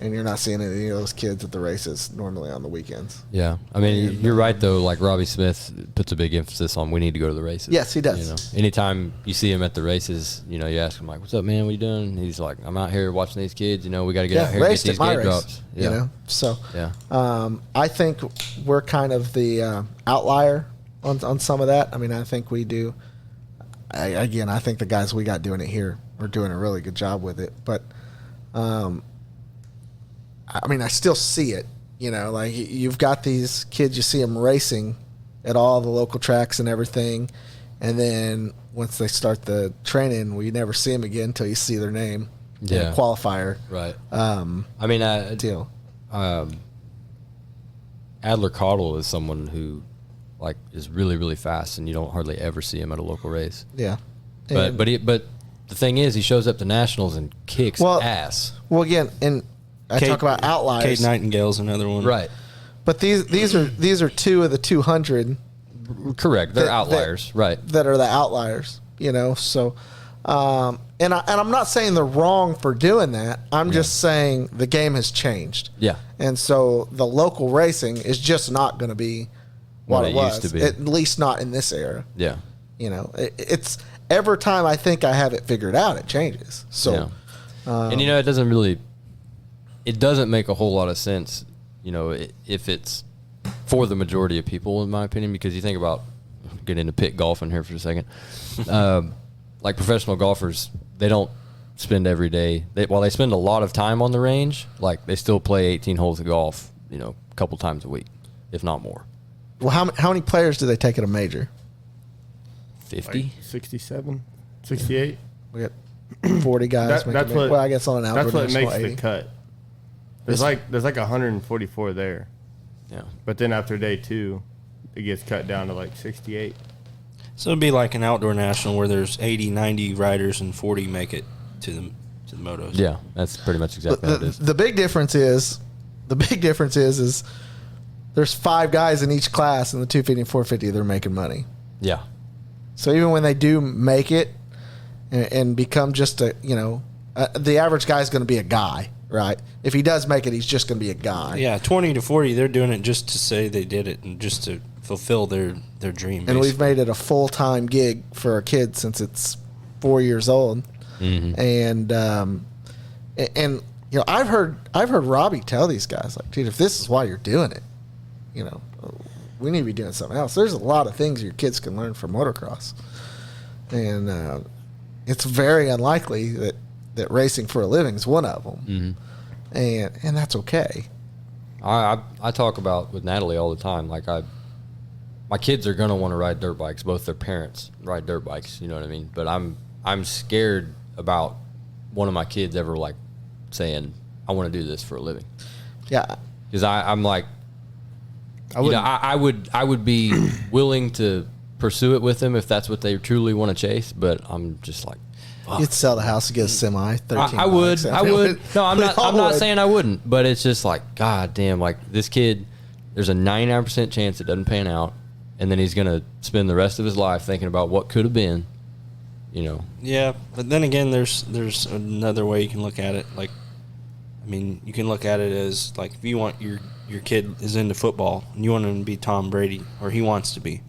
and you're not seeing any of those kids at the races normally on the weekends. Yeah. I mean, you're right, though. Like, Robbie Smith puts a big emphasis on we need to go to the races. Yes, he does. You know, anytime you see him at the races, you know, you ask him, like, what's up, man? What you doing? And he's like, I'm out here watching these kids. You know, we got to get out here and get these gate drops. Yeah. You know, so Yeah. I think we're kind of the outlier on some of that. I mean, I think we do. I think the guys we got doing it here are doing a really good job with it. But, I mean, I still see it. You know, like you've got these kids, you see them racing at all the local tracks and everything. And then once they start the training, we never see them again until you see their name. Yeah. Qualifier. Right. I mean, deal. Adler Cottle is someone who, like, is really, really fast, and you don't hardly ever see him at a local race. Yeah. But the thing is, he shows up to nationals and kicks ass. Well, again, and I talk about outliers. Kate Nightingale's another one. Right. But these are two of the 200. Correct. They're outliers. Right. That are the outliers. You know. So, and I'm not saying they're wrong for doing that. I'm just saying the game has changed. Yeah. And so the local racing is just not going to be what it was. Used to be. At least not in this era. Yeah. You know, it's every time I think I have it figured out, it changes. So, and you know, it doesn't make a whole lot of sense, you know, if it's for the majority of people, in my opinion, because you think about, get into pit golfing here for a second, like professional golfers, they don't spend every day, while they spend a lot of time on the range, like they still play 18 holes of golf, you know, a couple times a week, if not more. Well, how many players do they take at a major? 50? Like 67, 68. We got 40 guys. That's what. Well, I guess on an outdoor that's what makes 80. the cut. There's like 144 there. Yeah. But then after day 2, it gets cut down to like 68. So it'd be like an outdoor national where there's 80, 90 riders and 40 make it to the motos. Yeah, that's pretty much exactly what it is. The big difference is there's 5 guys in each class in the 250 and 450. They're making money. Yeah. So even when they do make it and become just a, you know, the average guy is going to be a guy, right? If he does make it, he's just going to be a guy. Yeah, 20 to 40, they're doing it just to say they did it and just to fulfill their dream. And we've made it a full-time gig for our kids since it's 4 years old. Mm-hmm. And you know, I've heard Robbie tell these guys, like, dude, if this is why you're doing it, you know, we need to be doing something else. There's a lot of things your kids can learn from motocross. And it's very unlikely that racing for a living is one of them. Mm-hmm. And that's okay. I talk about with Natalie all the time, like my kids are going to want to ride dirt bikes. Both their parents ride dirt bikes, you know what I mean? But I'm scared about one of my kids ever, like, saying, I want to do this for a living. Yeah. Because I'm like, I would be willing to pursue it with them if that's what they truly want to chase, but I'm just like, fuck. You'd sell the house to get a semi. 13 I would. bikes. I would. No, I'm not would. saying I wouldn't, but it's just like, God damn, like this kid, there's a 99% chance it doesn't pan out, and then he's gonna spend the rest of his life thinking about what could have been, you know. Yeah, but then again, there's another way you can look at it. Like, I mean, you can look at it as like, if you want your kid is into football and you want him to be Tom Brady, or he wants to be,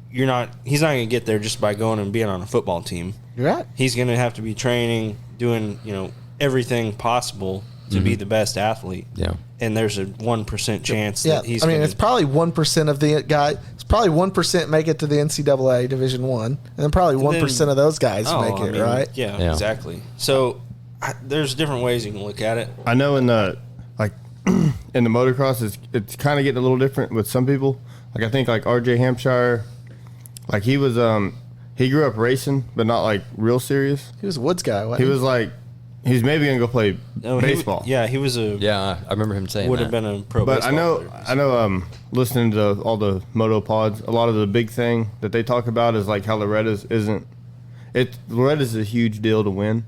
he's not going to get there just by going and being on a football team. You're right. He's going to have to be training, doing, you know, everything possible to be the best athlete. Yeah. And there's a 1% chance that he's it's probably 1% of the guy. It's probably 1% make it to the NCAA Division I, and then probably 1% of those guys make it, right? Yeah, exactly. So there's different ways you can look at it. I know in the in the motocross, it's kind of getting a little different with some people. Like I think like RJ Hampshire, like he was he grew up racing, but not like real serious. He was a Woods guy. He was like he's maybe gonna go play baseball. He was a I remember him saying would have been a pro. But baseball player. I know listening to all the moto pods, a lot of the big thing that they talk about is like how Loretta's isn't. Loretta's a huge deal to win,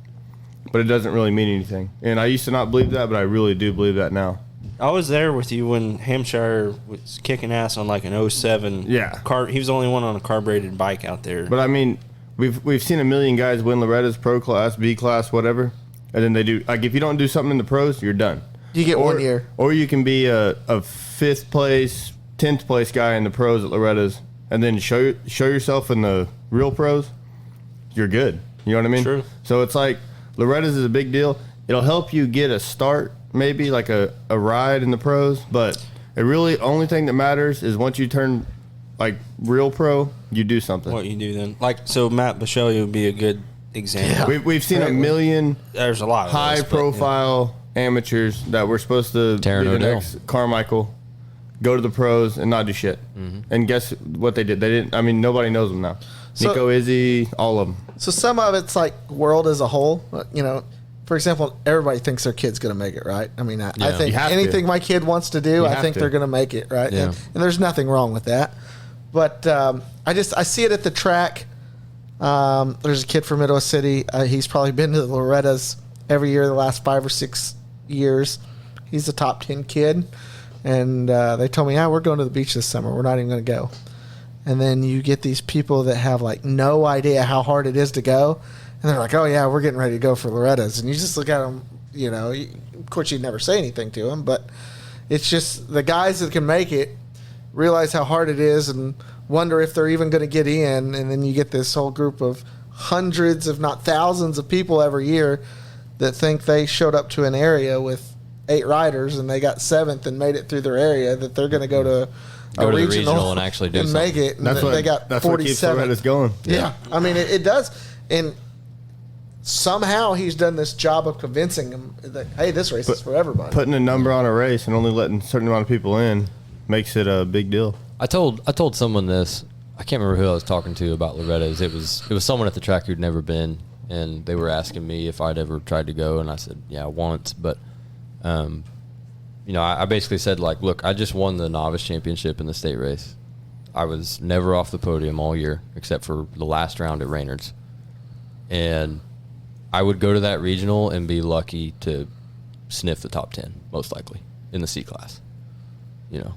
but it doesn't really mean anything. And I used to not believe that, but I really do believe that now. I was there with you when Hampshire was kicking ass on like an 07 car. He was the only one on a carbureted bike out there. But I mean, we've seen a million guys win Loretta's pro class, B class, whatever, and then they do like if you don't do something in the pros, you're done. You get 1 year, or you can be a 5th place, 10th place guy in the pros at Loretta's, and then show yourself in the real pros. You're good. You know what I mean? True. So it's like Loretta's is a big deal. It'll help you get a start, maybe like a ride in the pros, but it really only thing that matters is once you turn like real pro, you do something. What you do then? Like so, Matt Bisceglie would be a good example. Yeah. We've seen a million. There's a lot of high those, profile amateurs that were supposed to Taryn be the O'Dell. next Carmichael, go to the pros and not do shit. And guess what they did? They didn't. I mean, nobody knows them now. So- Nico Izzy, all of them. So some of it's like world as a whole. You know, for example, everybody thinks their kid's going to make it, right? I mean, I think You have anything to. my kid wants to do, You I have think to. they're going to make it, right? Yeah. And there's nothing wrong with that. But I see it at the track. There's a kid from Midwest City. He's probably been to the Loretta's every year the last 5 or 6 years. He's a top 10 kid. And they told me, we're going to the beach this summer. We're not even going to go. And then you get these people that have like no idea how hard it is to go. And they're like, oh, yeah, we're getting ready to go for Loretta's. And you just look at them, you know, of course, you'd never say anything to them. But it's just the guys that can make it realize how hard it is and wonder if they're even going to get in. And then you get this whole group of hundreds, if not thousands of people every year that think they showed up to an area with 8 riders and they got 7th and made it through their area, that they're going to go to Go to the regional and actually do and something. make it. And That's they got that's what keeps 47. Loretta's going. Yeah. I mean, it does. And somehow he's done this job of convincing them that, hey, this race is for everybody. Putting a number on a race and only letting a certain amount of people in makes it a big deal. I told someone this. I can't remember who I was talking to about Loretta's. It was someone at the track who'd never been, and they were asking me if I'd ever tried to go, and I said, yeah, once. But, you know, I basically said, like, look, I just won the novice championship in the state race. I was never off the podium all year except for the last round at Raynard's. And I would go to that regional and be lucky to sniff the top 10, most likely, in the C class. You know.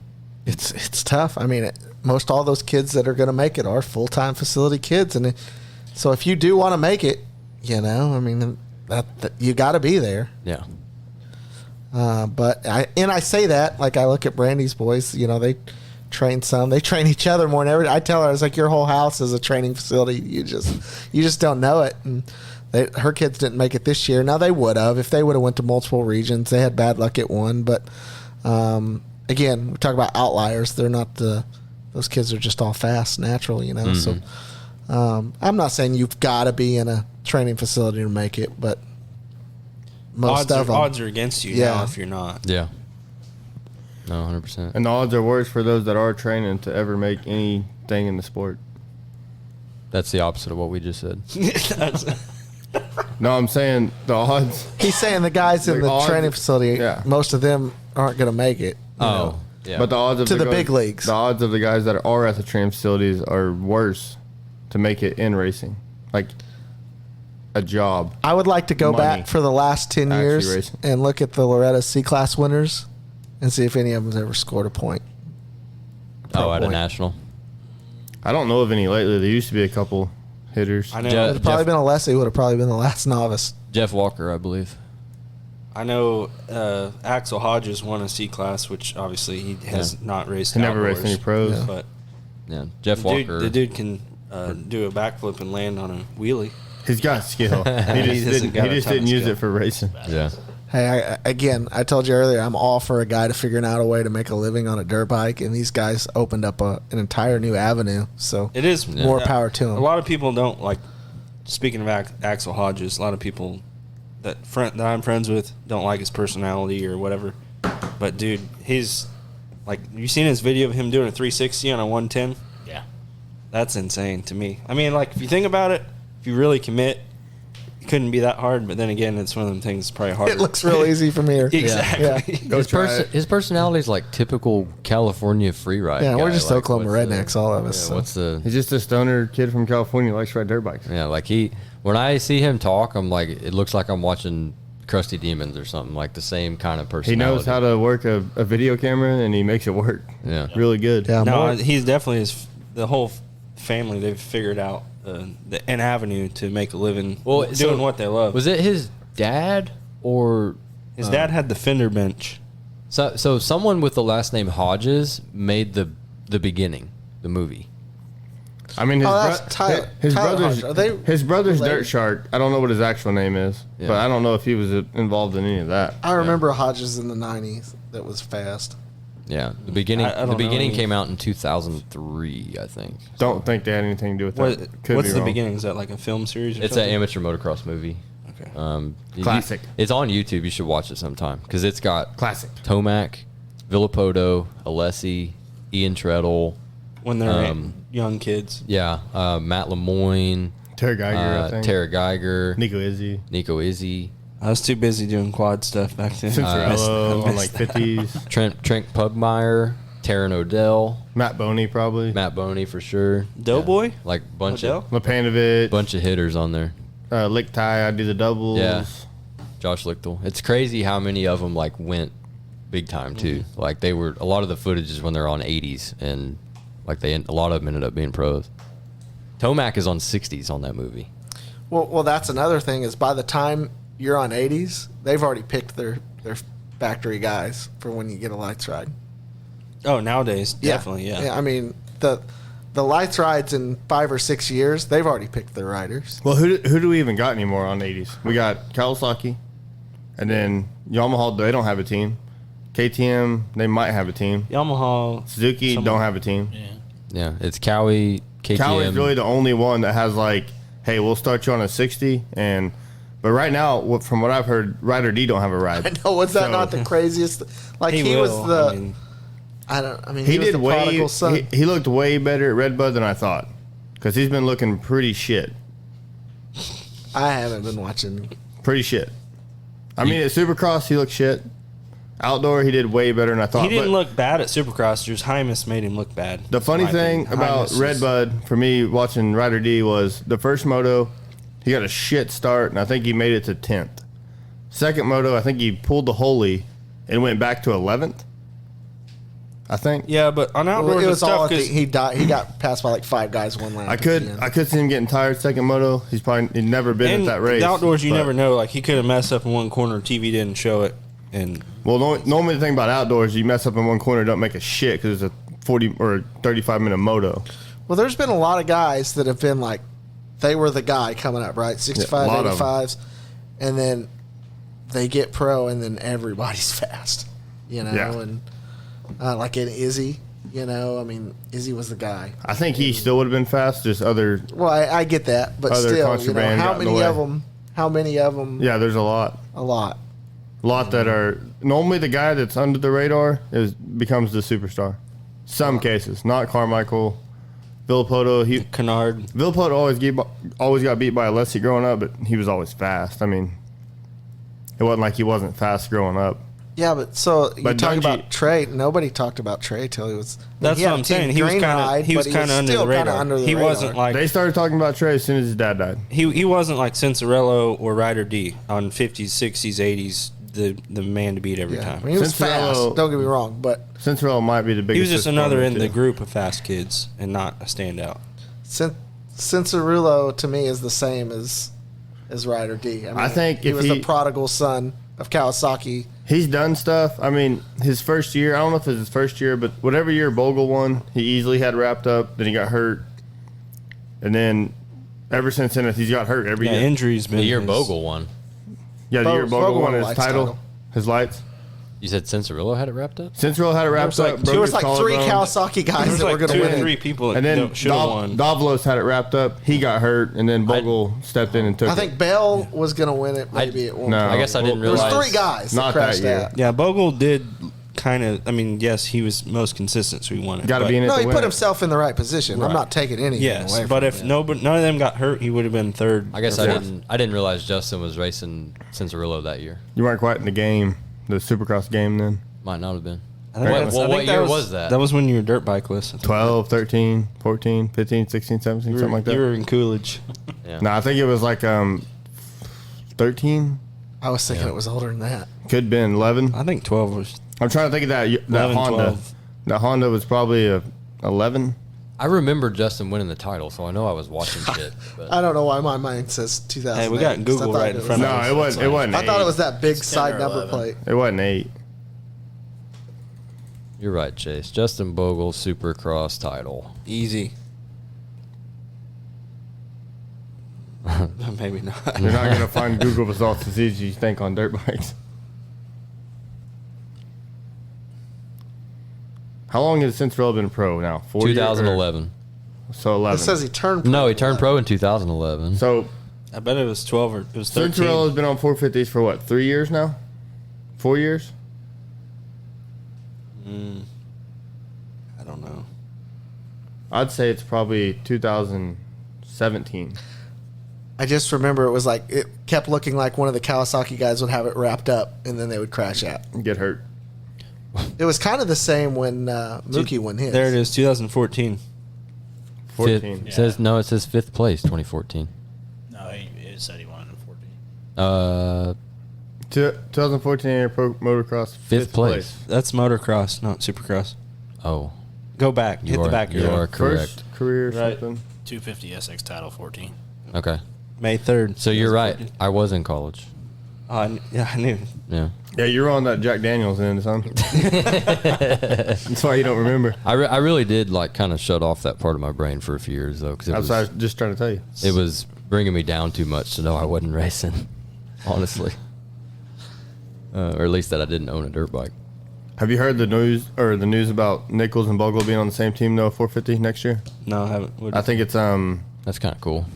It's tough. I mean, most all those kids that are going to make it are full-time facility kids. And so if you do want to make it, you know, I mean, that you got to be there. Yeah. But I say that, like I look at Brandy's boys, you know, they train some, they train each other more than ever. I tell her, it's like your whole house is a training facility. You just don't know it. And her kids didn't make it this year. Now they would have if they would have went to multiple regions. They had bad luck at one, but again, we talk about outliers. They're not those kids are just all fast, natural, you know. Mm-hmm. So I'm not saying you've got to be in a training facility to make it, but most of them, odds are against you now if you're not. Yeah. No, 100%. And the odds are worse for those that are training to ever make anything in the sport. That's the opposite of what we just said. No, I'm saying the odds. He's saying the guys in the odds, training facility, most of them aren't going to make it. You know, yeah. But the odds of to the big leagues. The odds of the guys that are at the training facilities are worse to make it in racing. Like a job. I would like to go Money. back for the last 10 Actually years racing. and look at the Loretta C-Class winners and see if any of them's ever scored a point. At a national? I don't know of any lately. There used to be a couple hitters. I know. It would have probably been Alessi would have probably been the last novice. Jeff Walker, I believe. I know Axel Hodges won a C class, which obviously he has not raced. He never raced outdoors, any pros. Yeah. But Jeff Walker. The dude can do a backflip and land on a wheelie. He's got skill. He just didn't use it for racing. Yeah. Hey, I told you earlier, I'm all for a guy to figuring out a way to make a living on a dirt bike, and these guys opened up an entire new avenue. So It is more power to them. A lot of people don't like. Speaking of Axel Hodges, a lot of people that I'm friends with don't like his personality or whatever. But dude, he's like, you seen his video of him doing a 360 on a 110? Yeah. That's insane to me. I mean, like, if you think about it, if you really commit, it couldn't be that hard. But then again, it's one of them things that's probably hard. It looks real easy from here. Exactly. Yeah. His personality is like typical California free ride. Yeah, guy. we're just like, Oklahoma what's rednecks, all of us. Yeah, so. He's just a stoner kid from California who likes to ride dirt bikes. Yeah, like when I see him talk, I'm like, it looks like I'm watching Krusty Demons or something, like the same kind of He personality. knows how to work a video camera, and he makes it work. Yeah. Really good. Yeah, No, he's definitely the whole family. They've figured out an avenue to make a living doing what they love. Was it his dad or his dad had the fender bench? So someone with the last name Hodges made the beginning, the movie. I mean, that's Tyler brother's Hodge. Are they his brother's related? Dirt Shark. I don't know what his actual name is, Yeah. but I don't know if he was involved in any of that. I remember Hodges in the 90s that was fast. Yeah, the beginning. I don't The beginning know. came out in 2003, I think. Don't think they had anything to do with that. Could What's be the wrong. beginning? Is that like a film series? Or It's something? an amateur motocross movie. Okay. Classic. It's on YouTube. You should watch it sometime because it's got Classic. Tomac, Villapoto, Alessi, Ian Treadle. When they're young kids. Yeah, Matt Lemoyne, Tara Geiger, I think. Tara Geiger, Nico Izzy. I was too busy doing quad stuff back then. Cinderella I on missed like that. 50s. Trent Pugmire, Taryn Odell, Matt Boney probably. Matt Boney for sure. Doughboy? Yeah, like bunch Odell? Lapanovic. of hitters on there. Lick Tie. I do the doubles. Yeah. Josh Lichtel. It's crazy how many of them like went big time too. Like they were a lot of the footage is when they're on 80s and like a lot of them ended up being pros. Tomac is on 60s on that movie. Well, that's another thing is by the time you're on 80s, they've already picked their factory guys for when you get a lights ride. Oh, nowadays, definitely, yeah. I mean, the lights rides in 5 or 6 years, they've already picked their riders. Well, who do we even got anymore on 80s? We got Kawasaki, and then Yamaha. They don't have a team. KTM, they might have a team. Yamaha, Suzuki don't have a team. Yeah, it's Cowie, KTM. Cowie's really the only one that has like, hey, we'll start you on a 60, but right now, from what I've heard, Ryder D don't have a ride. I know, was that not the craziest? Like he was the. He was did the prodigal son. He looked way better at Redbud than I thought, because he's been looking pretty shit. I haven't been watching. Pretty shit. I mean, at Supercross, he looked shit. Outdoor, he did way better than I thought. He didn't look bad at Supercross. Just Hymus made him look bad. The funny thing about Redbud for me watching Ryder D was the first moto, he got a shit start, and I think he made it to 10th. Second moto, I think he pulled the Holy and went back to 11th. I think. Yeah, but on outdoors, It was all tough at the, 'cause he died. He got passed by like 5 guys one lap. I could see him getting tired second moto. He'd never been in at that race. the outdoors, you but- never know. Like he could have messed up in one corner. TV didn't show it, and normally the thing about outdoors, you mess up in one corner, don't make a shit because it's a 40 or 35-minute moto. Well, there's been a lot of guys that have been like, they were the guy coming up, right? 65, Yeah, a lot of 85s. And then they get pro, and then everybody's fast, you know? Yeah. And like in Izzy, you know? I mean, Izzy was the guy. I think he still would have been fast, just other. Well, I get that, but Other still, you know, contraband how got in the many way. of them? How many of them? Yeah, there's a lot. A lot. A lot that are normally the guy that's under the radar becomes the superstar. Some cases, not Carmichael, Villapoto. Kennard. Villapoto always got beat by Alessi growing up, but he was always fast. I mean, it wasn't like he wasn't fast growing up. Yeah, but so you But talk Dungy- about Trey. Nobody talked about Trey till he was. That's he had what a I'm Team saying. He was Green kind ride, of he was but kind of under the still kinda radar. under the He radar. wasn't like They started talking about Trey as soon as his dad died. he wasn't like Cincerello or Ryder D on 50s, 60s, 80s. The man to beat every Yeah, I time. mean, he was Cincerello- fast. Don't get me wrong, but Cincerello might be the biggest. He was just another disappointment, in the too. group of fast kids and not a standout. Cincerillo to me is the same as Ryder D. I think he if was he- the prodigal son of Kawasaki. He's done stuff. I mean, his first year, I don't know if it was his first year, but whatever year Bogle won, he easily had wrapped up. Then he got hurt. And then ever since then, he's got hurt every Yeah, year. injuries been The year his- Bogle won. Yeah, the year Bogle won his lights title, his lights. You said Cincerillo had it wrapped up? Cincerillo had it wrapped up. There was like 3 Kawasaki guys that were going to two win or it. 3 people And then that should have won. Davlos had it wrapped up. He got hurt, and then Bogle stepped in and took it. I think Bell was going to win it maybe at one No. point. I guess I didn't There was realize. 3 guys Not that crashed that year. out. Yeah, Bogle did kind of. I mean, yes, he was most consistent, so he won it. Got to be in it No, to he win put it. himself in the right position. I'm not taking anything away Yes, from but him. if none of them got hurt, he would have been third. I guess or I fourth. didn't realize Justin was racing Cincerillo that year. You weren't quite in the game, the Supercross game then. Might not have been. I think that's- I what think year was that? That was when you were dirt bikeless. 12, 13, 14, 15, 16, 17, something like that. You were in Coolidge. No, I think it was like 13. I was thinking it was older than that. Could have been 11. I think 12 was. I'm trying to think of that 11, Honda. 12. That Honda was probably a 11. I remember Justin winning the title, so I know I was watching shit. But I don't know why my mind says 2000. Hey, we got Google right in front of us. No, it wasn't. It wasn't. I thought it was 8. that big 10 side or number 11. plate. It wasn't 8. you're right, Chase. Justin Bogle Supercross title. Easy. Maybe not. You're not going to find Google results as easy as you think on dirt bikes. How long has Cincerillo been a pro now? 4 years? 2011. So 11. It says he turned pro. No, he turned pro in 2011. So I bet it was 12 or it was 13. Cincerillo's been on 450s for what, 3 years now? 4 years? I don't know. I'd say it's probably 2017. I just remember it was like, it kept looking like one of the Kawasaki guys would have it wrapped up and then they would crash out. Get hurt. It was kind of the same when Mookie won his. There it is, 2014. 14. It says no. It says 5th place, 2014. No, it said he won in 14. 2014 Pro Motocross, 5th place. That's motocross, not supercross. Oh, Go back. Hit the back. You are correct. First career or Right. something. 250 SX title 14. Okay, May 3rd. so you're right. I was in college. Yeah, I knew. Yeah, Yeah, you were on that Jack Daniels end, son. That's why you don't remember. I really did like kind of shut off that part of my brain for a few years though, because That's what I was just trying to tell you. it was bringing me down too much to know I wasn't racing, honestly, or at least that I didn't own a dirt bike. Have you heard the news about Nichols and Bogle being on the same team though, 450 next year? No, I haven't. I think it's That's kind of cool.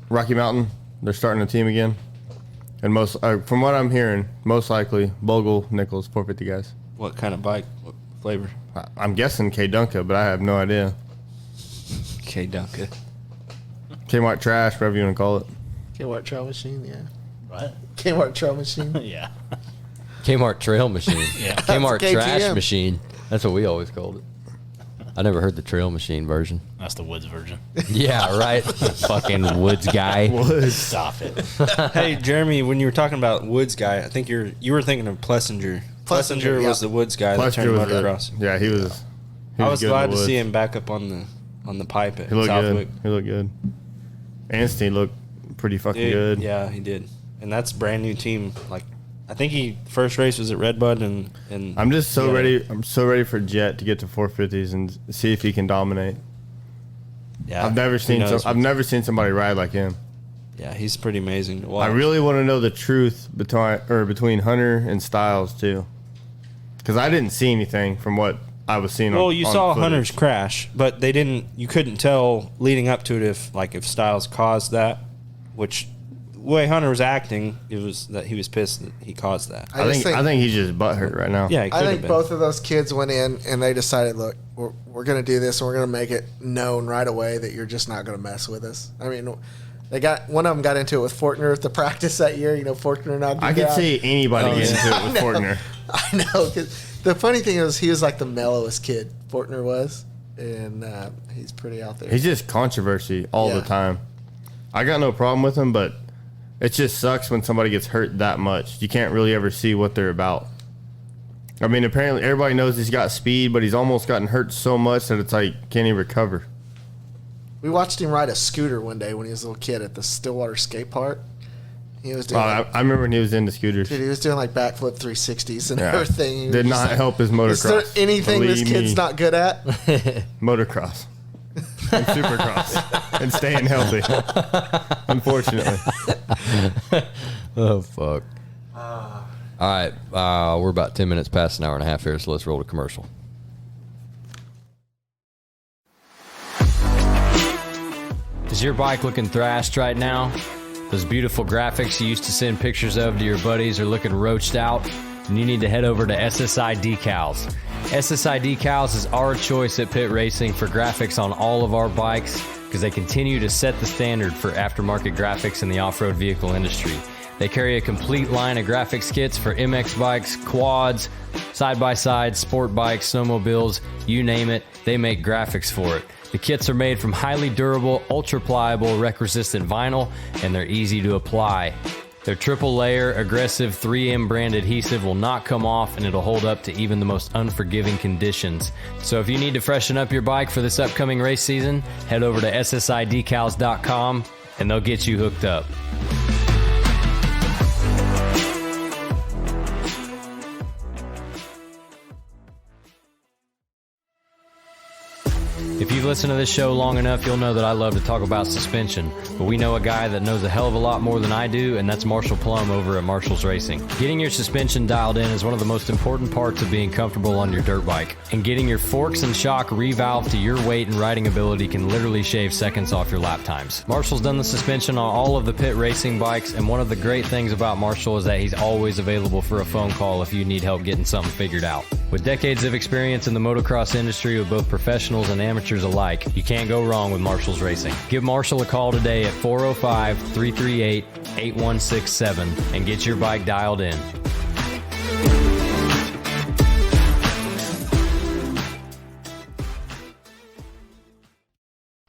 Rocky Mountain. They're starting a team again, and most from what I'm hearing, most likely Bogle, Nichols, 450 guys. What kind of bike? What flavor? I'm guessing K Dunka, but I have no idea. K Dunka. Kmart trash, whatever you want to call it. Kmart Trail Machine, yeah. What? Kmart Trail Machine. Yeah. Kmart Trail Machine. Yeah. Kmart That's Trash KTM. Machine. That's what we always called it. I never heard the Trail Machine version. That's the Woods version. Yeah, right. Fucking Woods guy. Stop it. Hey, Jeremy, when you were talking about Woods guy, I think you were thinking of Plessinger. Plessinger yeah. was the Woods guy that Plessinger turned was motocross. Yeah, he was. I was good in glad the to see woods. him back up on the pipe at He looked Southwick. good. He looked good. Anstey looked pretty fucking Dude, good. Yeah, he did. And that's a brand new team. Like, I think first race was at Redbud and I'm just so yeah. ready. I'm so ready for Jett to get to 450s and see if he can dominate. Yeah, I've never who seen knows? I've never seen somebody ride like him. Yeah, he's pretty amazing to watch. I really want to know the truth between Hunter and Styles too, because I didn't see anything from what I was seeing. Well, on, you on saw footage. Hunter's crash, but they didn't. You couldn't tell leading up to it if Styles caused that. Which the way Hunter was acting, it was that he was pissed that he caused that. I think he's just butthurt right now. Yeah, he I could have think been. both of those kids went in and they decided, look, we're going to do this and we're going to make it known right away that you're just not going to mess with us. I mean, one of them got into it with Fortner at the practice that year. You know, Fortner knocked him I could down. see anybody get into it with I know. Fortner. I know. 'Cause the funny thing is, he was like the mellowest kid, Fortner was, and he's pretty out there. He's just controversy all Yeah. the time. I got no problem with him, but it just sucks when somebody gets hurt that much. You can't really ever see what they're about. I mean, apparently everybody knows he's got speed, but he's almost gotten hurt so much that it's like, can he recover? We watched him ride a scooter one day when he was a little kid at the Stillwater skate park. He was doing I remember when he was into scooters. dude, he was doing like backflip 360s and Yeah. everything. He was Did just not like, help his Is there motocross. anything this Believe kid's me. not good at? Motocross and supercross and staying healthy. Unfortunately. Oh fuck. All right, we're about 10 minutes past an hour and a half here, so let's roll to commercial. Is your bike looking thrashed right now? Those beautiful graphics you used to send pictures of to your buddies are looking roached out? And you need to head over to SSI Decals. SSI Decals is our choice at Pit Racing for graphics on all of our bikes because they continue to set the standard for aftermarket graphics in the off-road vehicle industry. They carry a complete line of graphics kits for MX bikes, quads, side-by-sides, sport bikes, snowmobiles, you name it, they make graphics for it. The kits are made from highly durable, ultra-pliable, wreck-resistant vinyl, and they're easy to apply. Their triple-layer, aggressive 3M brand adhesive will not come off, and it'll hold up to even the most unforgiving conditions. So if you need to freshen up your bike for this upcoming race season, head over to ssidecals.com, and they'll get you hooked up. If you've listened to this show long enough, you'll know that I love to talk about suspension, but we know a guy that knows a hell of a lot more than I do, and that's Marshall Plum over at Marshall's Racing. Getting your suspension dialed in is one of the most important parts of being comfortable on your dirt bike, and getting your forks and shock revalved to your weight and riding ability can literally shave seconds off your lap times. Marshall's done the suspension on all of the Pit Racing bikes, and one of the great things about Marshall is that he's always available for a phone call if you need help getting something figured out. With decades of experience in the motocross industry with both professionals and amateurs alike, you can't go wrong with Marshall's Racing. Give Marshall a call today at 405-338-8167 and get your bike dialed in.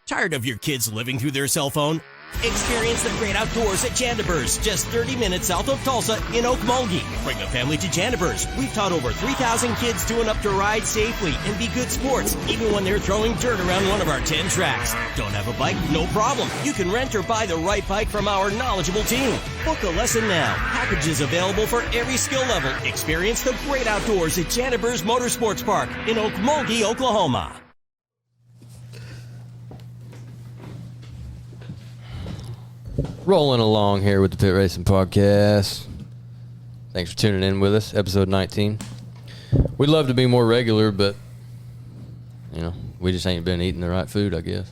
Tired of your kids living through their cell phone? Experience the great outdoors at Jandaber's, just 30 minutes south of Tulsa in Okmulgee. Bring a family to Jandaber's. We've taught over 3,000 kids doing up to ride safely and be good sports, even when they're throwing dirt around one of our 10 tracks. Don't have a bike? No problem. You can rent or buy the right bike from our knowledgeable team. Book a lesson now. Packages available for every skill level. Experience the great outdoors at Jandaber's Motorsports Park in Okmulgee, Oklahoma. Rolling along here with the Pit Racing Podcast. Thanks for tuning in with us, episode 19. We'd love to be more regular, but, you know, we just ain't been eating the right food, I guess.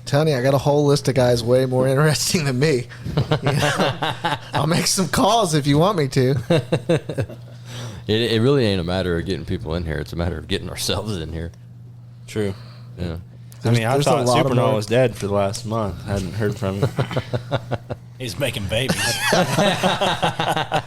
Tony, I got a whole list of guys way more interesting than me. You know, I'll make some calls if you want me to. It really ain't a matter of getting people in here. It's a matter of getting ourselves in here. True. Yeah. I thought Supernova was dead for the last month. I hadn't heard from him. He's making babies. I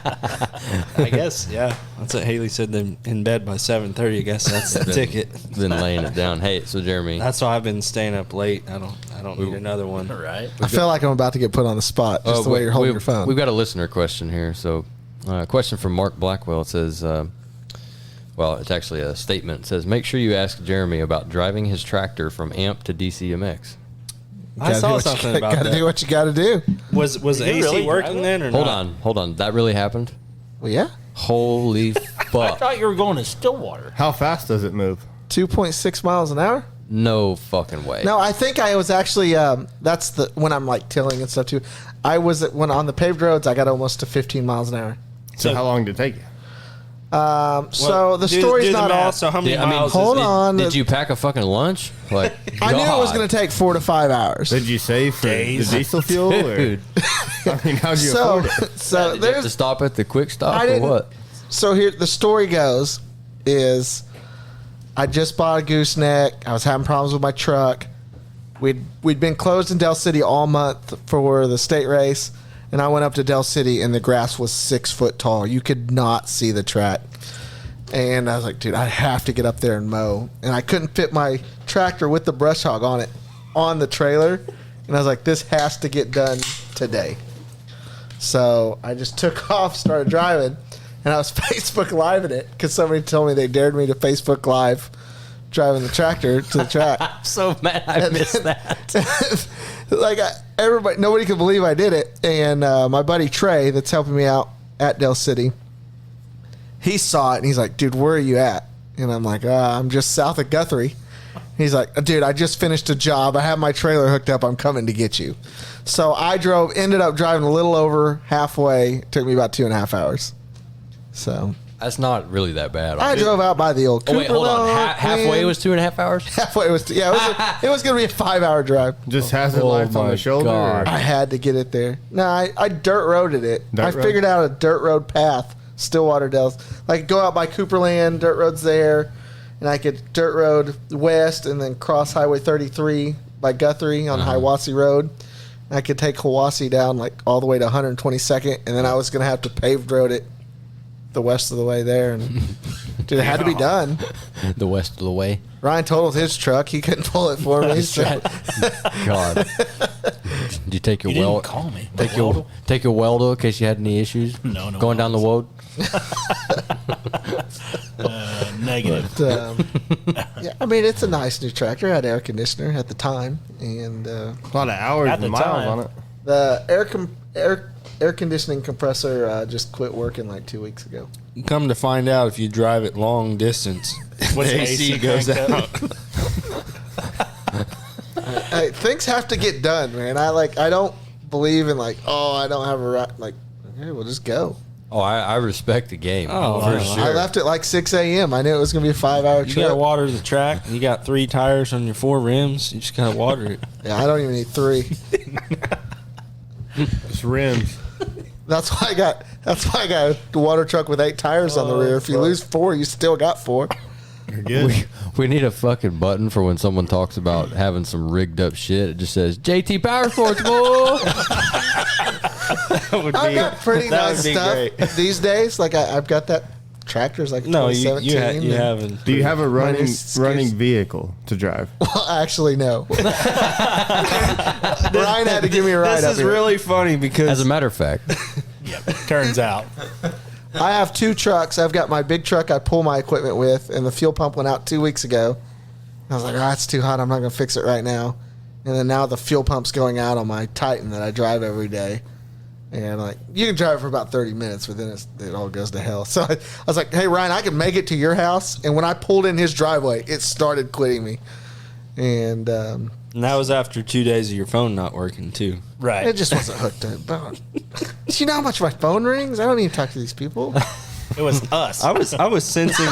guess, yeah. That's what Haley said. They're in bed by 7:30. I guess that's the ticket. Been laying it down. Hey, so Jeremy, that's why I've been staying up late. I don't need another one. Right. I feel like I'm about to get put on the spot just the way you're holding your phone. We've got a listener question here. So, a question from Mark Blackwell. It says, well, it's actually a statement. It says, make sure you ask Jeremy about driving his tractor from AMP to DCMX. I saw something about that. Got to do what you got to do. Was the AC really working then or not? Hold on. That really happened? Well, yeah. Holy fuck. I thought you were going to Stillwater. How fast does it move? 2.6 miles an hour? No fucking way. No, I think I was actually, that's the when I'm like tilling and stuff too. When on the paved roads, I got almost to 15 miles an hour. So how long did it take you? So the story's not all. So how many miles? Hold on. Did you pack a fucking lunch? Like, I knew it was going to take 4 to 5 hours. Did you save for the diesel fuel? Dude. I mean, how'd you afford it? So did you have to stop at the quick stop or what? So here, the story goes is I just bought a gooseneck. I was having problems with my truck. We'd been closed in Del City all month for the state race. And I went up to Del City, and the grass was 6 foot tall. You could not see the track. And I was like, dude, I have to get up there and mow. And I couldn't fit my tractor with the brush hog on it on the trailer. And I was like, this has to get done today. So I just took off, started driving, and I was Facebook Living it because somebody told me they dared me to Facebook Live driving the tractor to the track. I'm so mad I missed that. Like everybody, nobody could believe I did it. And my buddy Trey, that's helping me out at Del City, he saw it and he's like, "Dude, where are you at?" And I'm like, "I'm just south of Guthrie." He's like, "Dude, I just finished a job. I have my trailer hooked up. I'm coming to get you." So I ended up driving a little over halfway. It took me about 2.5 hours. So That's not really that bad. I drove out by the old Cooper. Oh, wait, hold on. Halfway was 2.5 hours? Halfway was, it was going to be a 5-hour drive. Just hazard lights on the shoulder. I had to get it there. No, I dirt roaded it. I road? figured out a dirt road path, Stillwater Dells. I could go out by Cooperland, dirt road's there, and I could dirt road west and then cross Highway 33 by Guthrie on Hiwassee Road. And I could take Hiwassee down like all the way to 122nd, and then I was going to have to paved road it the west of the way there. And dude, it had to be done. The west of the way. Ryan totaled his truck. He couldn't pull it for me. So. God. Did you take your You didn't weld? call me. Take your welder in case you had any issues? No Going down the road? Negative. But, yeah, I mean, it's a nice new tractor. It had air conditioner at the time, and a lot of hours and miles on it. The air conditioning compressor just quit working like 2 weeks ago. Come to find out, if you drive it long distance, the AC goes out. Hey, things have to get done, man. I don't believe in I don't have a right. Like, okay, we'll just go. Oh, I respect the game. Oh, for sure. I left at like 6 a.m. I knew it was going to be a 5-hour You trip. got to water the track. You got 3 tires on your 4 rims. You just got to water it. Yeah, I don't even need 3. Just rims. That's why I got the water truck with 8 tires on the rear. If you lose 4, you still got 4. You're good. We need a fucking button for when someone talks about having some rigged up shit. It just says JT Power Sports, boy. I've got pretty nice stuff these days. Like I've got that tractor's like No, 2017. you haven't. Do you have a running vehicle to drive? Well, actually, no. Ryan had to give me a ride. This is really funny because, as a matter of fact, Yep. Turns out. I have 2 trucks. I've got my big truck I pull my equipment with, and the fuel pump went out 2 weeks ago. I was like, oh, it's too hot. I'm not going to fix it right now. And then now the fuel pump's going out on my Titan that I drive every day. And like, you can drive for about 30 minutes, but then it all goes to hell. So I was like, hey, Ryan, I can make it to your house. And when I pulled in his driveway, it started quitting me. And that was after 2 days of your phone not working, too. Right. It just wasn't hooked up. But, do you know how much my phone rings? I don't need to talk to these people. It was us. I was sensing.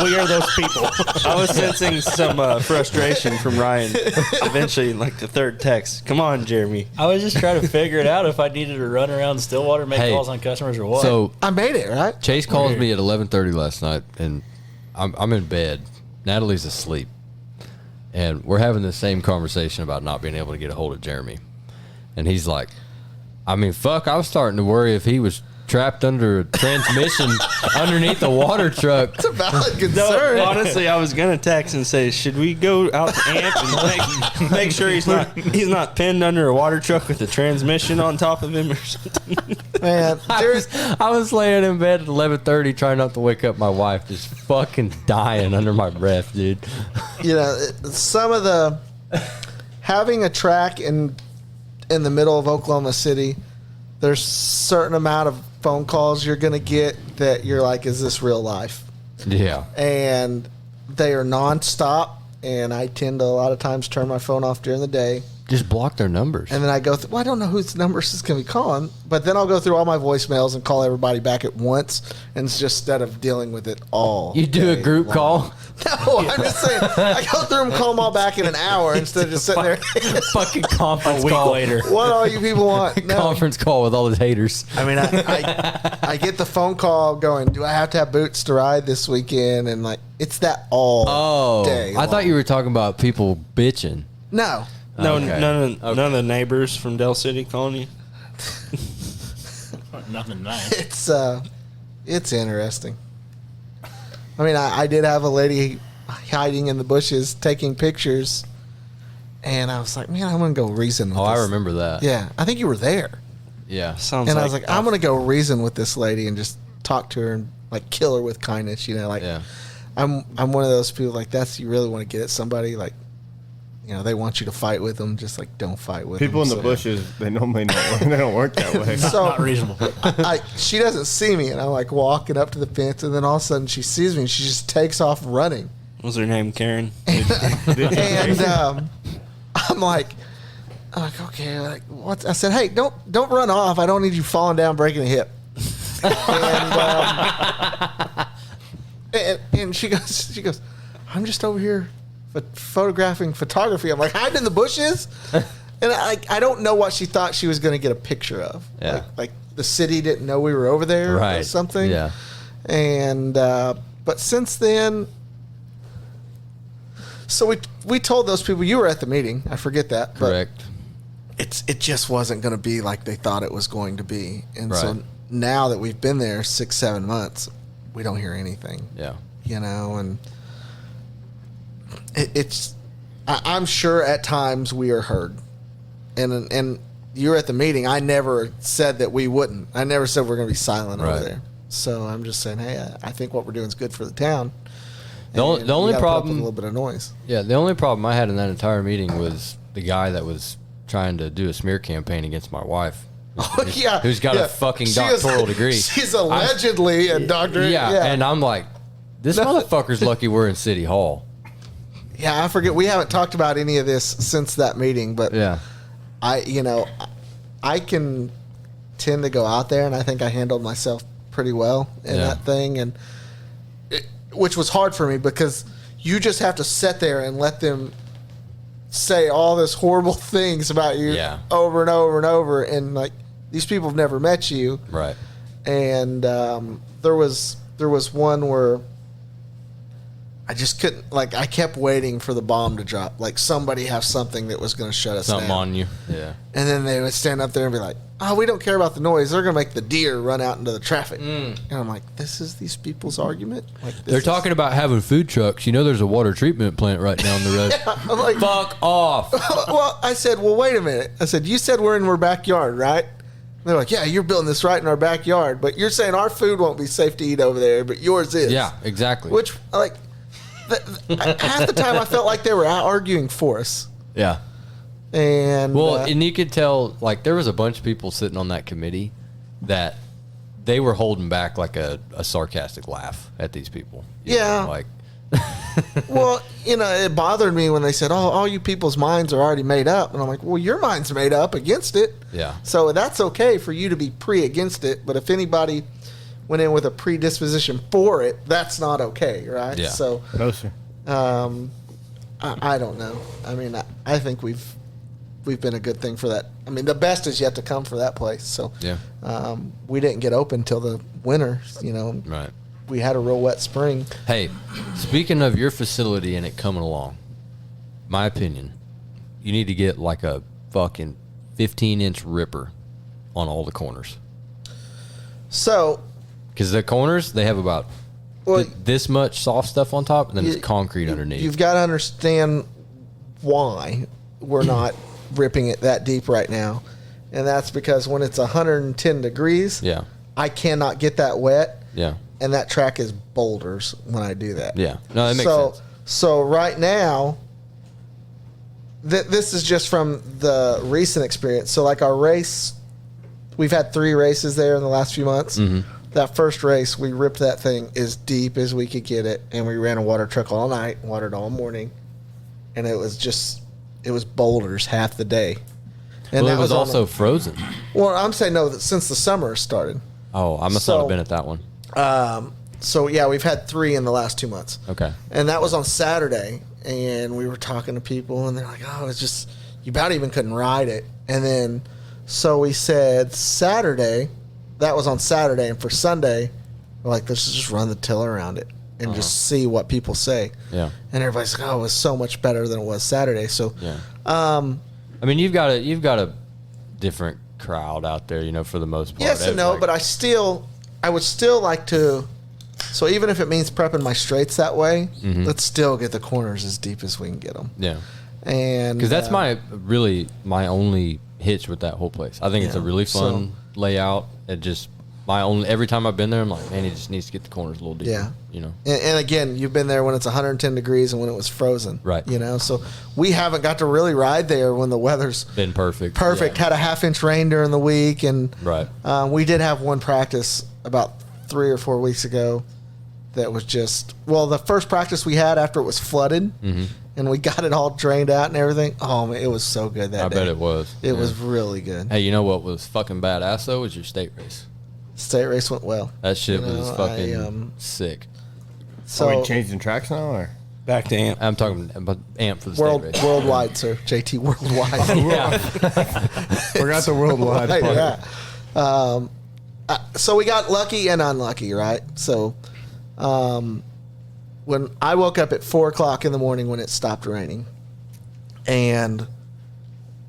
We are those people. I was sensing some frustration from Ryan. Eventually, like the 3rd text. Come on, Jeremy. I was just trying to figure it out if I needed to run around Stillwater, make Hey, calls on customers, or what. so I made it, right? Chase calls me at 11:30 last night, and I'm in bed. Natalie's asleep, and we're having the same conversation about not being able to get a hold of Jeremy. And he's like, I mean, fuck, I was starting to worry if he was trapped under a transmission underneath the water truck. It's a valid concern. No, honestly, I was gonna text and say, should we go out to Amp and make sure he's not pinned under a water truck with a transmission on top of him or something? Man, I was laying in bed at 11:30 trying not to wake up my wife, just fucking dying under my breath, dude. You know, some of the having a track in the middle of Oklahoma City, there's a certain amount of phone calls you're going to get that you're like, is this real life? Yeah. And they are nonstop, and I tend to a lot of times turn my phone off during the day. Just block their numbers. And then I go through, I don't know whose numbers is going to be calling, but then I'll go through all my voicemails and call everybody back at once, and it's just instead of dealing with it all. You do a group call? No, I'm just saying, I go through and call them all back in an hour instead of just sitting there. Fucking conference A week call later. What all you people want? No. Conference call with all his haters. I mean, I get the phone call going, do I have to have boots to ride this weekend? And like, it's that all day I thought long. you were talking about people bitching. No. No, Okay. none of the neighbors from Del City calling you. Nothing nice. It's interesting. I mean, I did have a lady hiding in the bushes taking pictures, and I was like, man, I'm going to go reason with Oh, this. I remember that. Yeah, I think you were there. Yeah. Sounds And like I was like, I'm going to go reason with this lady and just talk to her and like kill her with kindness, you know, like Yeah. I'm one of those people like you really want to get at somebody, like, you know, they want you to fight with them, just like don't fight with People them. in the bushes, they normally don't work that way. So Not reasonable. she doesn't see me, and I'm like walking up to the fence, and then all of a sudden she sees me, and she just takes off running. Was her name Karen? And I'm like, okay, like what? I said, hey, don't run off. I don't need you falling down, breaking a hip. And she goes, I'm just over here photographing photography. I'm like, hiding in the bushes? And I don't know what she thought she was going to get a picture of. Yeah. Like the city didn't know we were over there or something. Yeah. And, but since then, so we told those people, you were at the meeting. I forget that. Correct. But it just wasn't going to be like they thought it was going to be. And so now that we've been there 6-7 months, we don't hear anything. Yeah. You know, and I'm sure at times we are heard. And you're at the meeting. I never said that we wouldn't. I never said we're going to be silent over there. So I'm just saying, hey, I think what we're doing is good for the town. The only problem, a little bit of noise. Yeah, the only problem I had in that entire meeting was the guy that was trying to do a smear campaign against my wife. Who's got a fucking doctoral degree. She's allegedly a doctor. Yeah, and I'm like, this motherfucker's lucky we're in City Hall. Yeah, I forget. We haven't talked about any of this since that meeting, but I can tend to go out there, and I think I handled myself pretty well in that thing, and which was hard for me because you just have to sit there and let them say all this horrible things about you over and over and over, and like these people have never met you, right? And there was one where I just couldn't, like, I kept waiting for the bomb to drop, like somebody have something that was going to shut us down. Something on you, yeah. And then they would stand up there and be like, oh, we don't care about the noise. They're going to make the deer run out into the traffic. And I'm like, this is these people's argument? Like, They're talking about having food trucks. You know there's a water treatment plant right down the road. I'm like, fuck off. Well, I said, well, wait a minute. I said, you said we're in our backyard, right? They're like, yeah, you're building this right in our backyard, but you're saying our food won't be safe to eat over there, but yours is. Yeah, exactly. Which, like, half the time I felt like they were out arguing for us. Yeah. And and you could tell, like, there was a bunch of people sitting on that committee that they were holding back like a sarcastic laugh at these people. You know, like, well, it bothered me when they said, oh, all you people's minds are already made up. And I'm like, well, your mind's made up against it. Yeah. So that's okay for you to be against it. But if anybody went in with a predisposition for it, that's not okay, right? Yeah. So, no, sir. I don't know. I mean, I think we've been a good thing for that. I mean, the best is yet to come for that place. So, we didn't get open till the winter, Right. We had a real wet spring. Hey, speaking of your facility and it coming along, my opinion, you need to get like a fucking 15-inch ripper on all the corners. So, because the corners, they have about this much soft stuff on top, and then it's concrete underneath. You've got to understand why we're not ripping it that deep right now. And that's because when it's 110 degrees, I cannot get that wet. Yeah. And that track is boulders when I do that. Yeah. No, that makes sense. So right now, this is just from the recent experience. So like our race, we've had 3 races there in the last few months. Mm-hmm. That first race, we ripped that thing as deep as we could get it, and we ran a water truck all night, watered all morning, and it was boulders half the day. And it was also frozen. Well, I'm saying no, that since the summer started. Oh, I must not have been at that one. So yeah, we've had 3 in the last 2 months. Okay. And that was on Saturday, and we were talking to people, and they're like, oh, it's just, you about even couldn't ride it. And then, so we said Saturday, that was on Saturday, and for Sunday, we're like, let's just run the tiller around it and just see what people say. Yeah. And everybody's like, oh, it was so much better than it was Saturday. So, I mean, you've got a different crowd out there, for the most part. Yes and no, but I would still like to. So even if it means prepping my straights that way, let's still get the corners as deep as we can get them. Yeah. And because that's my only hitch with that whole place. I think it's a really fun layout. It just every time I've been there, I'm like, man, he just needs to get the corners a little deeper. Yeah. And again, you've been there when it's 110 degrees and when it was frozen. Right. So we haven't got to really ride there when the weather's been perfect. Perfect. Yeah. Had a half-inch rain during the week, and right. We did have one practice about 3 or 4 weeks ago that was just, the first practice we had after it was flooded, and we got it all drained out and everything. Oh, man, it was so good that day. I bet it was. It was really good. Hey, you know what was fucking badass, though, was your state race. State race went well. That shit was fucking sick. So Are we changing tracks now, or back to AMP? I'm talking about AMP for the state race. Worldwide, sir. JT worldwide. Yeah. Forgot the worldwide part. Yeah. So we got lucky and unlucky, right? So when I woke up at 4 o'clock in the morning when it stopped raining, and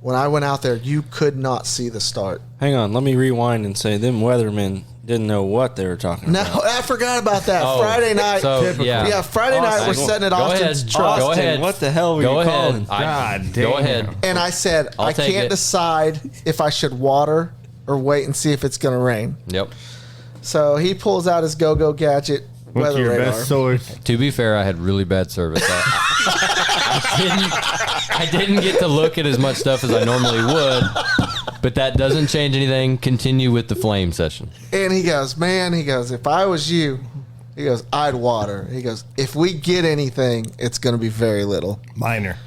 when I went out there, you could not see the start. Hang on, let me rewind and say them weathermen didn't know what they were talking No, about. I forgot about that. Oh, Friday night. so, yeah. Friday night we're setting at Go Austin's ahead. truck. Go ahead. What the hell were Go you ahead. calling? God Go damn. ahead. And I said, I'll I take can't it. decide if I should water or wait and see if it's going to rain. Yep. So he pulls out his go-go gadget What's weather your radar. best source? To be fair, I had really bad service. I didn't get to look at as much stuff as I normally would, but that doesn't change anything. Continue with the flame session. And he goes, if I was you, he goes, I'd water. He goes, if we get anything, it's going to be very little. Minor.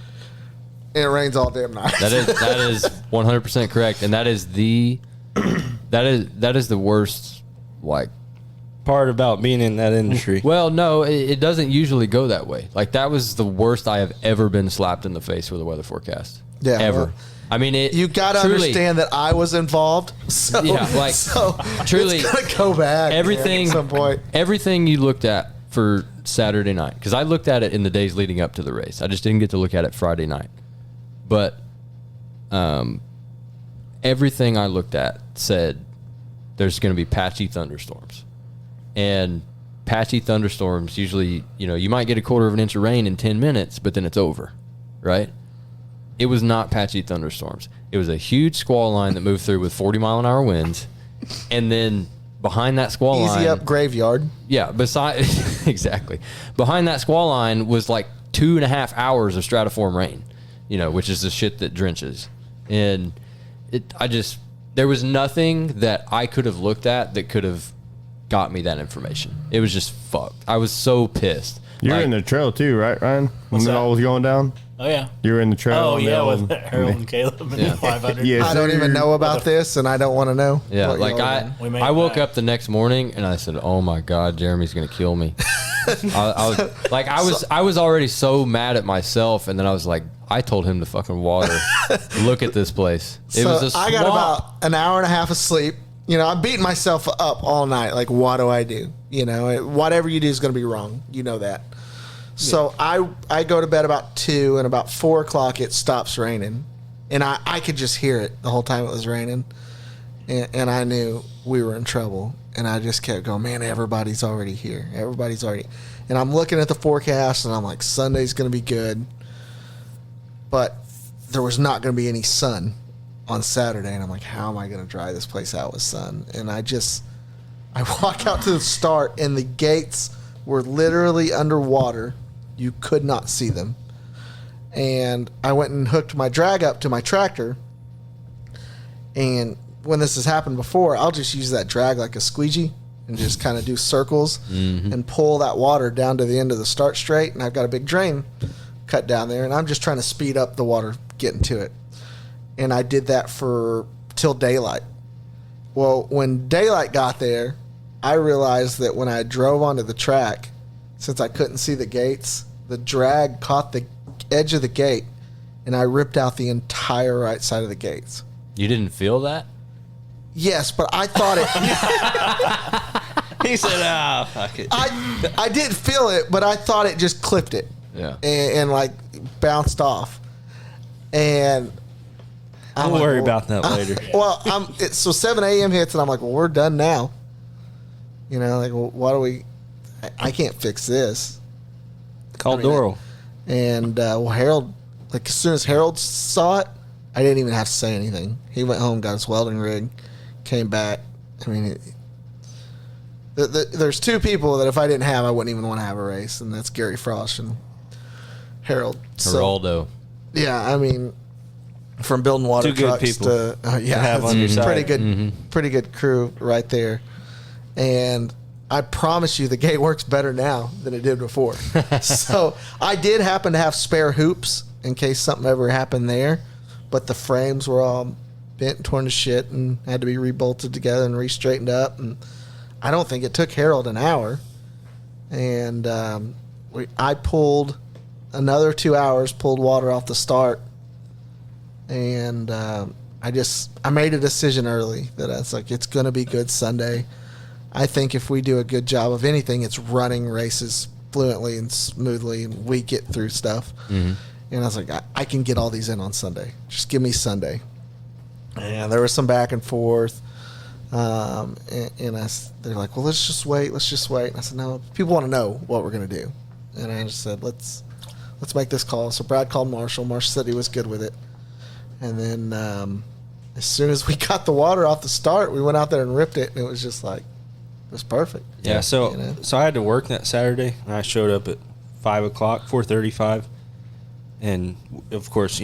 And it rains all damn night. That is 100% correct, and that is the worst, like, Part about being in that industry. well, no, it doesn't usually go that way. Like, that was the worst I have ever been slapped in the face with a weather forecast. Yeah, Ever. well, I mean, you got to truly- understand that I was involved. So, Yeah, like, so truly, it's going to go bad. everything, at some point. everything you looked at for Saturday night, because I looked at it in the days leading up to the race. I just didn't get to look at it Friday night. But everything I looked at said there's going to be patchy thunderstorms. And patchy thunderstorms usually, you might get a quarter of an inch of rain in 10 minutes, but then it's over, right? It was not patchy thunderstorms. It was a huge squall line that moved through with 40-mile-an-hour winds. And then behind that squall line... Easy up graveyard. Yeah, exactly. Behind that squall line was like 2.5 hours of stratiform rain, which is the shit that drenches. And there was nothing that I could have looked at that could have got me that information. It was just fucked. I was so pissed. You're in the trail too, right, Ryan? When it all was going down? Oh, yeah. You were in the trail. Oh, on the yeah, old- with Harold and Caleb and Yeah. 500. Yeah, I don't even know about this, and I don't want to know. Yeah, what like y'all are doing. I woke up the next morning and I said, "Oh my God, Jeremy's gonna kill me." I was already so mad at myself, and then I was like, I told him to fucking water. Look at this place. It So was a swamp. I got about an hour and a half of sleep. I'm beating myself up all night. Like, what do I do? Whatever you do is going to be wrong. You know that. So I go to bed about 2, and about 4 o'clock it stops raining. And I could just hear it the whole time it was raining. And I knew we were in trouble. And I just kept going, man, everybody's already here. Everybody's already. And I'm looking at the forecast, and I'm like, Sunday's going to be good. But there was not going to be any sun on Saturday. And I'm like, how am I going to dry this place out with sun? And I walk out to the start, and the gates were literally underwater. You could not see them. And I went and hooked my drag up to my tractor. And when this has happened before, I'll just use that drag like a squeegee and just kind of do circles and pull that water down to the end of the start straight. And I've got a big drain cut down there, and I'm just trying to speed up the water getting to it. And I did that till daylight. Well, when daylight got there, I realized that when I drove onto the track, since I couldn't see the gates, the drag caught the edge of the gate, and I ripped out the entire right side of the gates. You didn't feel that? Yes, but I thought it... He said, fuck it. I did feel it, but I thought it just clipped it. Yeah. And like bounced off. And We'll worry about that later. So 7 a.m. hits, and I'm like, well, we're done now. What do we... I can't fix this. Call Doral. And Harold, as soon as Harold saw it, I didn't even have to say anything. He went home, got his welding rig, came back. There's two people that if I didn't have, I wouldn't even want to have a race, and that's Gary Frost and Harold. Geraldo. From building water Two good trucks people to have on your side. Pretty good crew right there. And I promise you, the gate works better now than it did before. So I did happen to have spare hoops in case something ever happened there, but the frames were all bent and torn to shit and had to be rebolted together and re-straightened up. And I don't think it took Harold an hour. And I pulled another 2 hours, pulled water off the start. And I made a decision early that I was like, it's going to be good Sunday. I think if we do a good job of anything, it's running races fluently and smoothly, and we get through stuff. Mm-hmm. And I was like, I can get all these in on Sunday. Just give me Sunday. And there was some back and forth. They're like, well, let's just wait. And I said, no, people want to know what we're going to do. And I just said, let's make this call. So Brad called Marshall. Marshall said he was good with it. And then as soon as we got the water off the start, we went out there and ripped it, and it was just like, it was perfect. Yeah, so I had to work that Saturday, and I showed up at 5 o'clock, 4:35. And, of course,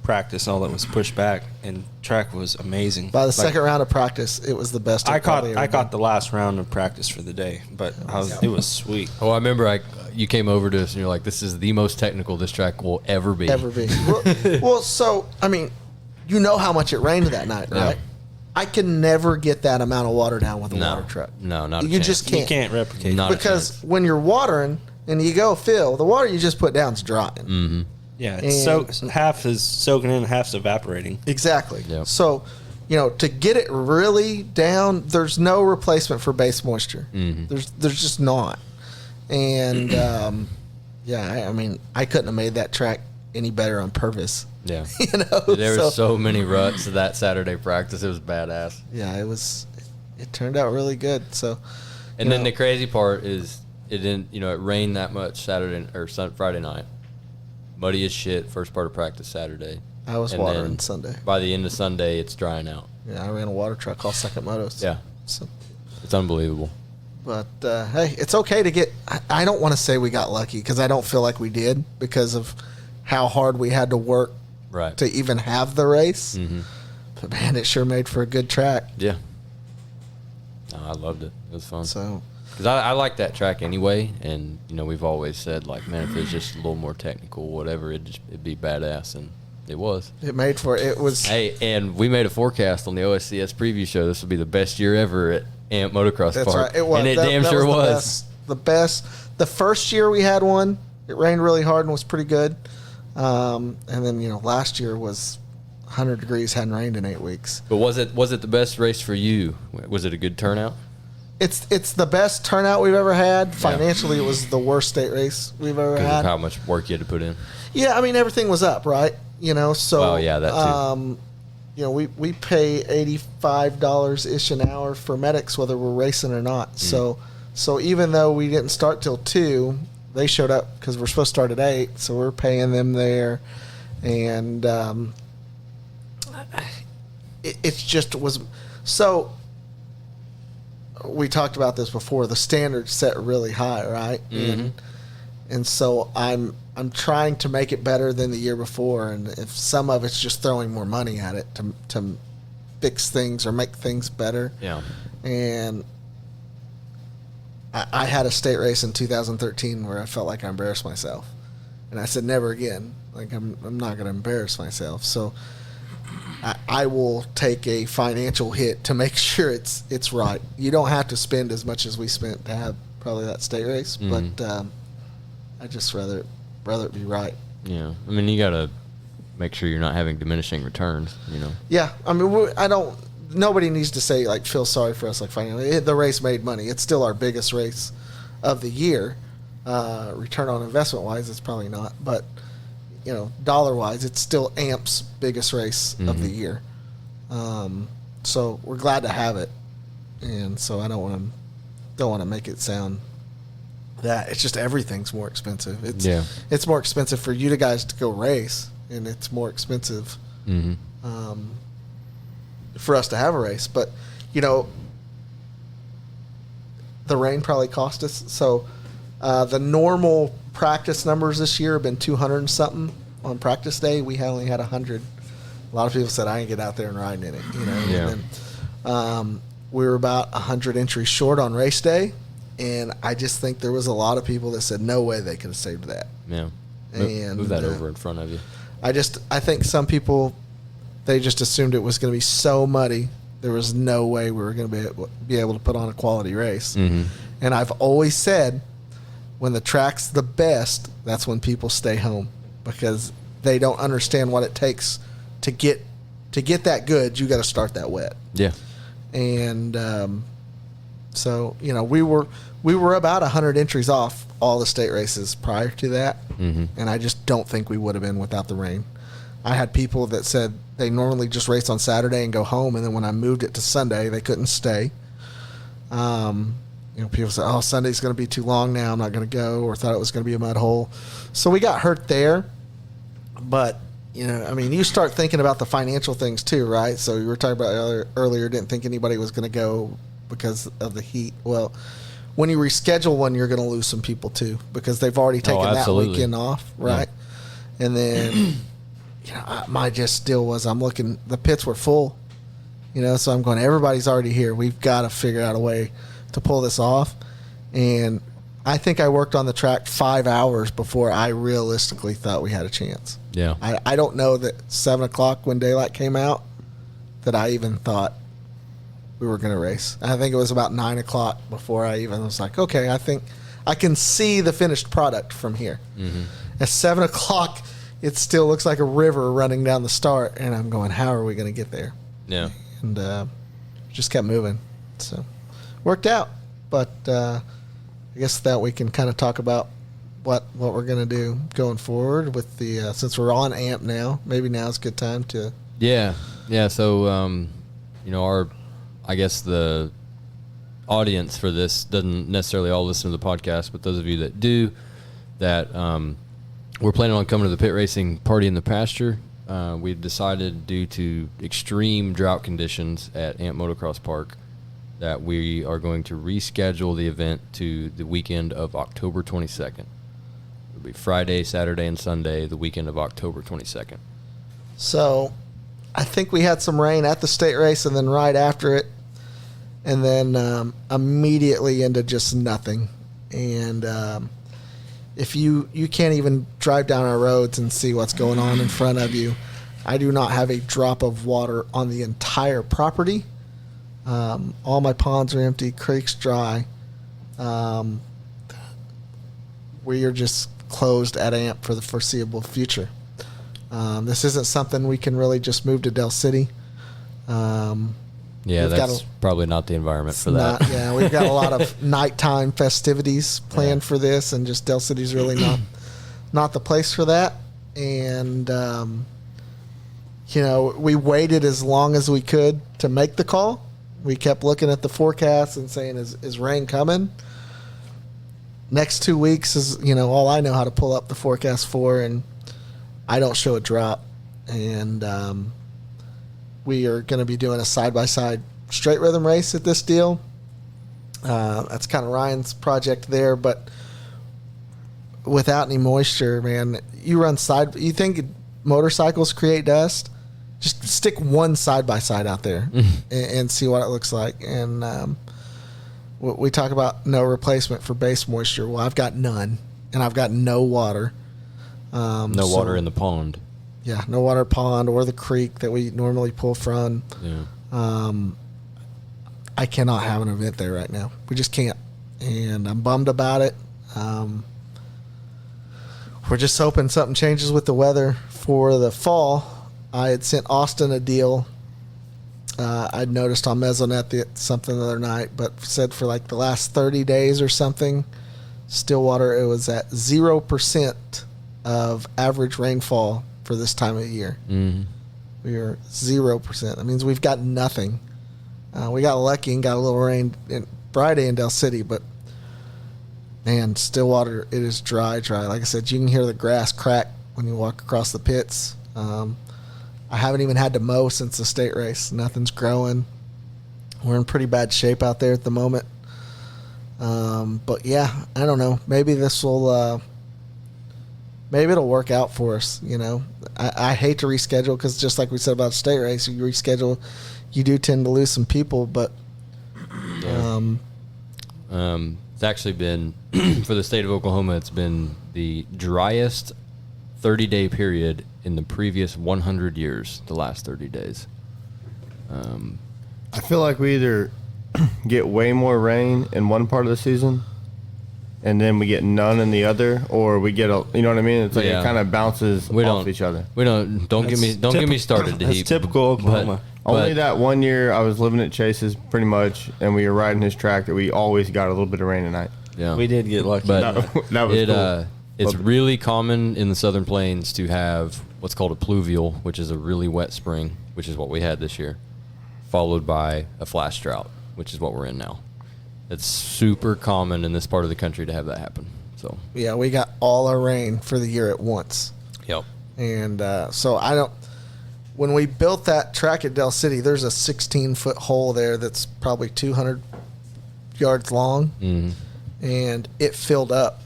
practice, all that was pushed back, and track was amazing. By the second round of practice, it was the best. I caught the last round of practice for the day, but it was sweet. Oh, I remember you came over to us and you're like, "This is the most technical this track will ever be." Well, so I mean, you know how much it rained that night, right? Yeah. I can never get that amount of water down with a water truck. No, not a you chance. just can't. You can't replicate because when you're watering and you go fill, the water you just put down is drying. Mm-hmm. Yeah, half is soaking in, half's evaporating. Exactly. Yep. So, to get it really down, there's no replacement for base moisture. Mm-hmm. There's just not. And I mean, I couldn't have made that track any better on purpose. Yeah. There were so many ruts of that Saturday practice. It was badass. Yeah, it turned out really good. So, and then the crazy part is it didn't. It rained that much Friday night. Muddy as shit. First part of practice Saturday. I was watering Sunday. By the end of Sunday, it's drying out. Yeah, I ran a water truck all second motos. Yeah, so it's unbelievable. But hey, it's okay to get. I don't want to say we got lucky because I don't feel like we did because of how hard we had to work to even have the race. Mm-hmm. But man, it sure made for a good track. Yeah, no, I loved it. It was fun. So, because I like that track anyway, and we've always said like, man, if it's just a little more technical, whatever, it'd be badass, and it was. It made for it was. Hey, and we made a forecast on the OSCS preview show. This will be the best year ever at Amp Motocross Park. That's right. It was. And it damn sure was. The best. The first year we had one, it rained really hard and was pretty good. And then last year was 100 degrees, hadn't rained in 8 weeks. But was it the best race for you? Was it a good turnout? It's the best turnout we've ever had. Financially, it was the worst state race we've ever had. Of how much work you had to put in. Yeah, I mean everything was up, right? So well, yeah, that too. We pay $85 ish an hour for medics whether we're racing or not. So even though we didn't start till 2, they showed up because we're supposed to start at 8, so we're paying them there, and it just was so. We talked about this before. The standard's set really high, right? Mm-hmm. And so I'm trying to make it better than the year before, and if some of it's just throwing more money at it to fix things or make things better. Yeah. And I had a state race in 2013 where I felt like I embarrassed myself, and I said never again. Like I'm not going to embarrass myself. So I will take a financial hit to make sure it's right. You don't have to spend as much as we spent to have probably that state race, but I just rather it be right. Yeah, I mean you got to make sure you're not having diminishing returns. Yeah, I mean nobody needs to say like feel sorry for us like financially. The race made money. It's still our biggest race of the year. Return on investment wise, it's probably not, but dollar wise, it's still Amp's biggest race of the year. So we're glad to have it, and so I don't want to make it sound that it's just everything's more expensive. It's more expensive for you guys to go race, and it's more expensive for us to have a race. But the rain probably cost us. So the normal practice numbers this year have been 200 and something on practice day. We only had 100. A lot of people said I ain't get out there and ride in it. Yeah. And then, we were about 100 entries short on race day, and I just think there was a lot of people that said no way they could have saved that. Yeah. And move that over in front of you. I think some people They just assumed it was going to be so muddy. There was no way we were going to be able to put on a quality race. Mm-hmm. And I've always said, when the track's the best, that's when people stay home, because they don't understand what it takes to get that good. You got to start that wet. Yeah. And so, you know, we were about 100 entries off all the state races prior to that. Mm-hmm. And I just don't think we would have been without the rain. I had people that said they normally just race on Saturday and go home, and then when I moved it to Sunday, they couldn't stay. You know, people said, "Oh, Sunday's going to be too long now. I'm not going to go," or thought it was going to be a mud hole. So we got hurt there. But, you know, I mean, you start thinking about the financial things too, right? So you were talking about earlier, didn't think anybody was going to go because of the heat. Well, when you reschedule one, you're going to lose some people too, because they've already taken that weekend off, right? Yeah. And then, you know, my just deal was, I'm looking, the pits were full, you know, so I'm going, everybody's already here. We've got to figure out a way to pull this off. And I think I worked on the track 5 hours before I realistically thought we had a chance. Yeah. I don't know that 7 o'clock when daylight came out that I even thought we were going to race. I think it was about 9 o'clock before I even was like, okay, I think I can see the finished product from here. Mm-hmm. At 7 o'clock, it still looks like a river running down the start, and I'm going, how are we going to get there? Yeah. And just kept moving. So worked out. But I guess that we can kind of talk about what we're going to do going forward with the since we're on AMP now. Maybe now's a good time to. Yeah. So you know, I guess the audience for this doesn't necessarily all listen to the podcast, but those of you that do, that we're planning on coming to the pit racing party in the Pasture. We've decided, due to extreme drought conditions at AMP Motocross Park, that we are going to reschedule the event to the weekend of October 22nd. It'll be Friday, Saturday, and Sunday, the weekend of October 22nd. So I think we had some rain at the state race and then right after it, and then immediately into just nothing. And if you can't even drive down our roads and see what's going on in front of you. I do not have a drop of water on the entire property. All my ponds are empty, creeks dry. We are just closed at AMP for the foreseeable future. This isn't something we can really just move to Del City. Yeah, that's probably not the environment for that. We've got a lot of nighttime festivities planned for this, and just Del City's really not the place for that. And you know, we waited as long as we could to make the call. We kept looking at the forecast and saying, "Is rain coming?" Next 2 weeks is, you know, all I know how to pull up the forecast for, and I don't show a drop. And we are going to be doing a side-by-side straight rhythm race at this deal. That's kind of Ryan's project there, but without any moisture, man, you think motorcycles create dust? Just stick one side-by-side out there and see what it looks like. And we talk about no replacement for base moisture. Well, I've got none, and I've got no water. No water in the pond. Yeah, no water pond or the creek that we normally pull from. Yeah. I cannot have an event there right now. We just can't, and I'm bummed about it. We're just hoping something changes with the weather for the fall. I had sent Austin a deal. I'd noticed on Mesonet something the other night, but said for like the last 30 days or something, Stillwater, it was at 0% of average rainfall for this time of year. Mm-hmm. We are 0%. That means we've got nothing. We got lucky and got a little rain Friday in Del City, but man, Stillwater, it is dry. Like I said, you can hear the grass crack when you walk across the pits. I haven't even had to mow since the state race. Nothing's growing. We're in pretty bad shape out there at the moment. But yeah, I don't know. Maybe this will, maybe it'll work out for us. You know, I hate to reschedule because just like we said about the state race, you reschedule, you do tend to lose some people. But it's actually been for the state of Oklahoma. It's been the driest 30-day period in the previous 100 years, the last 30 days. I feel like we either get way more rain in one part of the season and then we get none in the other, or we get you know what I mean? It's like it kind of bounces off each other. Don't get me started. That's typical Oklahoma. Only that one year I was living at Chase's pretty much, and we were riding his track that we always got a little bit of rain at night. Yeah, we did get lucky. But that was cool. It's really common in the Southern Plains to have what's called a pluvial, which is a really wet spring, which is what we had this year, followed by a flash drought, which is what we're in now. It's super common in this part of the country to have that happen. So yeah, we got all our rain for the year at once. Yep. And so I don't. When we built that track at Del City, there's a 16-foot hole there that's probably 200 yards long, and it filled up.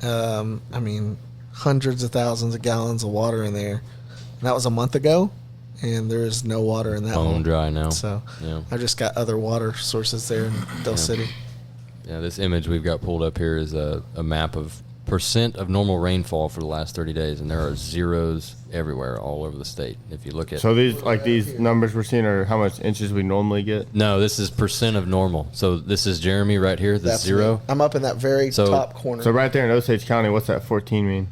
I mean, hundreds of thousands of gallons of water in there. And that was a month ago, and there is no water in that hole. Bone dry now. So yeah. I just got other water sources there in Del City. Yeah, this image we've got pulled up here is a map of percent of normal rainfall for the last 30 days, and there are zeros everywhere all over the state. If you look at so these numbers we're seeing are how much inches we normally get. No, this is percent of normal. So this is Jeremy right here. That's zero. Me. I'm up in that very top corner. So right there in Osage County, what's that 14 mean?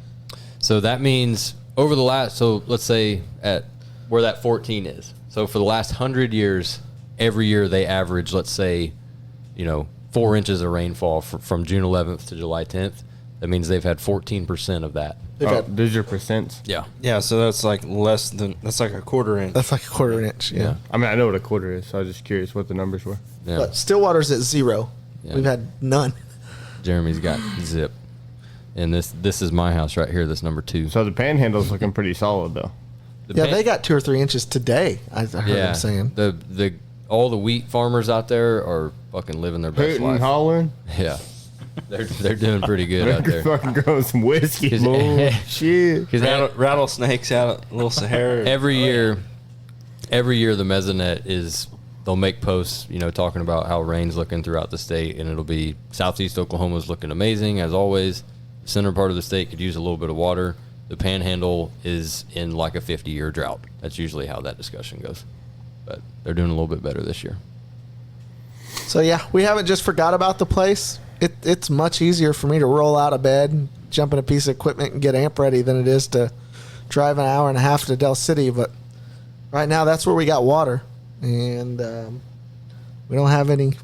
So that means over the last. So let's say at where that 14 is. So for the last 100 years, every year they average, let's say, 4 inches of rainfall from June 11th to July 10th. That means they've had 14% of that. Those are percents? Yeah. Yeah, so that's like that's like a quarter inch. That's like a quarter inch, yeah. I mean, I know what a quarter is, so I was just curious what the numbers were. Yeah. But Stillwater's at zero. Yeah. We've had none. Jeremy's got zip. And this is my house right here, this number 2. So the panhandle's looking pretty solid, though. They got 2 or 3 inches today, I heard them saying. All the wheat farmers out there are fucking living their best Hooting life. and hollering? Yeah. They're doing pretty good out there. Fucking growing some whiskey, boy. Shit. Rattlesnakes out at Little Sahara. Every year the Mesonet they'll make posts, talking about how rain's looking throughout the state, and it'll be southeast Oklahoma's looking amazing as always. The center part of the state could use a little bit of water. The Panhandle is in like a 50-year drought. That's usually how that discussion goes. But they're doing a little bit better this year. So yeah, we haven't just forgot about the place. It's much easier for me to roll out of bed, jump in a piece of equipment, and get amp ready than it is to drive an hour and a half to Del City. But right now, that's where we got water, and we don't have any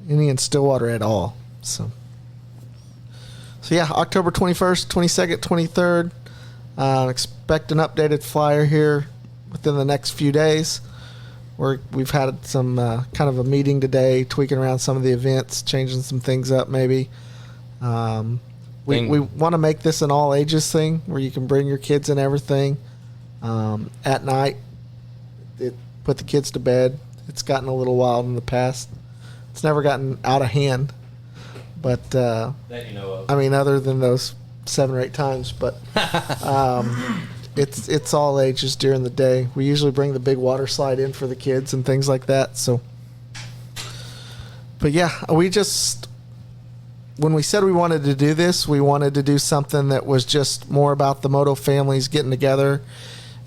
in Stillwater at all. So yeah, October 21st, 22nd, 23rd. Expect an updated flyer here within the next few days. We've had some kind of a meeting today, tweaking around some of the events, changing some things up maybe. We want to make this an all ages thing where you can bring your kids and everything at night. Put the kids to bed. It's gotten a little wild in the past. It's never gotten out of hand. But, that you know of. I mean, other than those 7 or 8 times. But it's all ages during the day. We usually bring the big water slide in for the kids and things like that. So, but yeah, when we said we wanted to do this, we wanted to do something that was just more about the moto families getting together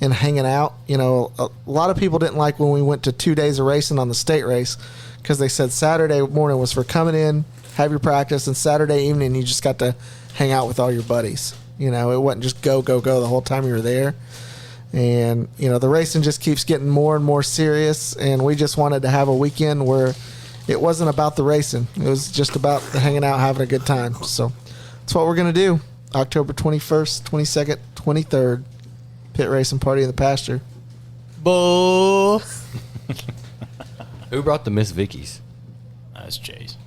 and hanging out. A lot of people didn't like when we went to 2 days of racing on the state race because they said Saturday morning was for coming in, have your practice, and Saturday evening you just got to hang out with all your buddies. It wasn't just go the whole time you were there. And, the racing just keeps getting more and more serious, and we just wanted to have a weekend where it wasn't about the racing. It was just about the hanging out, having a good time. So that's what we're going to do. October 21st, 22nd, 23rd, pit racing party in the Pasture. Bull. Who brought the Miss Vickies? That's Chase.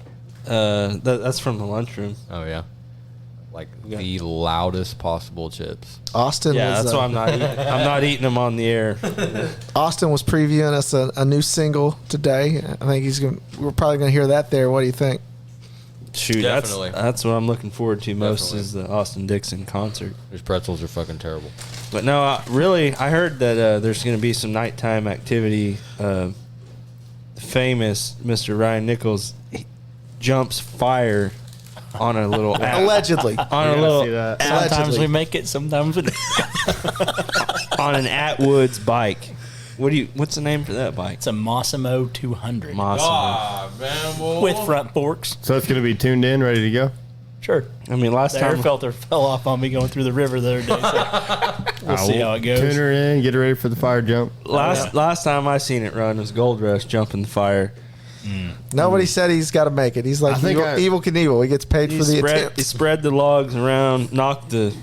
That's from the lunchroom. Oh, yeah. Like the loudest possible chips. Austin. Yeah, was, that's why I'm not eating them on the air. Austin was previewing us a new single today. I think we're probably gonna hear that there. What do you think? Shoot, Definitely. that's what I'm looking forward to most Definitely. is the Austin Dixon concert. Those pretzels are fucking terrible. But no, I heard that there's going to be some nighttime activity. Famous Mr. Ryan Nichols jumps fire on a little Allegedly. on a little Sometimes Allegedly. we make it. Sometimes we don't. on an Atwood's bike. What's the name for that bike? It's a Massimo 200 Massimo. with front forks. So it's going to be tuned in, ready to go? Sure. I mean, last The air time filter fell off on me going through the river the other day. So we'll see how it goes. Tune her in, get her ready for the fire jump. last time I seen it run was Gold Rush jumping the fire. Nobody said he's got to make it. He's like I think Evil Knievel. He gets paid for the attempt. He spread the logs around, knocked the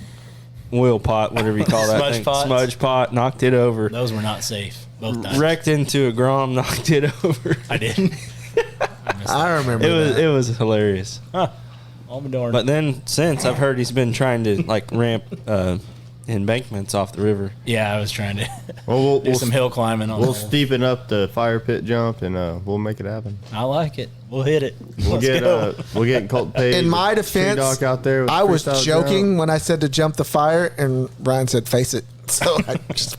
oil pot, whatever you call that Smudge thing, pots. smudge pot, knocked it over. Those were not safe. Both times. Wrecked into a Grom, knocked it over. I didn't. I remember It was hilarious. Huh. All my darn. But then since I've heard he's been trying to like ramp embankments off the river. Yeah, I was trying to Well, do some hill climbing on We'll there. steepen up the fire pit jump, and we'll make it happen. I like it. We'll hit it. We'll get Colt Page. In my Tree defense, Doc out there with I was freestyle joking jump. when I said to jump the fire, and Ryan said face it. So I just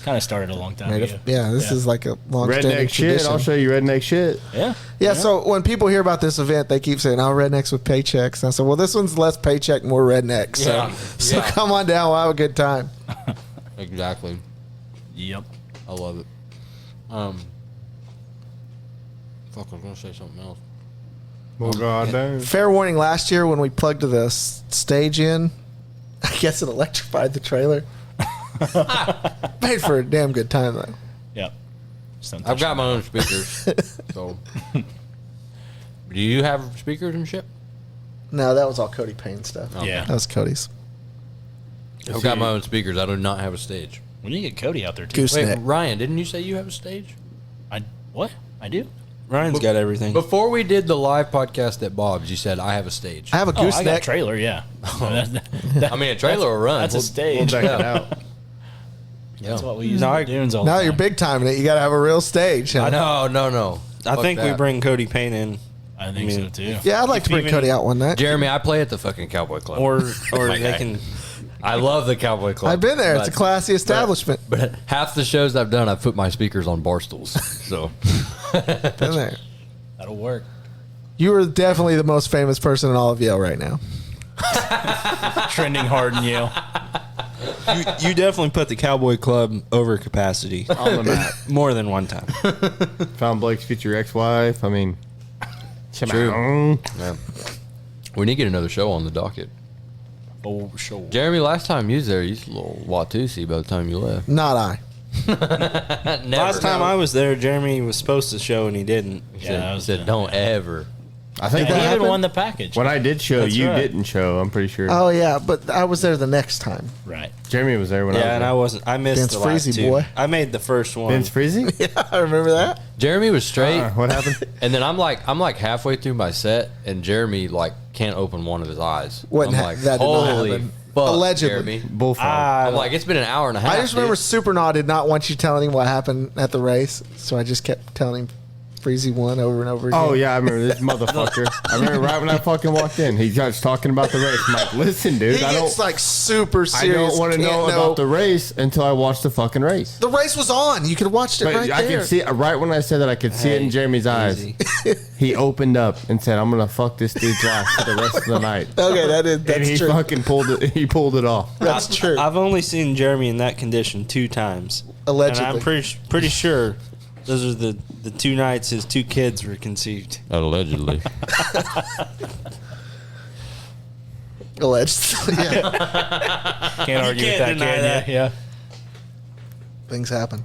Kind of started a long time made ago. it. Yeah, this is like a long-standing Redneck shit. tradition. I'll show you redneck shit. Yeah. Yeah, so when people hear about this event, they keep saying, "Oh, rednecks with paychecks." And I said, "Well, this one's less paycheck, more redneck." So, Yeah. so Yeah. come on down, we'll have a good time. Exactly. Yep. I love it. Fuck, I was gonna say something else. Oh god damn. Fair warning: last year when we plugged the stage in, I guess it electrified the trailer. Made for a damn good time though. Yep. I've got my own speakers. So, do you have speakers and shit? No, that was all Cody Payne stuff. Yeah. That was Cody's. I've got my own speakers. I do not have a stage. We need to get Cody out there too. Gooseneck. Wait, Ryan, didn't you say you have a stage? What? I do? Ryan's got everything. Before we did the live podcast at Bob's, you said I have a stage. I have a I got a gooseneck. trailer, yeah. I mean, a trailer will run. That's a stage. We'll check it out. That's what we use No, in I- the dunes all Now the you're time. big time in it. You got to have a real stage. I know, no. I Fuck think we that. bring Cody Payne in. I think so too. Yeah, I'd like to bring even- Cody out one night. Jeremy, I play at the fucking Cowboy Club. Or My they guy. can. I love the Cowboy Club. I've been there. It's a but- classy establishment. But half the shows I've done, I've put my speakers on bar stools. So Been there. That'll work. You are definitely the most famous person in all of Yale right now. Trending hard in Yale. You definitely put the Cowboy Club over capacity On the map. more than one time. Found Blake's future ex-wife. I mean, True. on. yeah. We need to get another show on the docket. Oh, sure. Jeremy, last time you was there, you was a little Watusi by the time you left. Not I. Never. Last time I was there, Jeremy was supposed to show and he didn't. Yeah, I was said don't ever. I think And that he even happened. won the package. When I did show, That's you right. didn't show. I'm pretty sure. Oh yeah, but I was there the next time. Right. Jeremy was there when I was Yeah, and there. I wasn't. I missed Vince the last Freezy, two. boy. I made the first one. Vince Freezy? Yeah, I remember that. Jeremy was straight. What happened? And then I'm like halfway through my set, and Jeremy like can't open one of his eyes. Wouldn't I'm ha- like, that did not holy happen. fuck, Allegedly. Jeremy. Bullfrog. I'm like, it's been an hour and a half. I just remember dude. Supernaw did not want you telling him what happened at the race, so I just kept telling him Freezy won over and over again. Oh yeah, I remember this motherfucker. I remember right when I fucking walked in, he starts talking about the race. I'm like, listen, dude, He I gets don't, like super I serious. don't want to can't know about the race until I watch the fucking race. The race was on. You could have watched it But right I there. could see it right when I said that. I could see it in Jeremy's eyes. easy. He opened up and said, "I'm gonna fuck this dude's life for the rest of the night." Okay, And that's he true. fucking pulled it. He pulled it off. That's true. I've only seen Jeremy in that condition 2 times. Allegedly. And I'm pretty sure those are the 2 nights his 2 kids were conceived. Allegedly. Allegedly. Yeah. Can't argue with that, deny can that. you? Yeah. Things happen.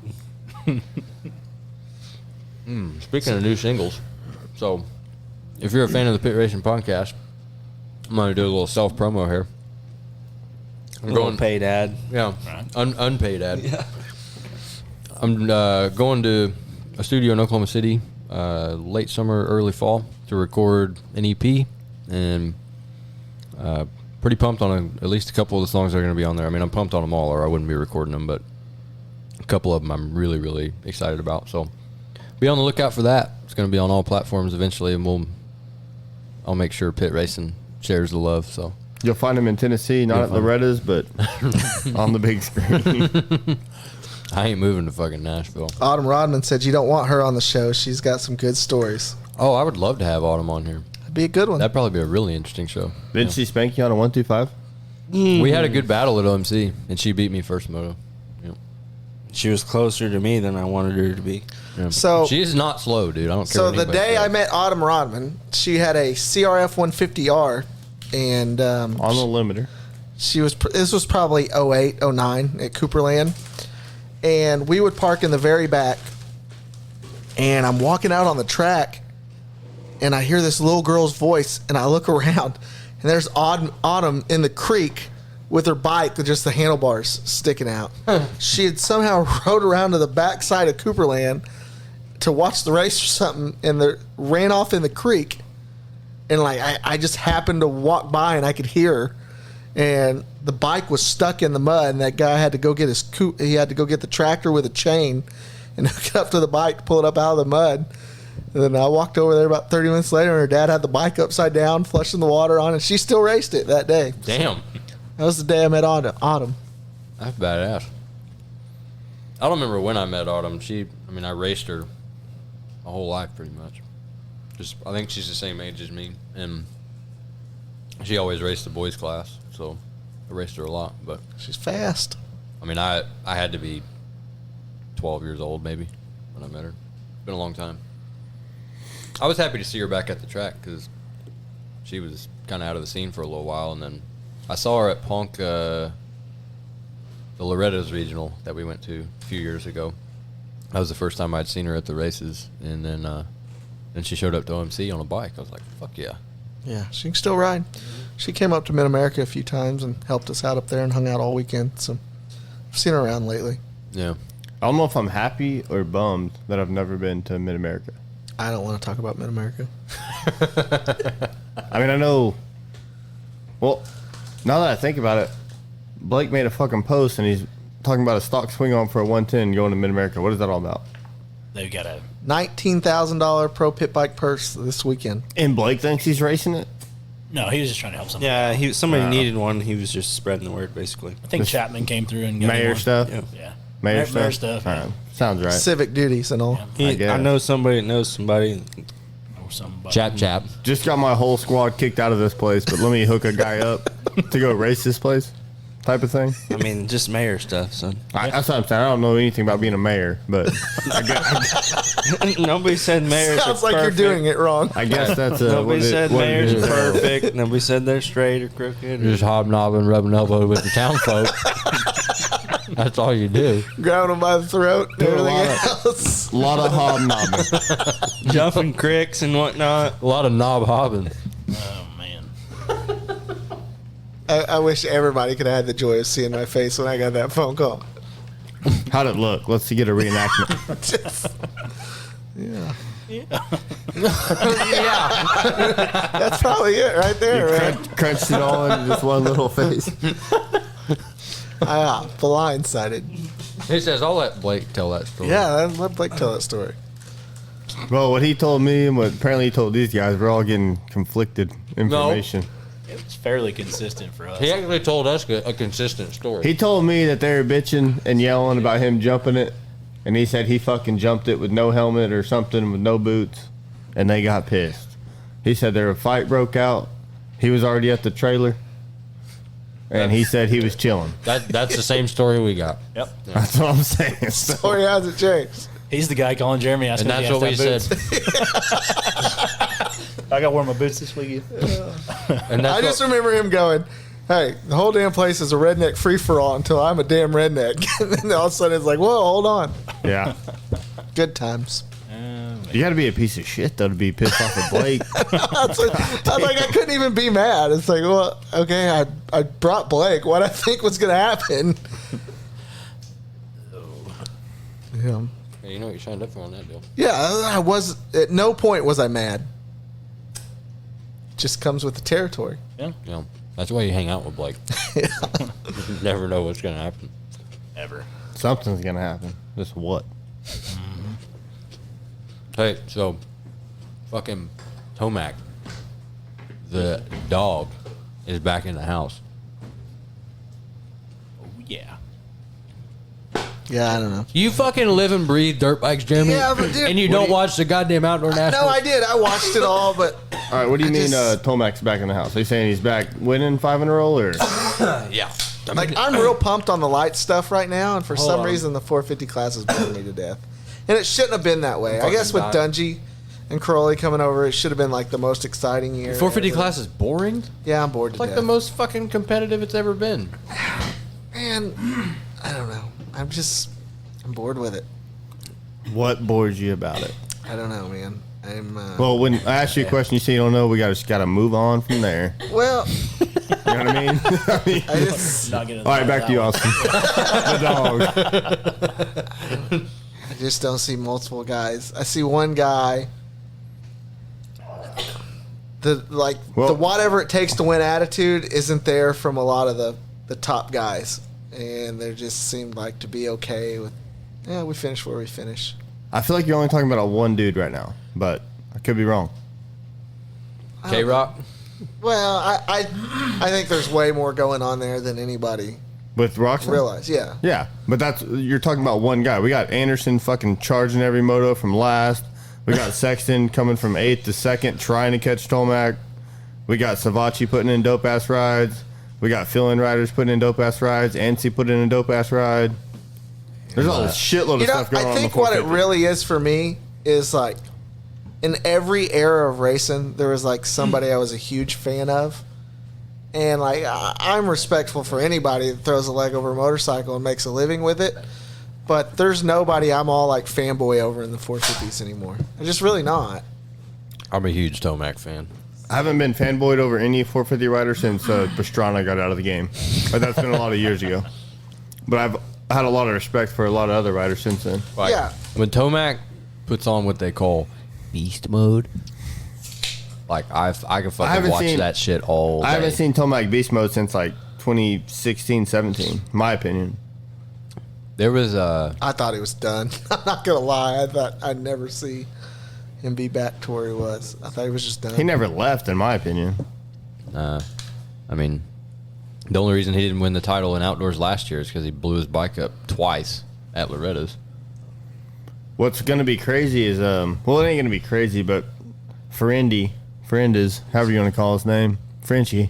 Speaking of new singles, so if you're a fan of the Pit Racing Podcast, I'm going to do a little self promo here. I'm Going paid ad. Yeah, unpaid ad. Yeah. I'm going to a studio in Oklahoma City late summer, early fall to record an EP, and pretty pumped on at least a couple of the songs that are going to be on there. I mean, I'm pumped on them all, or I wouldn't be recording them, but a couple of them I'm really, really excited about. So be on the lookout for that. It's going to be on all platforms eventually, and I'll make sure Pit Racing shares the love. So You'll find him in Tennessee, not at Loretta's, but on the big screen. I ain't moving to fucking Nashville. Autumn Rodman said you don't want her on the show. She's got some good stories. Oh, I would love to have Autumn on here. That'd be a good one. That'd probably be a really interesting show. Didn't she spank you on a 125? We had a good battle at OMC, and she beat me first moto. Yep. She was closer to me than I wanted her to be. Yeah. So she is not slow, dude. I don't care. So what the anybody day says. I met Autumn Rodman, she had a CRF 150R, and On the limiter. she was. This was probably 08, 09 at Cooperland, and we would park in the very back. And I'm walking out on the track, and I hear this little girl's voice, and I look around, and there's Autumn in the creek with her bike with just the handlebars sticking out. She had somehow rode around to the backside of Cooperland to watch the race or something, and ran off in the creek. And like I just happened to walk by, and I could hear her, and the bike was stuck in the mud, and that guy had to go get he had to go get the tractor with a chain and hook it up to the bike to pull it up out of the mud. And then I walked over there about 30 minutes later, and her dad had the bike upside down, flushing the water on it. She still raced it that day. Damn. That was the day I met Autumn. That's badass. I don't remember when I met Autumn. I raced her my whole life pretty much. I think she's the same age as me, and she always raced the boys class, so I raced her a lot. But she's fast. I had to be 12 years old maybe when I met her. It's been a long time. I was happy to see her back at the track because she was kind of out of the scene for a little while, and then I saw her at Ponk, the Loretta's regional that we went to a few years ago. That was the first time I'd seen her at the races, and then she showed up to OMC on a bike. I was like, fuck yeah. Yeah, she can still ride. She came up to Mid-America a few times and helped us out up there and hung out all weekend. So I've seen her around lately. Yeah. I don't know if I'm happy or bummed that I've never been to Mid-America. I don't want to talk about Mid-America. I mean, I know. Well, now that I think about it, Blake made a fucking post and he's talking about a stock swing on for a 110 going to Mid-America. What is that all about? They've got a $19,000 pro pit bike purse this weekend. And Blake thinks he's racing it? No, he was just trying to help somebody. Yeah, somebody needed one. He was just spreading the word, basically. I think Chapman came through and got Mayor one. stuff? Yeah. Mayor Mayor stuff? stuff, All yeah. right. Sounds right. Civic duties and all. I know somebody that knows somebody. Or somebody. Chap. Just got my whole squad kicked out of this place, but let me hook a guy up to go race this place type of thing. I mean, just mayor stuff, son. That's what I'm saying. I don't know anything about being a mayor, but Nobody said mayors Sounds are like perfect. you're doing it wrong. I guess that's Nobody said what it mayors is. are perfect. Nobody said they're straight or crooked. Just hobnobbing, rubbing elbows with the town folk. That's all you do. Grabbing them by the throat and Do a everything lot else. lot of hobnobbing. Jumping cricks and whatnot. A lot of knob hobbing. Oh, man. I wish everybody could have had the joy of seeing my face when I got that phone call. How'd it look? Let's get a reenactment. Yeah. Yeah. That's probably it right there, man. Crunched it all into just one little face. Blindsided. He says, I'll let Blake tell that story. Yeah, let Blake tell that story. Well, what he told me and what apparently he told these guys, we're all getting conflicted information. It's fairly consistent for us. He actually told us a consistent story. He told me that they were bitching and yelling about him jumping it, and he said he fucking jumped it with no helmet or something, with no boots, and they got pissed. He said a fight broke out. He was already at the trailer, and he said he was chilling. That's the same story we got. Yep. That's what I'm saying. Story hasn't changed. He's the guy calling Jeremy asking And if that's he what has we to said. have boots. I got to wear my boots this weekend. And I just remember him going, hey, the whole damn place is a redneck free-for-all until I'm a damn redneck. And then all of a sudden it's like, whoa, hold on. Yeah. Good times. You got to be a piece of shit, though, to be pissed off at Blake. I was like, I couldn't even be mad. It's like, well, okay, I brought Blake. What I think was going to happen. Yeah. Yeah, you know what you signed up for on that deal. Yeah, I was, at no point was I mad. It just comes with the territory. Yeah. That's why you hang out with Blake. You never know what's going to happen. Ever. Something's going to happen. Just what? Hey, so fucking Tomac, the dog, is back in the house. Oh, yeah. Yeah, I don't know. You fucking live and breathe dirt bikes, Jeremy. Yeah, but dude, and you don't watch the goddamn outdoor nationals. No, I did. I watched it all, but All right, what do you mean Tomac's back in the house? Are you saying he's back winning 5 in a row, or? Yeah. like I'm real pumped on the light stuff right now, and for some reason the 450 class is boring me to death. And it shouldn't have been that way. I guess with Dungy and Crowley coming over, it should have been like the most exciting year. 450 class is boring? Yeah, I'm bored It's to like death. the most fucking competitive it's ever been. Man, I don't know. I'm bored with it. What bores you about it? I don't know, man. Well, when I ask you a question you say you don't know, we just got to move on from there. Well, you know what I mean? All right, back to you, Austin. The dog. I just don't see multiple guys. I see one guy. The whatever it takes to win attitude isn't there from a lot of the top guys, and they just seemed like to be okay with. Yeah, we finished where we finished. I feel like you're only talking about one dude right now, but I could be wrong. K-Rock? Well, I think there's way more going on there than anybody With Roxon? realize. Yeah. Yeah, but you're talking about one guy. We got Anderson fucking charging every moto from last. We got Sexton coming from 8th to 2nd trying to catch Tomac. We got Savachi putting in dope-ass rides. We got fill-in riders putting in dope-ass rides. Ansi putting in a dope-ass ride. There's a shitload of stuff going on. I think what it really is for me is like in every era of racing, there was like somebody I was a huge fan of. And like I'm respectful for anybody that throws a leg over a motorcycle and makes a living with it. But there's nobody I'm all like fanboy over in the 450s anymore. I'm just really not. I'm a huge Tomac fan. I haven't been fanboyed over any 450 rider since Pastrana got out of the game. But that's been a lot of years ago. But I've had a lot of respect for a lot of other riders since then. Like, Yeah. When Tomac puts on what they call beast mode, like I can fucking watch that shit all day. I haven't seen Tomac beast mode since like 2016, 17, my opinion. There was I thought he was done. I'm not gonna lie. I thought I'd never see him be back to where he was. I thought he was just done. He never left, in my opinion. I mean, the only reason he didn't win the title in outdoors last year is because he blew his bike up twice at Loretta's. What's going to be crazy is, well, it ain't going to be crazy, but Friendes, however you want to call his name, Frenchie,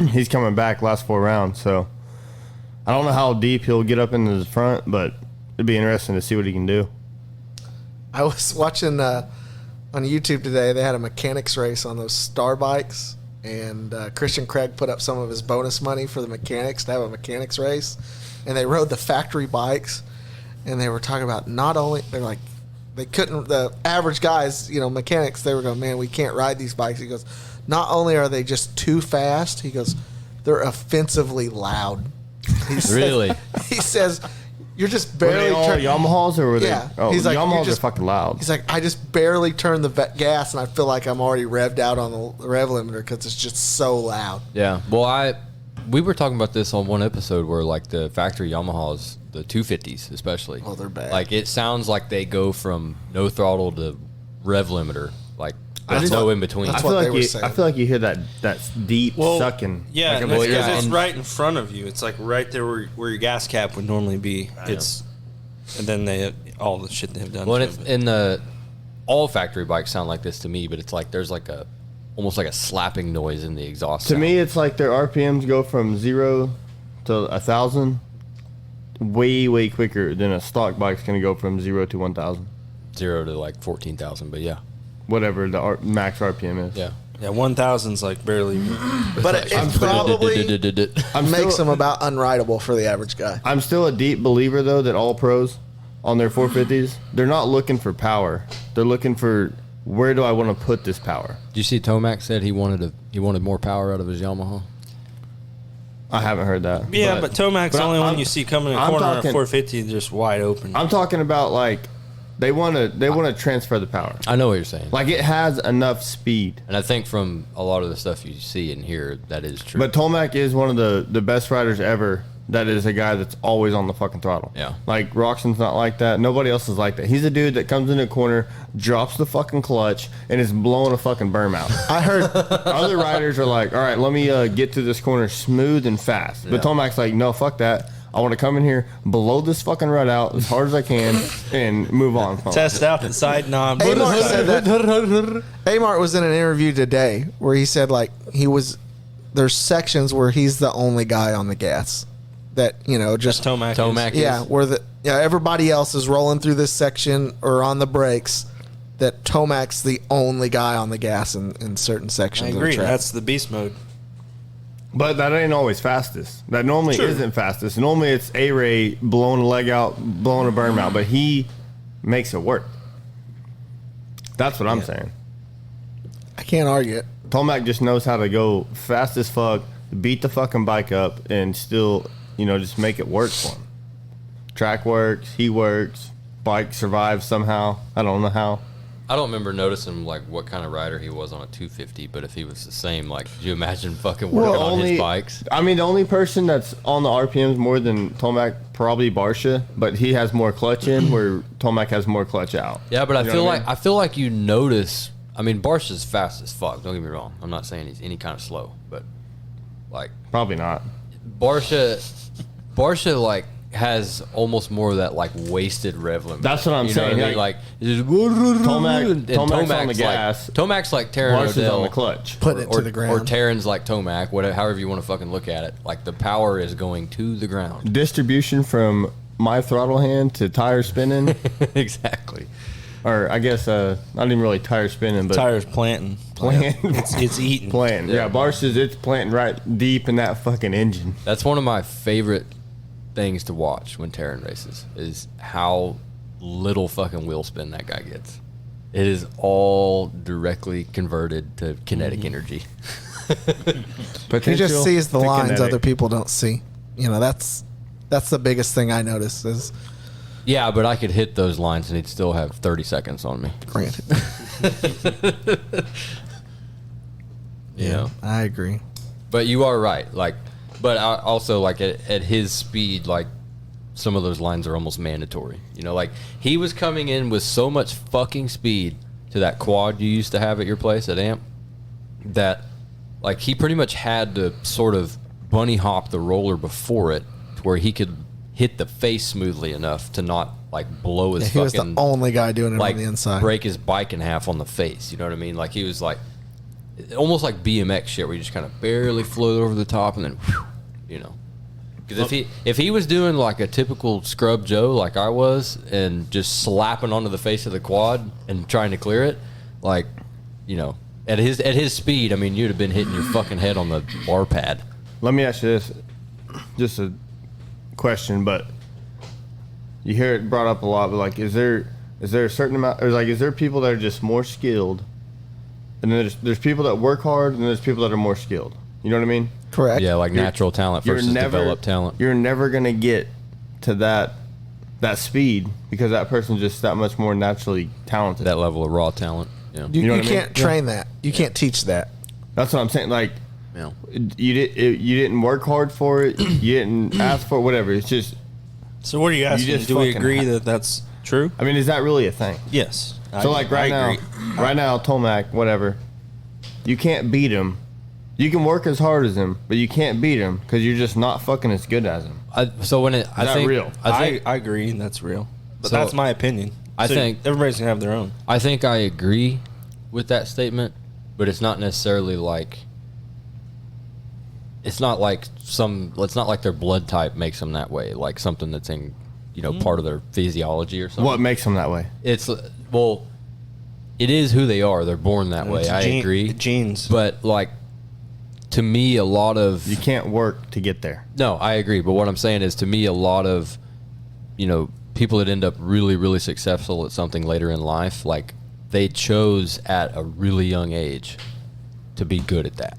he's coming back last 4 rounds, so I don't know how deep he'll get up into the front, but it'd be interesting to see what he can do. I was watching on YouTube today. They had a mechanics race on those Star bikes, and Christian Craig put up some of his bonus money for the mechanics to have a mechanics race, and they rode the factory bikes, and they were talking about not only they couldn't, the average guys, mechanics, they were going, man, we can't ride these bikes. He goes, not only are they just too fast, he goes, they're offensively loud. Really? He says, you're just Were barely they all Yamahas, or were Yeah. they? Oh, He's like, Yamahas you just- are fucking loud. He's like, I just barely turn the gas, and I feel like I'm already revved out on the rev limiter because it's just so loud. Yeah. Well, we were talking about this on one episode where like the factory Yamahas, the 250s especially. Oh, they're bad. Like it sounds like they go from no throttle to rev limiter. Like there's That's no what- in between. that's I feel what they like were you, saying. I feel like you hear that deep sucking. Yeah, like a and that's motor. because it's and- right in front of you. It's like right there where your gas cap would normally be. And then they have all the shit they have done. Well, to it's it. in all factory bikes sound like this to me, but it's like there's like almost like a slapping noise in the exhaust. To sound. me, it's like their RPMs go from 0 to 1,000 way quicker than a stock bike's going to go from 0 to 1,000. 0 to like 14,000, but yeah. Whatever the max RPM is. Yeah. Yeah, 1,000's like barely. But it probably I'm makes still, them about unrideable for the average guy. I'm still a deep believer, though, that all pros on their 450s, they're not looking for power. They're looking for, where do I want to put this power? Did you see Tomac said he wanted more power out of his Yamaha? I haven't heard that. Yeah, but Tomac's the only one I'm- you see coming in the I'm corner on a talking- 450 just wide open. I'm talking about, like, they want to transfer the power. I know what you're saying. Like, it has enough speed. And I think from a lot of the stuff you see and hear, that is true. But Tomac is one of the best riders ever. That is a guy that's always on the fucking throttle. Yeah. Like, Roxon's not like that. Nobody else is like that. He's a dude that comes in a corner, drops the fucking clutch, and is blowing a fucking berm out. I heard Other riders are like, all right, let me get to this corner smooth and fast. But Tomac's like, no, fuck that. I want to come in here, blow this fucking rut out as hard as I can, and move on. Test out the side knob. Amart said that. Amart was in an interview today where he said like there's sections where he's the only guy on the gas. That just Tomac. Yeah, where everybody else is rolling through this section or on the brakes. That Tomac's the only guy on the gas in certain sections. I of agree. the track. That's the beast mode. But that ain't always fastest. That normally isn't fastest. Normally it's A-Ray blowing a leg out, blowing a berm out, but he makes it work. That's what I'm saying. I can't argue it. Tomac just knows how to go fast as fuck, beat the fucking bike up, and still, just make it work for him. Track works, he works, bike survives somehow. I don't know how. I don't remember noticing like what kind of rider he was on a 250, but if he was the same, like, could you imagine fucking working on his bikes? I mean, the only person that's on the RPMs more than Tomac, probably Pasture, but he has more clutch in, where Tomac has more clutch out. Yeah, but I feel like you notice. I mean, Barsha's fast as fuck. Don't get me wrong. I'm not saying he's any kind of slow, but like probably not. Barsha like has almost more of that like wasted rev limit. That's what I'm saying. What I mean? Like Tomac's on the gas. Tomac's like Taryn Barsha's on the clutch. Putting it to the ground. Or Taryn's like Tomac, whatever, however you want to fucking look at it. Like the power is going to the ground. Distribution from my throttle hand to tire spinning. Exactly. Or I guess not even really tire spinning, but tires planting. It's eating. Planting. Yeah, Barsha's it's planting right deep in that fucking engine. That's one of my favorite things to watch when Taryn races is how little fucking wheel spin that guy gets. It is all directly converted to kinetic energy. He just sees the lines other people don't see. That's the biggest thing I notice is. Yeah, but I could hit those lines and he'd still have 30 seconds on me. Granted. Yeah, I agree. But you are right. Like, but I also like at his speed, like some of those lines are almost mandatory. Like he was coming in with so much fucking speed to that quad you used to have at your place at Amp that like he pretty much had to sort of bunny hop the roller before it to where he could hit the face smoothly enough to not like blow his he was the only guy doing it like on the inside. Break his bike in half on the face. You know what I mean? Like he was like almost like BMX shit where you just kind of barely float over the top and then whew, because if he was doing like a typical scrub Joe like I was and just slapping onto the face of the quad and trying to clear it, like at his speed, I mean you'd have been hitting your fucking head on the bar pad. Let me ask you this, just a question, but you hear it brought up a lot, but like is there a certain amount, or like is there people that are just more skilled and then there's people that work hard and there's people that are more skilled, you know what I mean? Correct. Yeah, like natural talent versus developed talent. You're never gonna get to that speed because that person's just that much more naturally talented. That level of raw talent. Yeah. You can't train that. You can't teach that. That's what I'm saying. Like, you didn't work hard for it. You didn't ask for it, whatever. It's just. So what are you asking? Do we agree that that's true? I mean, is that really a thing? Yes. So like right now, Tomac, whatever, you can't beat him. You can work as hard as him, but you can't beat him because you're just not fucking as good as him. I agree, that's real. But so that's my opinion. I think everybody's gonna have their own. I think I agree with that statement, but it's not necessarily like. It's not like their blood type makes them that way. Like something that's in, part of their physiology or something. What makes them that way? It is who they are. They're born that way. I agree. Genes. But like, to me, a lot of you can't work to get there. No, I agree. But what I'm saying is, to me, a lot of, people that end up really, really successful at something later in life, like they chose at a really young age to be good at that.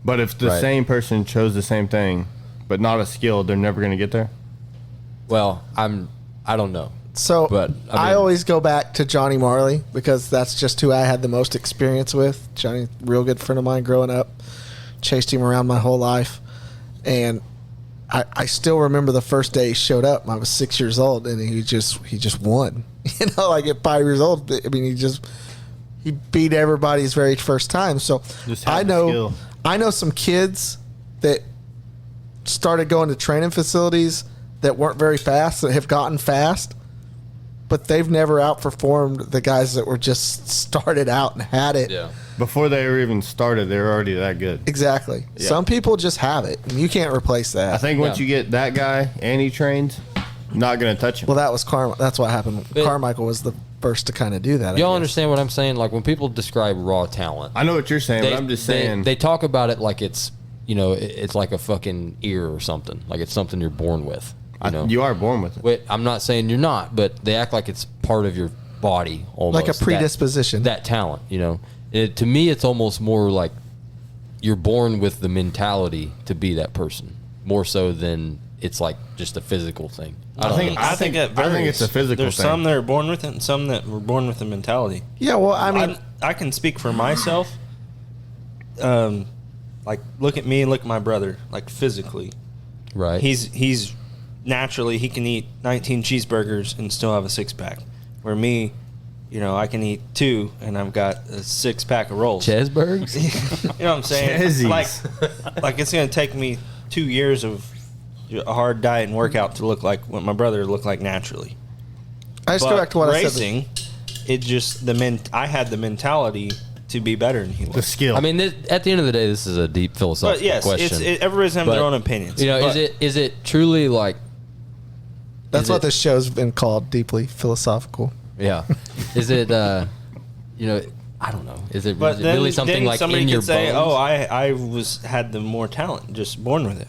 But if the same person chose the same thing, but not as skilled, they're never going to get there? Well, I don't know. So, but I always go back to Johnny Marley because that's just who I had the most experience with. Johnny, real good friend of mine growing up. Chased him around my whole life. And I still remember the first day he showed up. I was 6 years old, and he just won. Like at 5 years old, I mean, he beat everybody his very first time. So I know some kids that started going to training facilities that weren't very fast that have gotten fast, but they've never outperformed the guys that were just started out and had it. Yeah. Before they were even started, they were already that good. Exactly. Yeah. Some people just have it, and you can't replace that. I think once you get that guy and he trains, not going to touch him. Well, that was That's what happened. Carmichael was the first to kind of do that. Y'all understand what I'm saying? Like when people describe raw talent, I know what you're saying, but I'm just saying. They talk about it like it's, it's like a fucking ear or something. Like it's something you're born with. You are born with it. Wait, I'm not saying you're not, but they act like it's part of your body almost. Like a predisposition. That talent, to me, it's almost more like you're born with the mentality to be that person, more so than it's like just a physical thing. I think it's a physical thing. There's some that are born with it and some that were born with the mentality. Yeah, well, I mean, I can speak for myself. Like, look at me and look at my brother, like physically. Right. He's naturally, he can eat 19 cheeseburgers and still have a six-pack. Where me, I can eat 2 and I've got a 6-pack of rolls. Cheeseburgers? You know what I'm saying? Chezzies. Like it's going to take me 2 years of a hard diet and workout to look like what my brother looked like naturally. I just go back to what racing, it just I had the mentality to be better than he was. The skill. I mean, at the end of the day, this is a deep philosophical question. Everybody's having their own opinions. Is it truly like? That's what this show's been called, deeply philosophical. Yeah. Is it? I don't know. Is it really something like somebody in your could say, bones? "Oh, I had the more talent, just born with it."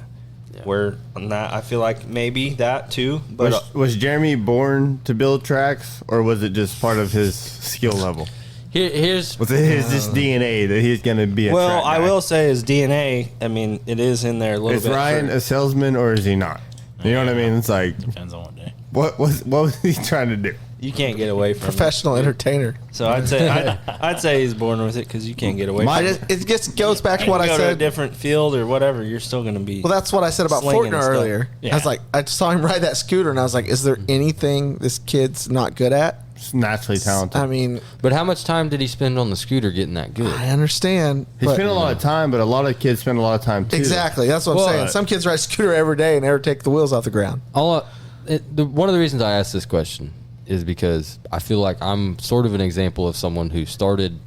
Yeah. Where on that, I feel like maybe that too. But was Jeremy born to build tracks, or was it just part of his skill level? Here's was it just DNA that he's going to be a track guy? I will say his DNA. I mean, it is in there a little bit. Is Ryan a salesman or is he not? You know what I mean? It's like depends on what day. What was he trying to do? You can't get away from professional entertainer. So I'd say he's born with it because you can't get away from it. It just goes back to what I said. said. To a different field or whatever, you're still going to be. Well, that's what I said about Fortner earlier. Yeah. I was like, I saw him ride that scooter, and I was like, is there anything this kid's not good at? He's naturally talented. I mean, but how much time did he spend on the scooter getting that good? I understand. He spent a lot of time, but a lot of kids spend a lot of time too. Exactly. That's what I'm saying. Some kids ride a scooter every day and never take the wheels off the ground. One of the reasons I asked this question is because I feel like I'm sort of an example of someone who started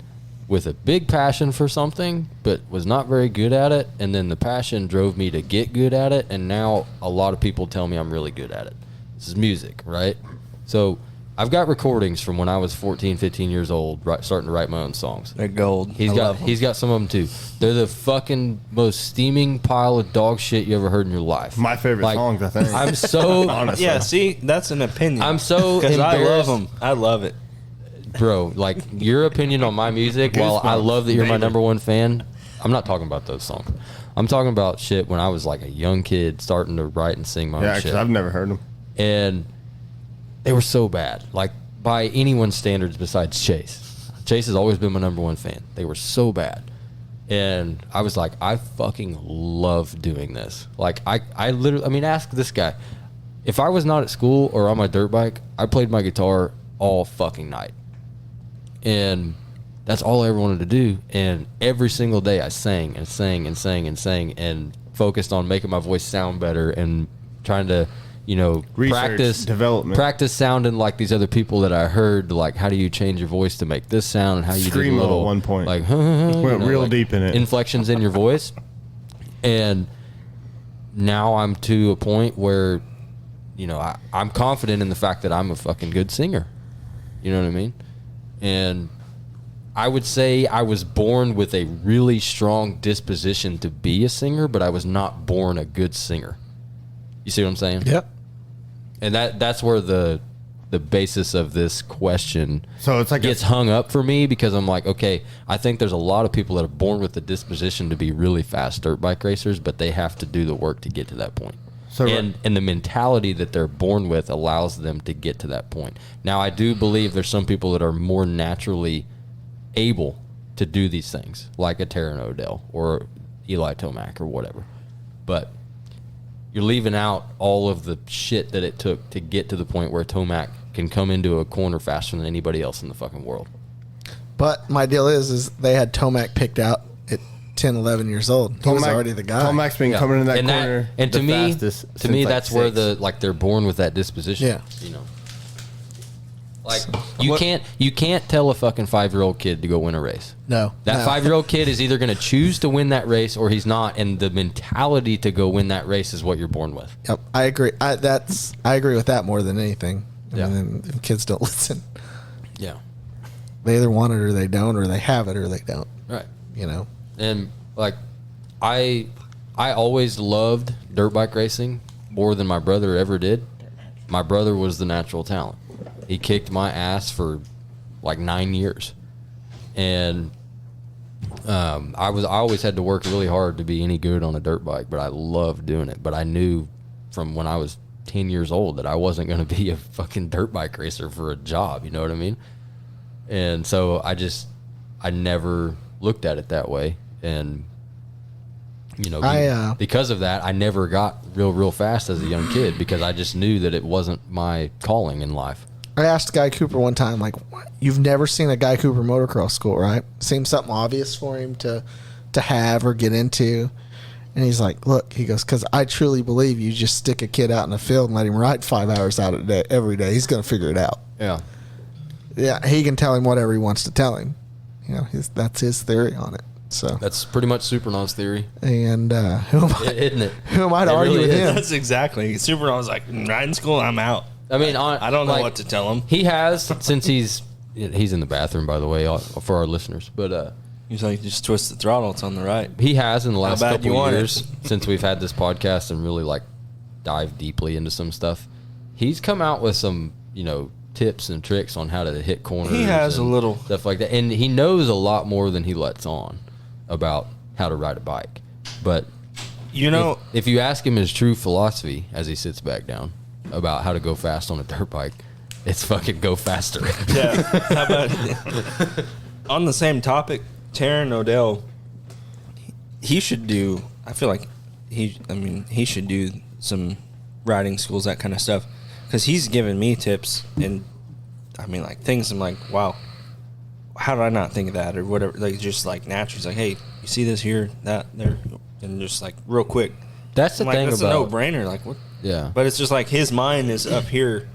with a big passion for something but was not very good at it, and then the passion drove me to get good at it, and now a lot of people tell me I'm really good at it. This is music, right? So I've got recordings from when I was 14, 15 years old, starting to write my own songs. They're gold. He's got some of them too. They're the fucking most steaming pile of dog shit you ever heard in your life. My favorite songs, I think. I'm so honestly. Yeah, see, that's an opinion. I'm so because I love embarrassed. them. I love it, bro. Like your opinion on my music. While I love that you're my number one fan, I'm not talking about those songs. I'm talking about shit when I was like a young kid starting to write and sing my own shit. Yeah, because I've never heard them. And they were so bad, like by anyone's standards besides Chase. Chase has always been my number one fan. They were so bad. And I was like, I fucking love doing this. Like, I literally, I mean, ask this guy. If I was not at school or on my dirt bike, I played my guitar all fucking night. And that's all I ever wanted to do. And every single day I sang and sang and sang and sang and focused on making my voice sound better and trying to, Research, development, practice sounding like these other people that I heard. Like, how do you change your voice to make this sound, and how you Screamo do little at one point, like went real deep in it, inflections in your voice. And now I'm to a point where, I'm confident in the fact that I'm a fucking good singer. You know what I mean? And I would say I was born with a really strong disposition to be a singer, but I was not born a good singer. You see what I'm saying? Yep. And that's where the basis of this question gets hung up for me, because I'm like, okay, I think there's a lot of people that are born with the disposition to be really fast dirt bike racers, but they have to do the work to get to that point. And the mentality that they're born with allows them to get to that point. Now, I do believe there's some people that are more naturally able to do these things, like a Taryn O'Dell or Eli Tomac or whatever. But you're leaving out all of the shit that it took to get to the point where Tomac can come into a corner faster than anybody else in the fucking world. But my deal is they had Tomac picked out at 10, 11 years old. He was already the guy. Tomac's been coming in that and corner. And to me, that's where 6. they're born with that disposition. Yeah. You know, like you can't tell a fucking 5-year-old kid to go win a race. No, that 5-year-old kid is either going to choose to win that race or he's not, and the mentality to go win that race is what you're born with. Yep, I agree. I agree with that more than anything. I mean, kids don't listen. Yeah, they either want it or they don't, or they have it or they don't. Right. You know. And like, I always loved dirt bike racing more than my brother ever did. My brother was the natural talent. He kicked my ass for like 9 years, and I always had to work really hard to be any good on a dirt bike. But I loved doing it. But I knew from when I was 10 years old that I wasn't going to be a fucking dirt bike racer for a job. You know what I mean? And so I never looked at it that way. And, you know, because of that, I never got real fast as a young kid because I just knew that it wasn't my calling in life. I asked Guy Cooper one time, like, you've never seen a Guy Cooper motocross school, right? Seems something obvious for him to have or get into. And he's like, look, he goes, because I truly believe you just stick a kid out in the field and let him ride 5 hours out of the day, every day. He's going to figure it out. Yeah. Yeah, he can tell him whatever he wants to tell him. You know, that's his theory on it. So that's pretty much Supernau's theory. And who am I, isn't it? Who am I to argue with him? That's exactly. Supernau's like, riding school, I'm out. I mean, I don't know what to tell him. He has, since he's in the bathroom, by the way, for our listeners. But he's like, just twist the throttle. It's on the right. He has in the last couple of years it? since we've had this podcast and really like dive deeply into some stuff. He's come out with some, you know, tips and tricks on how to hit corners. He has a little stuff like that, and he knows a lot more than he lets on about how to ride a bike. But you know, if you ask him his true philosophy as he sits back down about how to go fast on a dirt bike, it's fucking go faster. Yeah. How about on the same topic, Taryn Odell? He should do. I feel like he should do some riding schools, that kind of stuff, because he's given me tips and I mean like things. I'm like, wow, how did I not think of that or whatever? Like just like naturally, he's like, hey, you see this here, that there, and just like real quick. That's the thing that's about a no-brainer. Like what? Yeah. But it's just like his mind is up here,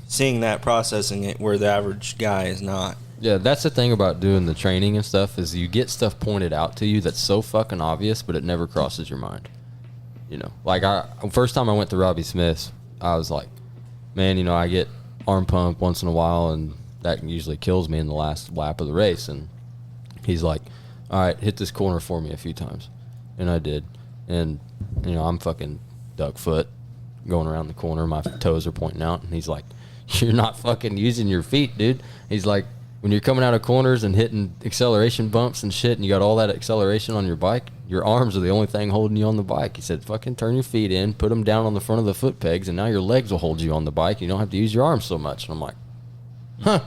seeing that, processing it, where the average guy is not. Yeah, that's the thing about doing the training and stuff is you get stuff pointed out to you that's so fucking obvious, but it never crosses your mind. You know, like first time I went to Robbie Smith's, I was like, man, you know, I get arm pump once in a while, and that usually kills me in the last lap of the race. And he's like, all right, hit this corner for me a few times. And I did. And, you know, I'm fucking duck foot going around the corner. My toes are pointing out. And he's like, you're not fucking using your feet, dude. He's like, when you're coming out of corners and hitting acceleration bumps and shit, and you got all that acceleration on your bike, your arms are the only thing holding you on the bike. He said, fucking turn your feet in, put them down on the front of the foot pegs, and now your legs will hold you on the bike. You don't have to use your arms so much. And I'm like, huh,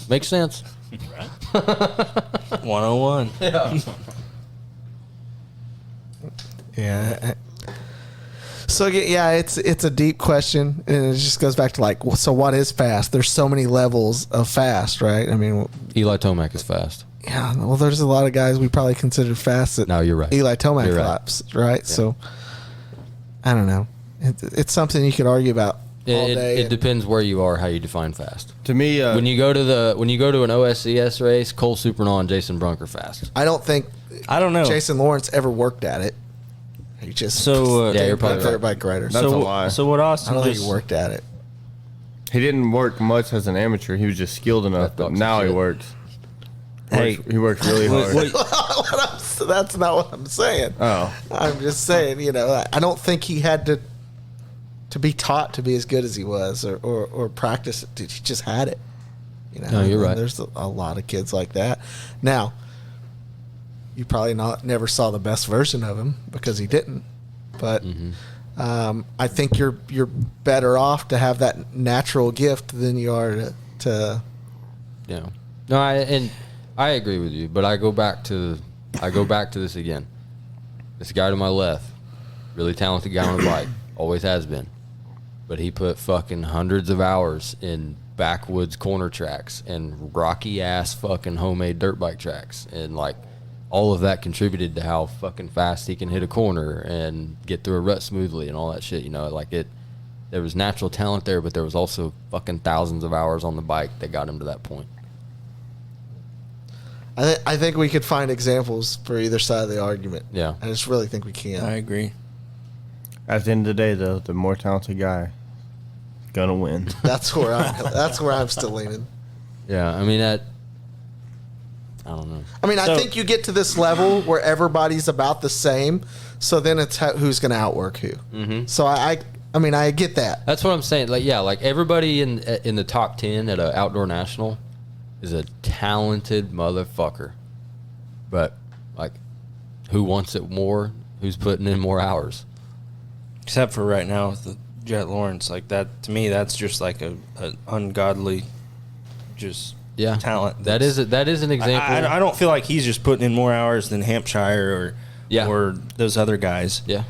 makes sense. 101. Yeah. Yeah. So yeah, it's a deep question, and it just goes back to like, so what is fast? There's so many levels of fast, right? I mean, Eli Tomac is fast. Yeah, well, there's a lot of guys we probably consider fast that no, you're right. Eli Tomac you're laps, right? Yeah. So I don't know. It's something you could argue about all day. It depends where you are, how you define fast. To me, when you go to an OSCS race, Cole Supernaw and Jason Brunk are fast. I don't know. Jason Lawrence ever worked at it. He just yeah, you're probably right. Bike rider. That's a lie. So what Austin? I don't think he worked at it. He didn't work much as an amateur. He was just skilled enough, but now he works. He works really hard. That's not what I'm saying. Oh, I'm just saying. You know, I don't think he had to be taught to be as good as he was, or practice it. He just had it. You know, no, you're right. There's a lot of kids like that. Now, you probably never saw the best version of him because he didn't. But I think you're better off to have that natural gift than you are to. Yeah. No, I agree with you, but I go back to this again. This guy to my left, really talented guy on a bike, always has been, but he put fucking hundreds of hours in backwoods corner tracks and rocky ass fucking homemade dirt bike tracks, and like all of that contributed to how fucking fast he can hit a corner and get through a rut smoothly and all that shit. You know, like there was natural talent there, but there was also fucking thousands of hours on the bike that got him to that point. I think we could find examples for either side of the argument. Yeah. I just really think we can. I agree. At the end of the day, though, the more talented guy gonna win. That's where I'm still leaning. Yeah, I mean, I don't know. I mean, I think you get to this level where everybody's about the same, so then it's who's going to outwork who. Mm-hmm. So I mean, I get that. That's what I'm saying. Like, yeah, like everybody in the top 10 at an outdoor national is a talented motherfucker. But, like, who wants it more? Who's putting in more hours? Except for right now with the Jett Lawrence. Like, that, to me, that's just like an ungodly talent. That is an example. I don't feel like he's just putting in more hours than Hampshire or those other guys. Yeah.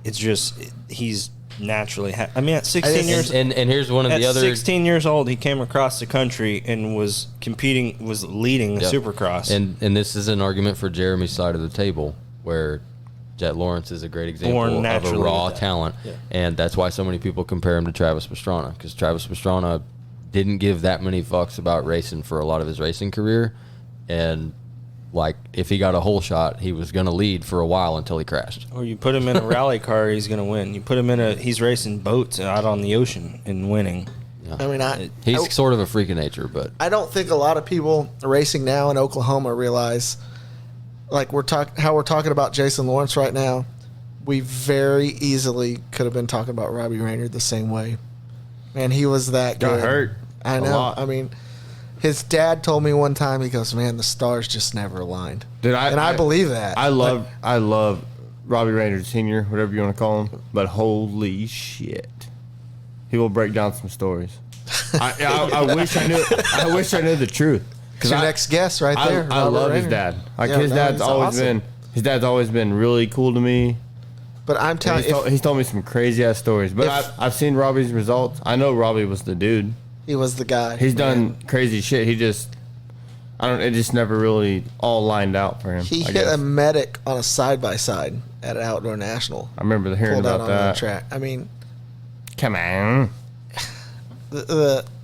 It's just, he's naturally I mean, at 16 years and here's one of the other 16 years old, he came across the country and was leading the Supercross. And this is an argument for Jeremy's side of the table, where Jett Lawrence is a great example of a raw talent, and that's why so many people compare him to Travis Pastrana, because Travis Pastrana didn't give that many fucks about racing for a lot of his racing career, and like, if he got a hole shot, he was going to lead for a while until he crashed. Or you put him in a rally car, he's going to win. You put him he's racing boats out on the ocean and winning. Yeah. I mean, he's sort of a freak of nature, but I don't think a lot of people racing now in Oklahoma realize, like how we're talking about Jason Lawrence right now, we very easily could have been talking about Robbie Raynard the same way. Man, he was that good. Got hurt. I know. I mean, his dad told me one time, he goes, "Man, the stars just never aligned." I believe that. I love Robbie Raynard Sr., whatever you want to call him, but holy shit, he will break down some stories. I wish I knew. I wish I knew the truth. Because your next guest right there. I love his dad. Like, his dad's always been really cool to me. But I'm telling you, he's told me some crazy ass stories. But I've seen Robbie's results. I know Robbie was the dude. He was the guy. He's done crazy shit. It just never really all lined out for him. He hit a medic on a side-by-side at an outdoor national. I remember hearing about that. Track. I mean, come on.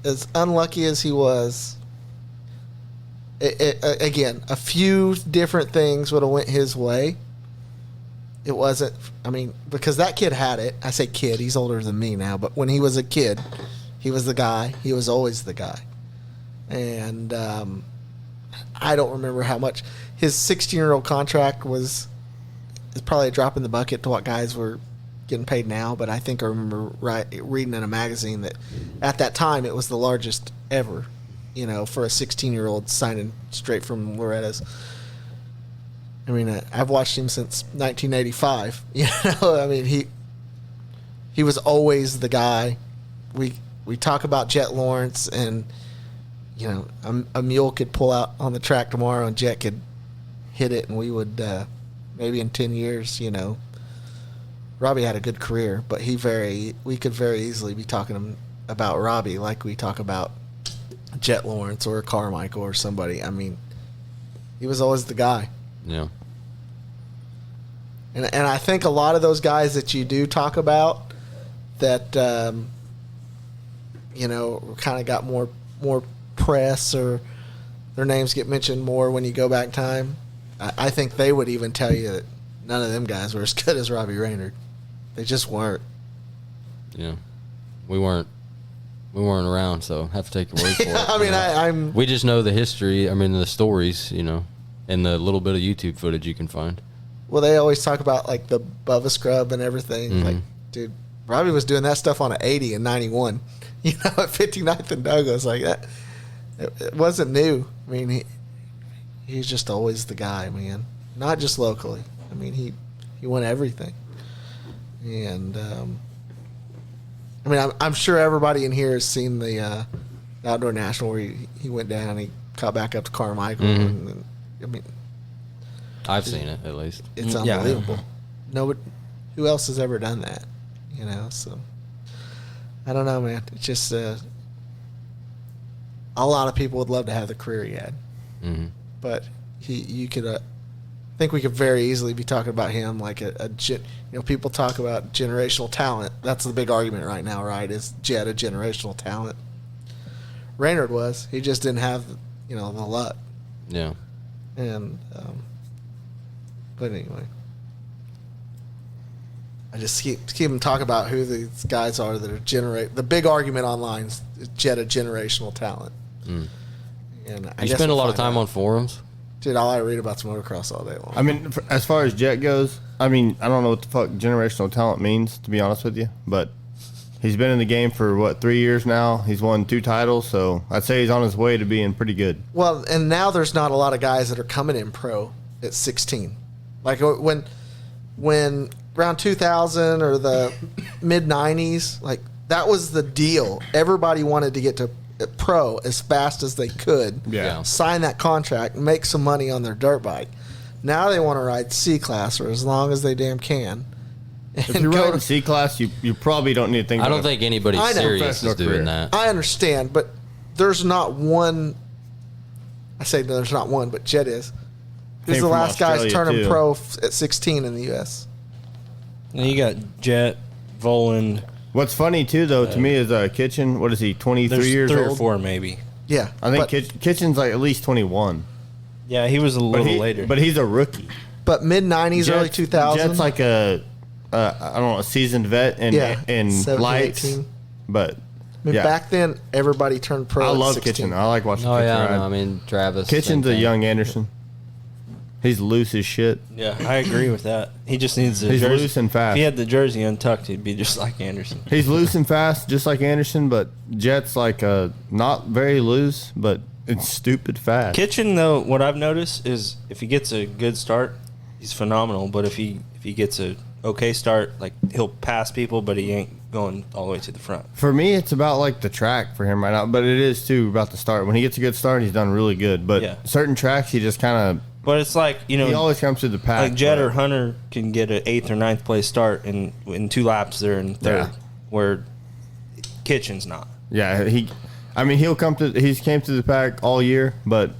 As unlucky as he was, again, a few different things would have went his way. It wasn't, I mean, because that kid had it. I say kid, he's older than me now, but when he was a kid, he was the guy. He was always the guy. And I don't remember how much. His 16-year-old contract is probably a drop in the bucket to what guys were getting paid now, but I think I remember reading in a magazine that at that time it was the largest ever, for a 16-year-old signing straight from Loretta's. I mean, I've watched him since 1985. I mean, he was always the guy. We talk about Jett Lawrence, and a mule could pull out on the track tomorrow, and Jett could hit it, and we would maybe in 10 years, Robbie had a good career, but we could very easily be talking about Robbie like we talk about Jett Lawrence or Carmichael or somebody. I mean, he was always the guy. Yeah. And I think a lot of those guys that you do talk about that, kind of got more press, or their names get mentioned more when you go back time, I think they would even tell you that none of them guys were as good as Robbie Raynard. They just weren't. Yeah. We weren't around, so I have to take your word for it. I mean, we just know the history, the stories, and the little bit of YouTube footage you can find. Well, they always talk about, like, the Bubba Scrub and everything. Mm-hmm. Like, dude, Robbie was doing that stuff on an 80 in 91. At 59th and Douglas. Like, that, it wasn't new. I mean, he's just always the guy, man. Not just locally. I mean, he won everything. And, I'm sure everybody in here has seen the Outdoor National where he went down and he caught back up to Carmichael. Mm-hmm. And, I've seen it, at least. It's unbelievable. Nobody, who else has ever done that? So I don't know, man. It's just a lot of people would love to have the career he had, mm-hmm. but you could I think we could very easily be talking about him like people talk about generational talent. That's the big argument right now, right? Is Jett a generational talent? Raynard was. He just didn't have, the luck. Yeah. And, but anyway. I just keep them talking about who these guys are that are the big argument online is Jett a generational talent. Mm. And you spend a lot of time on forums? Dude, all I read about is motocross all day long. I mean, as far as Jett goes, I mean, I don't know what the fuck generational talent means, to be honest with you, but he's been in the game for, 3 years now? He's won 2 titles, so I'd say he's on his way to being pretty good. Well, and now there's not a lot of guys that are coming in pro at 16. Like when around 2000 or the mid-90s, like that was the deal. Everybody wanted to get to pro as fast as they could. Yeah. Sign that contract, make some money on their dirt bike. Now they want to ride C-Class for as long as they damn can. If you're riding C-Class, you probably don't need to think about I don't think anybody serious is doing that. I understand, but there's not one. I say there's not one, but Jett is. Who's the last guy turning pro at 16 in the U.S.? And you got Jett, Voland. What's funny, too, though, to me is Kitchen. What is he, 23 years old? 3 or 4, maybe. Yeah. I think Kitchen's like at least 21. Yeah, he was a little later. But he's a rookie. But mid-90s, early 2000s? Jett's like I don't know, a seasoned vet in 17, lights. 18. But, I mean, back then, everybody turned pro I at love 16. Kitchen. I like watching Oh, Kitchen yeah, ride. no, I mean, Travis. Kitchen's same a thing. young Anderson. He's loose as shit. Yeah, I agree with that. He just needs the He's jersey. loose and fast. If he had the jersey untucked, he'd be just like Anderson. He's loose and fast, just like Anderson, but Jett's like not very loose, but it's stupid fast. Kitchen, though, what I've noticed is if he gets a good start, he's phenomenal. But if he gets a okay start, like he'll pass people, but he ain't going all the way to the front. For me, it's about like the track for him right now, but it is too about the start. When he gets a good start, he's done really good. But certain tracks, he just kind of. But it's like, he always comes to the pack. Like Jett or Hunter can get an 8th or 9th place start, and in 2 laps they're in 3rd, where Kitchen's not. Yeah, he'll come to. He's came to the pack all year, but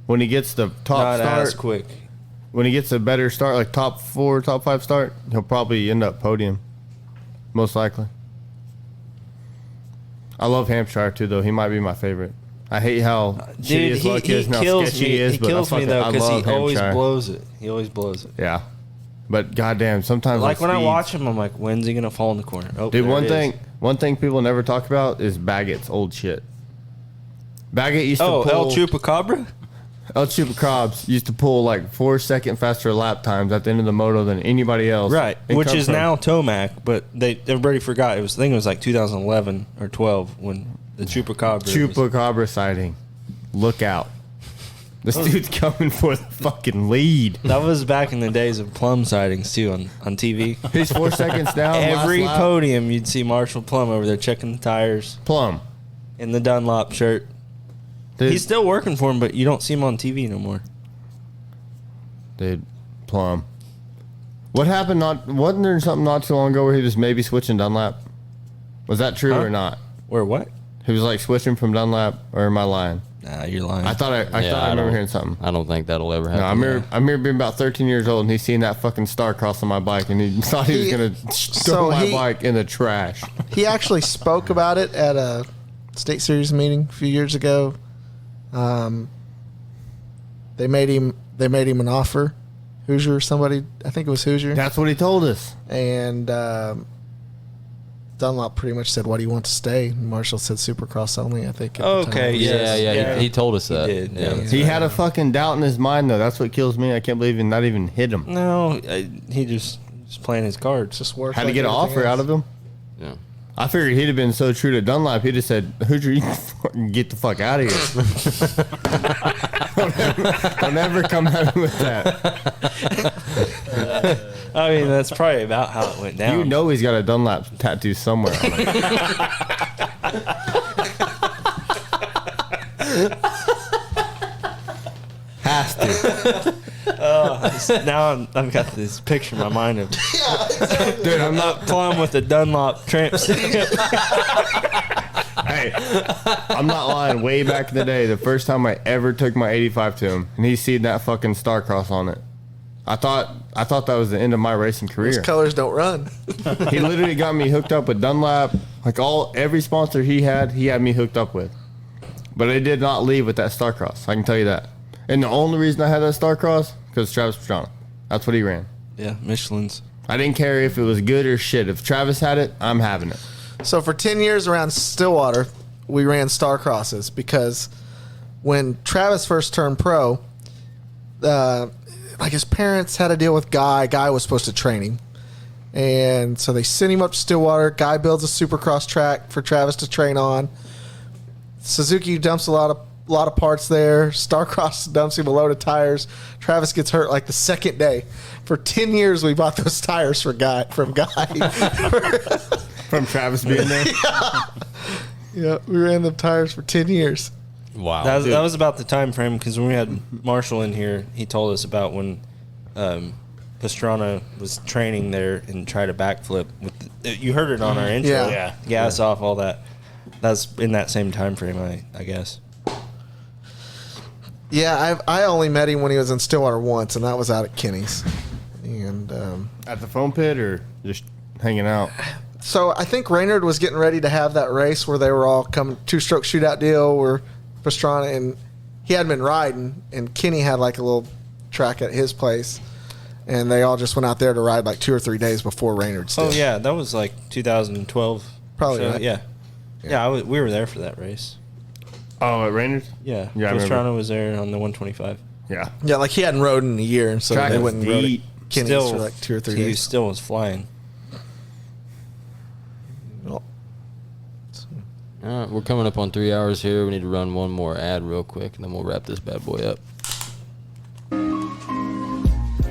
when he gets the top Not start, as quick. When he gets a better start, like top 4, top 5 start, he'll probably end up podium, most likely. I love Hampshire too, though. He might be my favorite. I hate how shitty his luck is and how sketchy he is, He but kills me though because he always Hampshire. blows it. He always blows it. Yeah, but goddamn, sometimes Like on when I speeds- watch him, I'm like, when's he gonna fall in the corner? Oh, Dude, there one it is. thing people never talk about is Baggett's old shit. Baggett used to Oh, pull El Chupacabra? El Chupacabras used to pull like 4 second faster lap times at the end of the moto than anybody else. Right, And which come is from- now Tomac, but everybody forgot. I think it was like 2011 or 12 when the Chupacabra. Chupacabra sighting. Look out. This dude's coming for the fucking lead. That was back in the days of Plum sightings too on TV. He's 4 seconds down. Every last lap. podium, you'd see Marshall Plum over there checking the tires. Plum. In the Dunlop shirt. Dude. He's still working for him, but you don't see him on TV no more. Dude, Plum. What happened? Wasn't there something not too long ago where he was maybe switching Dunlap? Was that true or not? Or what? He was like switching from Dunlap, or am I lying? Nah, you're lying. I thought I remember hearing something. I don't think that'll ever happen. No, I remember being about 13 years old, and he seen that fucking star cross on my bike, and he thought he was gonna throw my bike in the trash. He actually spoke about it at a state series meeting a few years ago. They made him an offer. Hoosier, somebody, I think it was Hoosier. That's what he told us. And Dunlop pretty much said, "Why do you want to stay?" And Marshall said, "Supercross only." I think. At the time. Yeah. He told us that. He did. Yeah. He had a fucking doubt in his mind, though. That's what kills me. I can't believe he not even hit him. No, he just playing his cards. Just worked. Had to get an offer out of him. Yeah. I figured he'd have been so true to Dunlop, he'd have said, Hoosier, you can fucking get the fuck out of here. Don't ever come at me with that. I mean, that's probably about how it went down. You know he's got a Dunlop tattoo somewhere on him. Has to. Now I've got this picture in my mind of Dude, I'm not Plum with the Dunlop tramp stamp. Hey, I'm not lying. Way back in the day, the first time I ever took my 85 to him, and he seen that fucking star cross on it. I thought that was the end of my racing career. Those colors don't run. He literally got me hooked up with Dunlap. Like every sponsor he had me hooked up with. But it did not leave with that Starcross. I can tell you that. And the only reason I had that Starcross because Travis Pastrana. That's what he ran. Yeah, Michelin's. I didn't care if it was good or shit. If Travis had it, I'm having it. So for 10 years around Stillwater, we ran Starcrosses because when Travis first turned pro, like his parents had a deal with Guy. Guy was supposed to train him. And so they sent him up to Stillwater. Guy builds a supercross track for Travis to train on. Suzuki dumps a lot of parts there. Starcross dumps him a load of tires. Travis gets hurt like the second day. For 10 years, we bought those tires from Guy. From Travis being there? Yeah, we ran them tires for 10 years. Wow. That was about the time frame because when we had Marshall in here, he told us about when Pastrana was training there and tried a backflip. You heard it on our intro. Yeah. Gas off, all that. That's in that same time frame, I guess. Yeah, I only met him when he was in Stillwater once, and that was out at Kenny's. And at the foam pit or just hanging out? So I think Raynard was getting ready to have that race where they were all coming, two-stroke shootout deal where Pastrana, and he hadn't been riding, and Kenny had like a little track at his place, and they all just went out there to ride like 2 or 3 days before Raynard's did. Oh, yeah, that was like 2012. Probably, so, right? Yeah. We were there for that race. Oh, at Raynard's? Yeah. Yeah, Pastrana was there on the 125. Yeah. Yeah, like he hadn't rode in a year, and so Track they was went and rode at deep. Kenny's for like 2 or 3 He days. still was flying. All right, we're coming up on 3 hours here. We need to run one more ad real quick, and then we'll wrap this bad boy up.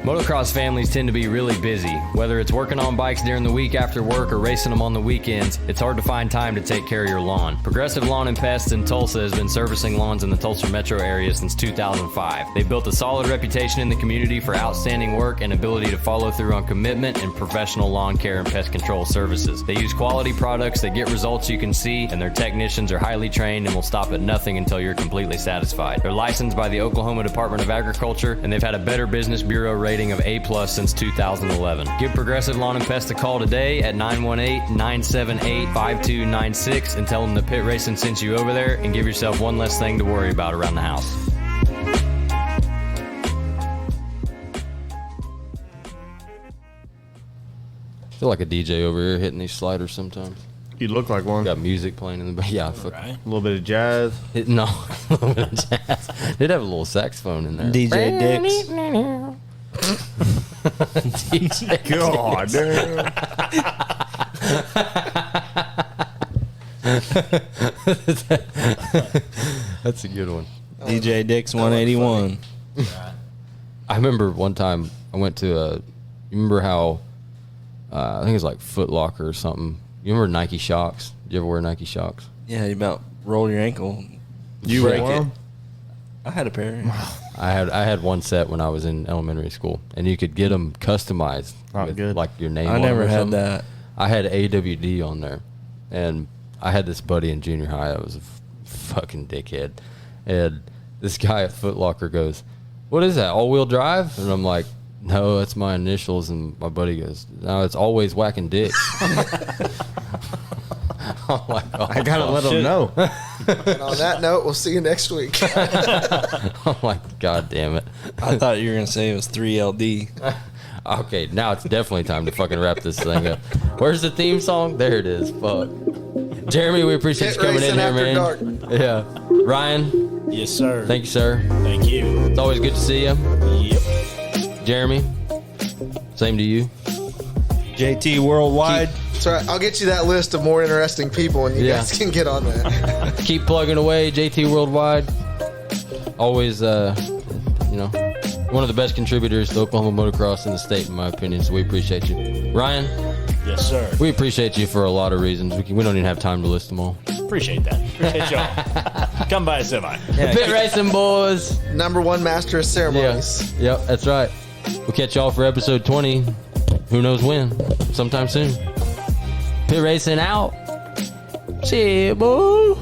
Motocross families tend to be really busy. Whether it's working on bikes during the week after work or racing them on the weekends, it's hard to find time to take care of your lawn. Progressive Lawn and Pest in Tulsa has been servicing lawns in the Tulsa metro area since 2005. They've built a solid reputation in the community for outstanding work and ability to follow through on commitment and professional lawn care and pest control services. They use quality products that get results you can see, and their technicians are highly trained and will stop at nothing until you're completely satisfied. They're licensed by the Oklahoma Department of Agriculture, and they've had a Better Business Bureau rating of A+ since 2011. Give Progressive Lawn and Pest a call today at 918-978-5296 and tell them the Pit Racing sent you over there, and give yourself one less thing to worry about around the house. I feel like a DJ over here hitting these sliders sometimes. You look like one. Got music playing in the back. Yeah, A little bit of jazz. No, a little bit of jazz. Did have a little saxophone in there. DJ Dix. God damn. That's a good one. DJ Dix 181. I remember one time I went to you remember how, I think it was like Foot Locker or something. You remember Nike Shocks? Did you ever wear Nike Shocks? Yeah, you about roll your ankle. You break wore it. 'em? I had a pair. I had one set when I was in elementary school, and you could get them customized with good. like your name. I on never them or had something. that. I had AWD on there, and I had this buddy in junior high that was a fucking dickhead, and this guy at Foot Locker goes, "What is that? All-wheel drive?" And I'm like, "No, that's my initials." And my buddy goes, "No, it's always whacking dicks." I'm like, oh, I gotta let them know. And on that note, we'll see you next week. I'm like, God damn it. I thought you were going to say it was 3LD. Okay, now it's definitely time to fucking wrap this thing up. Where's the theme song? There it is. Fuck. Jeremy, we appreciate you coming in here, man. Dark. Yeah. Ryan, Yes, sir. thank you, sir. Thank you. It's always good to see you. Yep. Jeremy, same to you. JT Worldwide. That's right. I'll get you that list of more interesting people, and you Yeah. guys can get on that. Keep plugging away, JT Worldwide. Always, one of the best contributors to Oklahoma motocross in the state, in my opinion. So we appreciate you, Ryan. Yes, sir. We appreciate you for a lot of reasons. We don't even have time to list them all. Appreciate that. Appreciate y'all. Come by a semi. The Pit Racing Boys. #1 master of ceremonies. Yeah. Yep, that's right. We'll catch y'all for episode 20. Who knows when? Sometime soon. Pit Racing out. See you, boy.